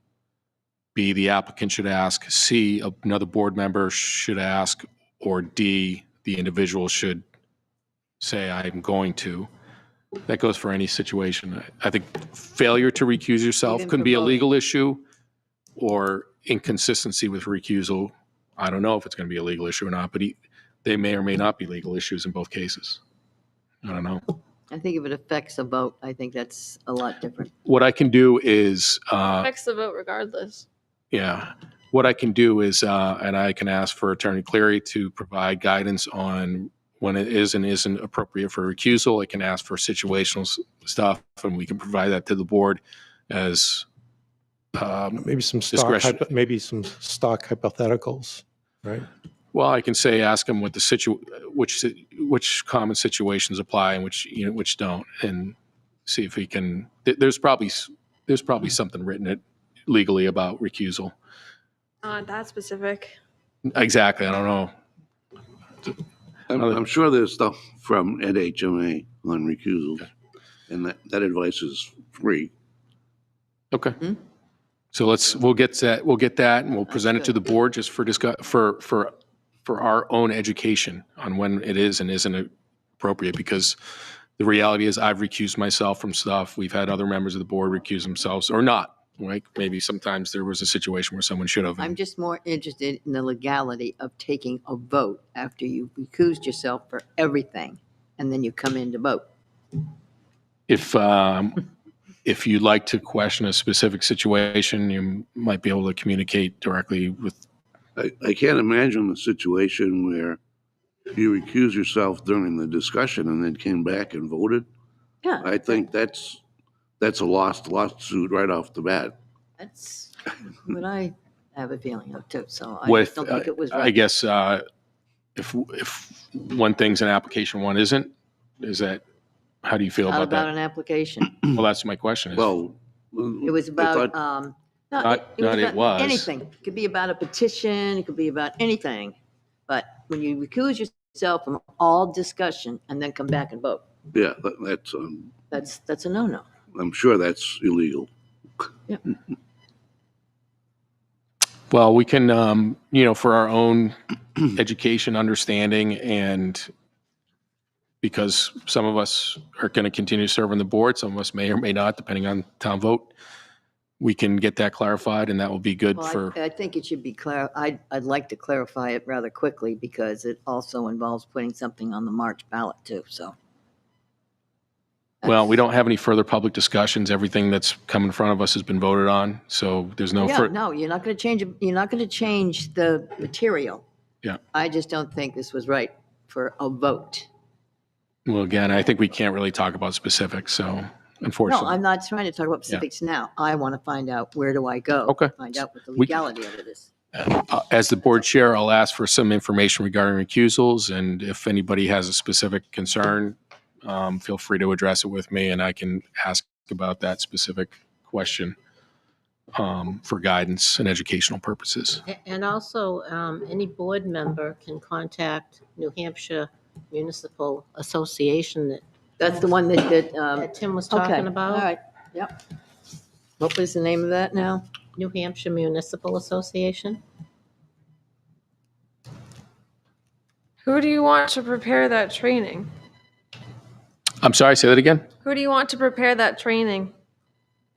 B, the applicant should ask, C, another board member should ask, or D, the individual should say, I'm going to. That goes for any situation. I think failure to recuse yourself Even can for be a voting. legal issue, or inconsistency with recusal. I don't know if it's going to be a legal issue or not, but they may or may not be legal issues in both cases. I don't know. I think if it affects a vote, I think that's a lot different. What I can do is, Affects the vote regardless. yeah, what I can do is, and I can ask for Attorney Cleary to provide guidance on when it is and isn't appropriate for recusal. I can ask for situational stuff, and we can provide that to the board as Maybe some stock, discretion. maybe some stock hypotheticals, right? Well, I can say, ask them what which common situations apply and which don't, and see if we can. There's probably something written legally about recusal. That specific. Exactly. I don't know. I'm sure there's stuff from NHMA on recusals, and that advice is free. Okay. So we'll get that, and we'll present it to the board just for our own education on when it is and isn't appropriate, because the reality is I've recused myself from stuff. We've had other members of the board recuse themselves or not, right? Maybe sometimes there was a situation where someone should have. I'm just more interested in the legality of taking a vote after you've recused yourself for everything, and then you come in to vote. If you'd like to question a specific situation, you might be able to communicate directly with. I can't imagine a situation where you recuse yourself during the discussion and then came back and voted. Yeah. I think that's a lost lawsuit right off the bat. That's what I have a feeling of too, so I What just don't think it was I right. guess if one thing's an application, one isn't, is that, how do you feel Not about about that? an application. Well, that's my question. Is, Well, It was about, it was. anything. It could be about a petition, it could be about anything. But when you recuse yourself from all discussion and then come back and vote, yeah, that's a no-no. I'm sure that's illegal. Well, we can, for our own education, understanding, and because some of us are going to continue to serve on the board, some of us may or may not, depending on town vote, we can get that clarified, and that will be good Well, for. I think it should be I'd like to clarify it rather quickly because it also involves putting something on the March ballot too, so. Well, we don't have any further public discussions. Everything that's come in front of us has been voted on, so there's no Yeah, further. no, you're not going to change, you're not going to change the material. Yeah. I just don't think this was right for a vote. Well, again, I think we can't really talk about specifics, so No, unfortunately. I'm not trying to talk about specifics now. I want to find out, where do I go? Okay. Find out what the We- legality of it is. As the board chair, I'll ask for some information regarding recusals, and if anybody has a specific concern, feel free to address it with me, and I can ask about that specific question for guidance and educational purposes. And also, any board member can contact New Hampshire Municipal Association that That's the one that Tim was okay, talking all about. right, yep. What was the name of that now? New Hampshire Municipal Association. Who do you want to prepare that training? I'm sorry, say that again? Who do you want to prepare that training?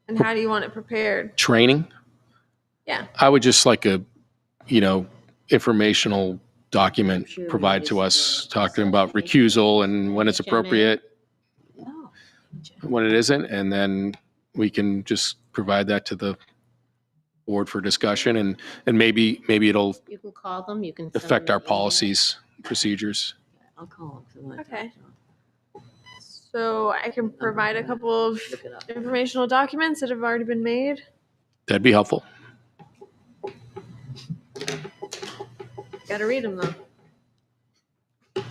And how do you want it prepared? Training? Yeah. I would just like a, informational document Sure, provided to us, municipal talking about recusal and when it's appropriate, Oh, when it isn't, and then we can just provide that to the board for discussion, and maybe it'll You can call them, you can. send affect them our an email. policies, procedures. I'll call him. Okay. So I can provide a couple of Look it up. informational documents that have already been made. That'd be helpful. Gotta read them though.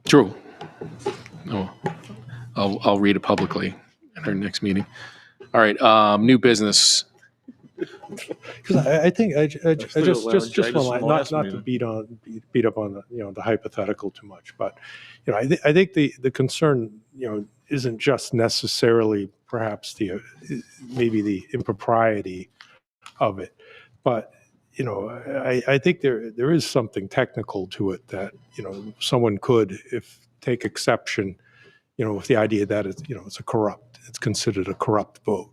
True. Oh, I'll read it publicly at our next meeting. All right, new business. Because I think just laryngitis one line, from the not last to meeting. beat up on the hypothetical too much, but I think the concern isn't just necessarily perhaps maybe the impropriety of it, but I think there is something technical to it that someone could take exception with the idea that it's considered a corrupt vote.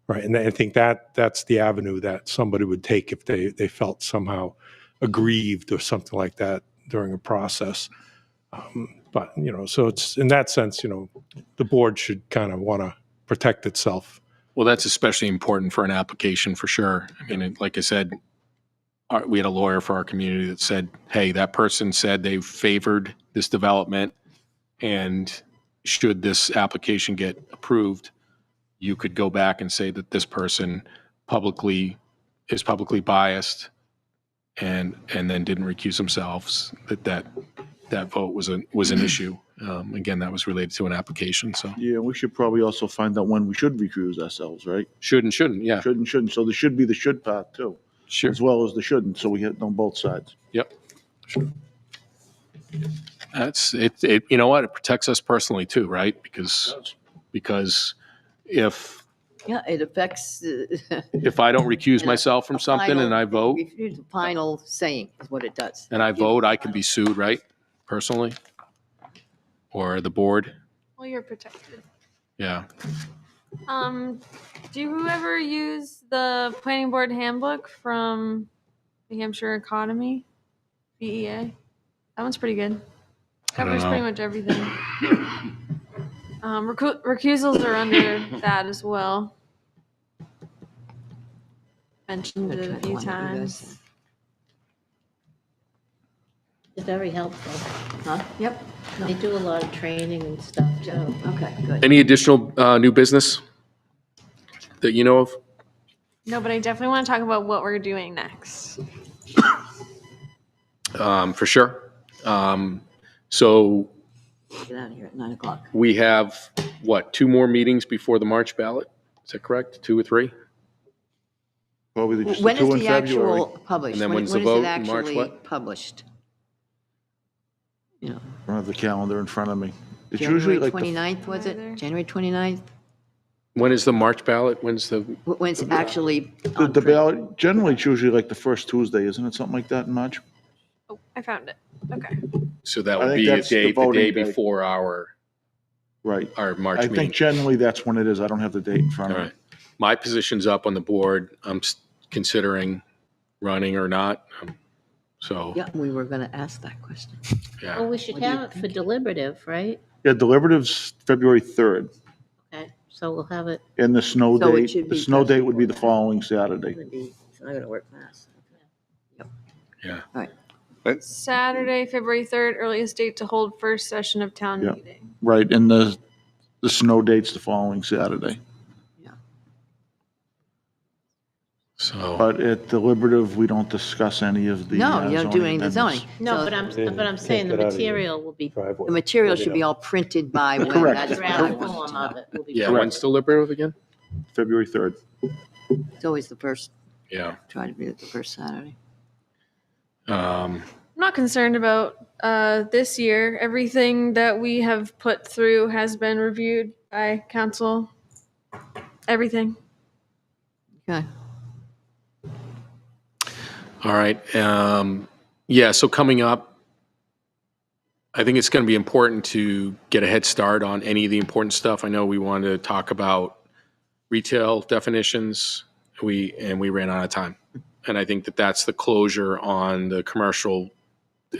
Right, and I think that's the avenue that somebody would take if they felt somehow aggrieved or something like that during a process. But so it's in that sense, the board should kind of want to protect itself. Well, that's especially important for an application for sure. I mean, like I said, we had a lawyer for our community that said, hey, that person said they favored this development, and should this application get approved, you could go back and say that this person is publicly biased and then didn't recuse themselves, that vote was an issue. Again, that was related to an application, so. Yeah, we should probably also find out when we should recuse ourselves, right? Should and shouldn't, yeah. Should and shouldn't. So there should be the should part too, Sure. as well as the shouldn't, so we hit on both sides. Yep. That's it. You know what? It protects us personally too, right? Because if Yeah, it affects. if I don't recuse myself from something and I vote, The final saying is what it does. and I vote, I can be sued, right? Personally, or the board. Well, you're protected. Yeah. Do you ever use the planning board handbook from New Hampshire Economy, BEA? That one's pretty good. I don't Covers know. pretty much everything. Recusals are under that as well. Mentioned it a few times. They're very helpful. Huh? Yep. They do a lot of training and stuff too. Okay, good. Any additional new business that you know of? No, but I definitely want to talk about what we're doing next. For sure. So Get out of here at 9 o'clock. we have, what, 2 more meetings before the March ballot? Is that correct? 2 or 3? Probably just the When is two in the February. actual published? And then When when's the is vote it in March, actually what? published? I don't have the calendar in front of me. It's January usually like 29th, was Either. it? January 29th? When is the March ballot? When's the, When it's actually the on print? ballot, generally it's usually like the first Tuesday, isn't it? Something like that in March? Oh, I found it. Okay. so that I would think be the that's the day voting day. before our Right. March I meeting. think generally that's when it is. I don't have the date in front All of me. right. My position's up on the board. I'm considering running or not. So, Yeah, we were going to ask that question. Well, yeah. we should What do you have it for deliberative, right? Yeah, deliberatives February 3rd. So we'll have it. And the snow So it date, should the be snow just date would be the before that. following Saturday. It's not gonna work fast. Yeah. All right. Saturday, February 3rd, earliest date to hold first session of town Yeah. meeting. Right, and the snow date's the following Saturday. So, But at deliberative, we don't discuss any of the No, you don't do any zoning of the zoning. amendments. No, So but I'm saying the material will be, the material should be all printed by when. Correct. That's what I draft wanted form to of know. it will be. yeah, Correct. when's deliberative again? February 3rd. It's always the first, Yeah. try to be the first Saturday. I'm not concerned about this year. Everything that we have put through has been reviewed by council. Everything. Okay. All right. Yeah, so coming up, I think it's going to be important to get a head start on any of the important stuff. I know we wanted to talk about retail definitions. We ran out of time. And I think that that's the closure on the commercial,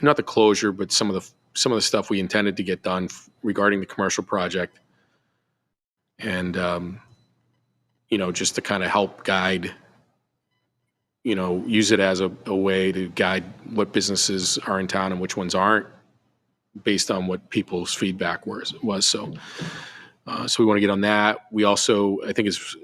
not the closure, but some of the stuff we intended to get done regarding the commercial project. And, just to kind of help guide, use it as a way to guide what businesses are in town and which ones aren't based on what people's feedback was. So we want to get on that. We also, I think it's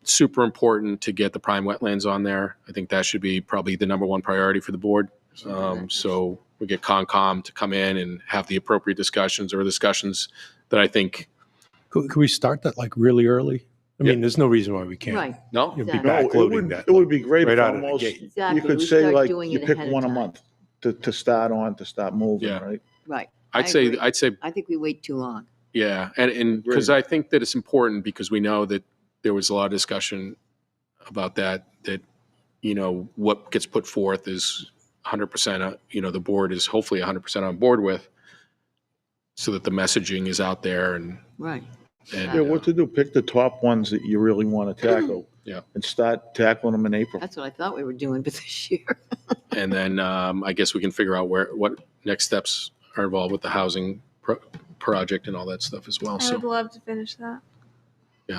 super important to get the prime wetlands on there. I think that should be probably the number one priority for the board. So we get Concom to come in and have the appropriate discussions or discussions that I think. Could we start that like really early? I mean, there's no reason why we can't. Right. No? You'll be Exactly. No, backloading that. it would be great right if out of the almost, gate. Exactly. you could We say start like, doing you it pick ahead of one a time. month to start moving, Yeah. right? Right. I'd I say, agree. I'd I think we wait too long. Yeah, and because I think that it's important because we know that there was a lot of discussion about that what gets put forth is 100%, the board is hopefully 100% on board with, so that the messaging is out there and Right. Yeah, what to do, pick the top ones that you really want to tackle. Yeah. And start tackling them in April. That's what I thought we were doing for this year. and then I guess we can figure out what next steps are involved with the housing project and all that stuff as well. I So would love to finish that.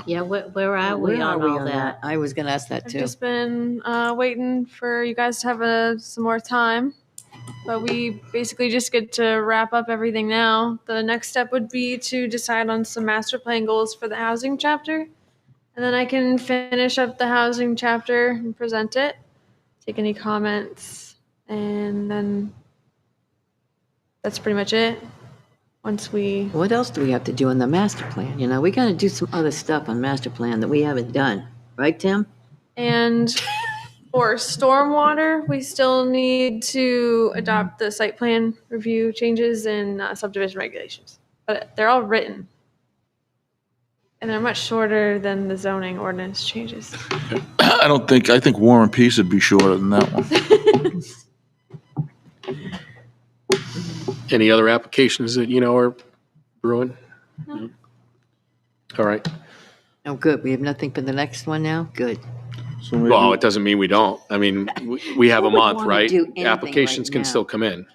Yeah, where are we Where are on we all on that? I was gonna ask that I've too. just been waiting for you guys to have some more time. But we basically just get to wrap up everything now. The next step would be to decide on some master plan goals for the housing chapter. And then I can finish up the housing chapter and present it, take any comments, and then that's pretty much it. Once we, What else do we have to do in the master plan? We gotta do some other stuff on master plan that we haven't done. Right, Tim? and for stormwater, we still need to adopt the site plan review changes and subdivision regulations. But they're all written. And they're much shorter than the zoning ordinance changes. I think War and Peace would be shorter than that one. any other applications that are brewing? No. All right. Oh, good. We have nothing for the next one now? Good. So maybe, Well, it doesn't mean we don't. I mean, we have a Who would month, wanna right? do anything Applications right can now? still come in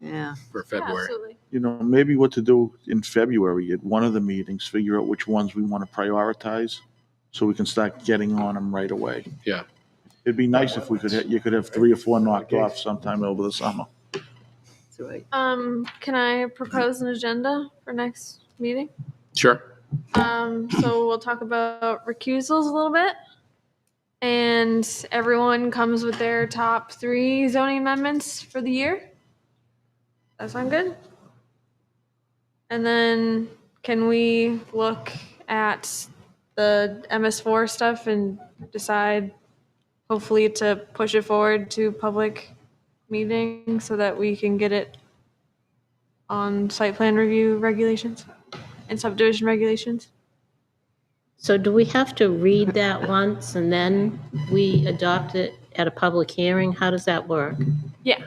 Yeah. for Yeah, February. absolutely. maybe what to do in February at one of the meetings, figure out which ones we want to prioritize so we can start getting on them right away. Yeah. It'd be nice if you could have 3 or 4 knocked off sometime over the summer. That's right. Can I propose an agenda for next meeting? Sure. So we'll talk about recusals a little bit. And everyone comes with their top 3 zoning amendments for the year. That sound good? And then can we look at the MS4 stuff and decide, hopefully, to push it forward to public meeting so that we can get it on site plan review regulations and subdivision regulations? So do we have to read that once and then we adopt it at a public hearing? How does that work? Yeah,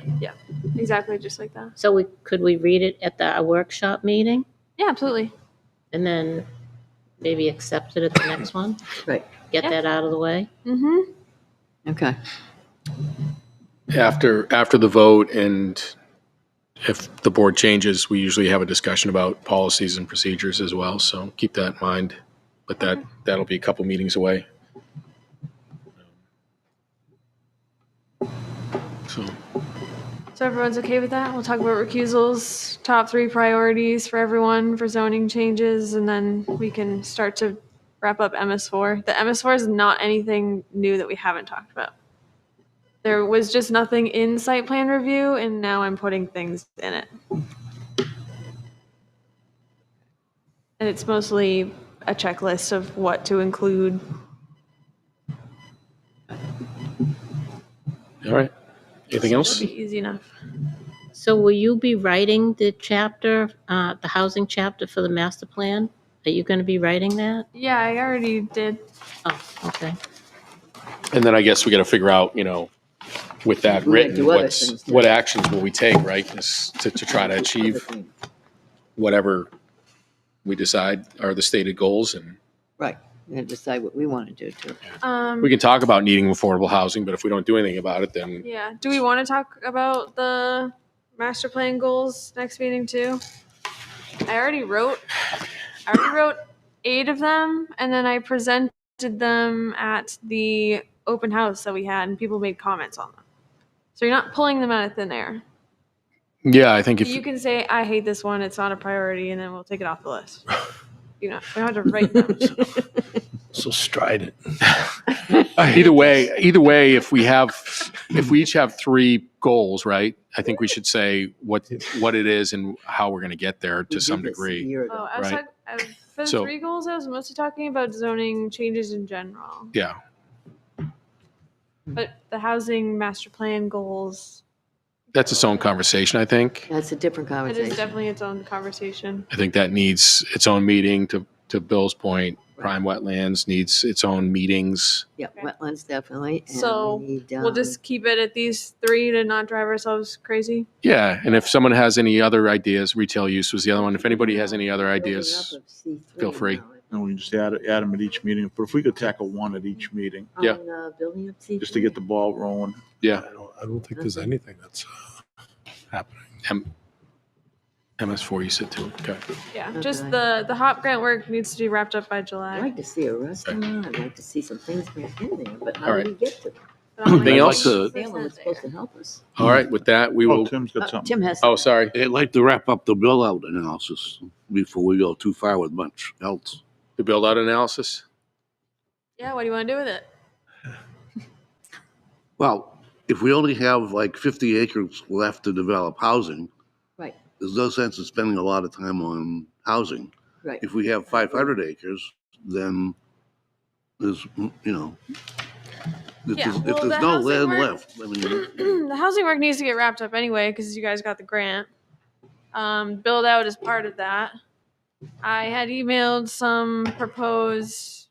exactly, just like that. So could we read it at our workshop meeting Yeah, absolutely. and then maybe accept it at the next one? Right. Get Yeah. that out of the way? Mm-hmm. Okay. After the vote, and if the board changes, we usually have a discussion about policies and procedures as well. So keep that in mind. but that'll be a couple meetings away. So everyone's okay with that? We'll talk about recusals, top 3 priorities for everyone for zoning changes, and then we can start to wrap up MS4. The MS4 is not anything new that we haven't talked about. There was just nothing in site plan review, and now I'm putting things in it. And it's mostly a checklist of what to include. All right. Anything else? It'll be easy enough. So will you be writing the chapter, the housing chapter for the master plan? Are you going to be writing that? Yeah, I already did. Oh, okay. And then I guess we got to figure out, with that We gotta written, do other things too. what actions will we take, right? Is to try to achieve whatever we decide are the stated goals. And Right. We have to decide what we want to do too. we can talk about needing affordable housing, but if we don't do anything about it, then Yeah. Do we want to talk about the master plan goals next meeting too? I already wrote 8 of them, and then I presented them at the open house that we had, and people made comments on them. So you're not pulling them out of thin air. yeah, I think if You can say, I hate this one, it's not a priority, and then we'll take it off the list. We don't have to write them. So strident. either way, if we each have 3 goals, right? I think we should say what it is and how we're going to get there to some degree. Oh, I was Right. for the So- 3 goals, I was mostly talking about zoning changes in general. Yeah. But the housing master plan goals, That's its own conversation, I think. That's a different it conversation. is definitely its own conversation. I think that needs its own meeting to Bill's point. Prime wetlands needs its own meetings. Yeah, wetlands definitely. and So we need, we'll just keep it at these 3 to not drive ourselves crazy. Yeah, and if someone has any other ideas, retail use was the other one. If anybody has any other building ideas, up of C3 feel free. now. And we can just add them at each meeting, but if we could tackle one at each meeting, Yeah. On, building up C3. just to get the ball rolling. Yeah, I don't think there's anything that's happening. MS4 you said too. Okay. Yeah, Okay. just the hop grant work needs to be wrapped up by I'd July. like to see a restaurant. I'd like to see some things back in there, but how All do right. we get to them? But I'm Anything like, else? Salem was supposed to help us. All right, with that, we Oh, will. Tim's got something. Tim has. Oh, sorry. I'd like to wrap up the bill-out analysis before we go too far with much else. The build out analysis. Yeah, what do you want to do with it? Well, if we only have like 50 acres left to develop housing, Right, there's no sense in spending a lot of time on housing. right. If we have 500 acres, then there's, if Yeah, there's, well, if the there's no housing land work- left, I mean, The housing work needs to get wrapped up anyway because you guys got the grant. Build out is part of that. I had emailed some proposed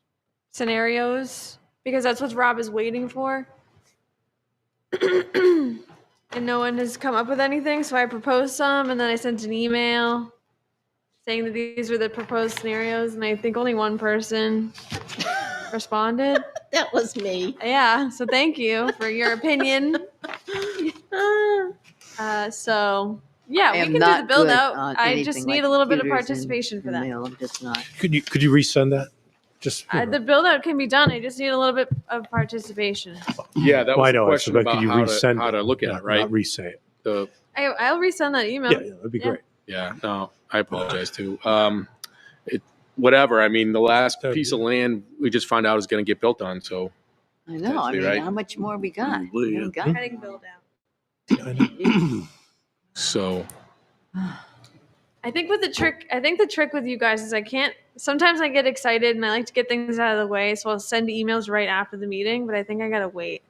scenarios because that's what Rob is waiting for. And no one has come up with anything, so I proposed some and then I sent an email saying that these were the proposed scenarios, and I think only one person responded. That was me. Yeah, so thank you for your opinion. So yeah, I we am can do not the build good out. on I just anything need like a little bit of computers and participation for that. email. I'm just not. Could you resend that? Just The build out can be done. I just need a little bit of participation. Yeah, that Well, was I the know, question but about could you how resend to look at not, it, right? Not re-say it. The I'll resend that email. Yeah, that'd be Yeah. great. yeah, no, I apologize too. Whatever. I mean, the last piece of land we just found out is going to get built on. So I know. I Potentially, mean, right? how much more we got? Probably, We yeah. haven't got Heading build out. so I think the trick with you guys is sometimes I get excited and I like to get things out of the way, so I'll send emails right after the meeting, but I think I gotta wait.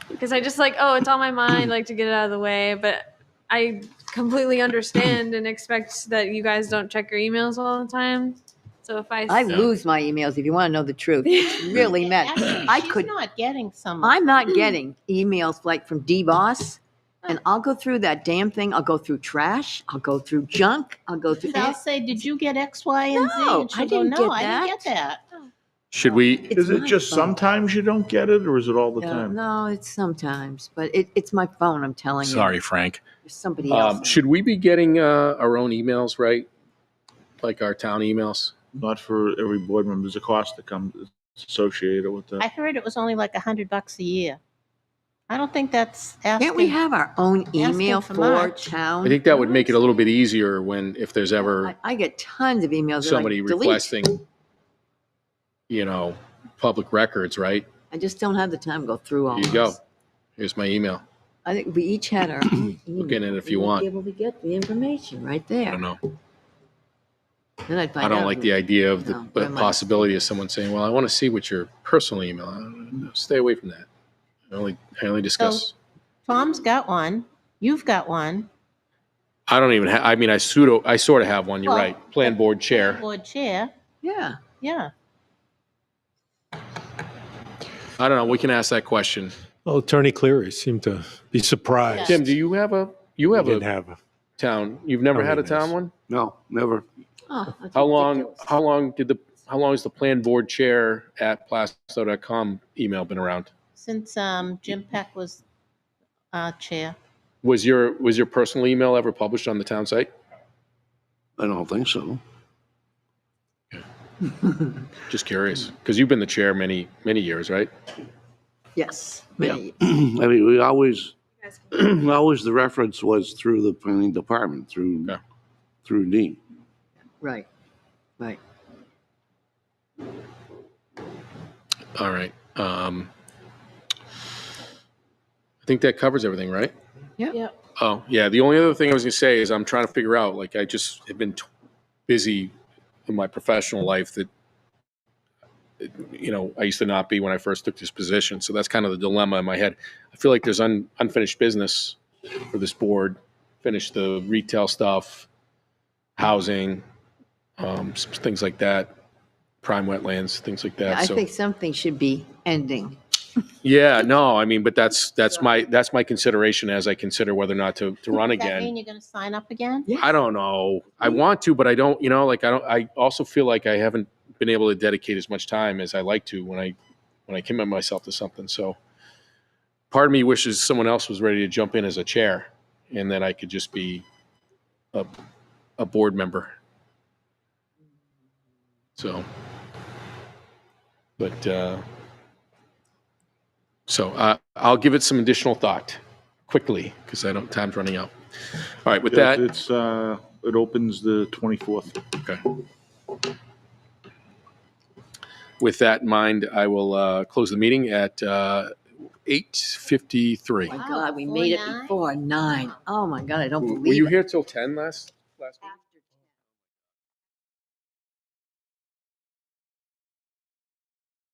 Because I just it's on my mind, like to get it out of the way, but I completely understand and expect that you guys don't check your emails all the time. So if I lose my emails if you want to know the truth. It's really meant. Actually, I she's could. not getting some. I'm not getting emails like from D-Boss, and I'll go through that damn thing. I'll go through trash. I'll go through junk. I'll go through. I'll say, did you get X, Y, and Z? No, And she'll I go, didn't no, get I didn't get that." that. should we? It's Is it my just phone. sometimes you don't get it, or is it all the No, time? no, it's sometimes, but it's my phone. I'm telling you. Sorry, Frank. There's somebody else. Should we be getting our own emails, right? like our town emails? Not for every board member. There's a cost that comes associated with I that. heard it was only like $100 a year. I don't think that's asking. Can't we have our own email for for much. town? I think that would make it a little bit easier if there's ever I get tons of emails. that I somebody delete. requesting, public records, right? I just don't have the time to go through all Here you those. go. Here's my email. I think we each had our own email. Look in it if you We would want. Be able to get the information right I there. don't know. Then I'd find I don't out like who- the idea of the No, never mind. possibility of someone saying, well, I want to see what your personal email. Stay away from that. I only discuss. Tom's got one. You've got one. I don't even have, I mean, I sort of have one. You're Well, right. Plan board chair. Board chair. Yeah. Yeah. I don't know. We can ask that question. Well, Attorney Cleary seemed to be surprised. Tim, do you have He didn't have a town? You've never had a Emails. town one? No, never. Oh, that's How long ridiculous. how long has the plan board chair at plasto.com email been around? Since Jim Peck was chair. Was your personal email ever published on the town site? I don't think so. Just curious, because you've been the chair many years, right? Yes. Yeah. many- I mean, we always, always the reference was through the planning department, through Dean. Right. Right. All right. I think that covers everything, right? Yep. Oh, yeah. The only other thing I was going to say is I'm trying to figure out, like, I just have been busy in my professional life that, I used to not be when I first took this position. So that's kind of the dilemma in my head. I feel like there's unfinished business for this board. Finish the retail stuff, housing, things like that, prime wetlands, things like that. I So, think something should be ending. yeah, no, I mean, but that's my consideration as I consider whether or not to run Does that again. mean you're going to sign up again? I don't know. I want to, but I don't, I also feel like I haven't been able to dedicate as much time as I like to when I commit myself to something. So part of me wishes someone else was ready to jump in as a chair and then I could just be a board member. So, but, so I'll give it some additional thought quickly because time's running out. All right, with Yeah, that. it opens the 24th. Okay. With that in mind, I will close the meeting at 8:53. My God, we made it 4:09? before 9. Oh my God, I don't believe it. Were you here till 10 last week?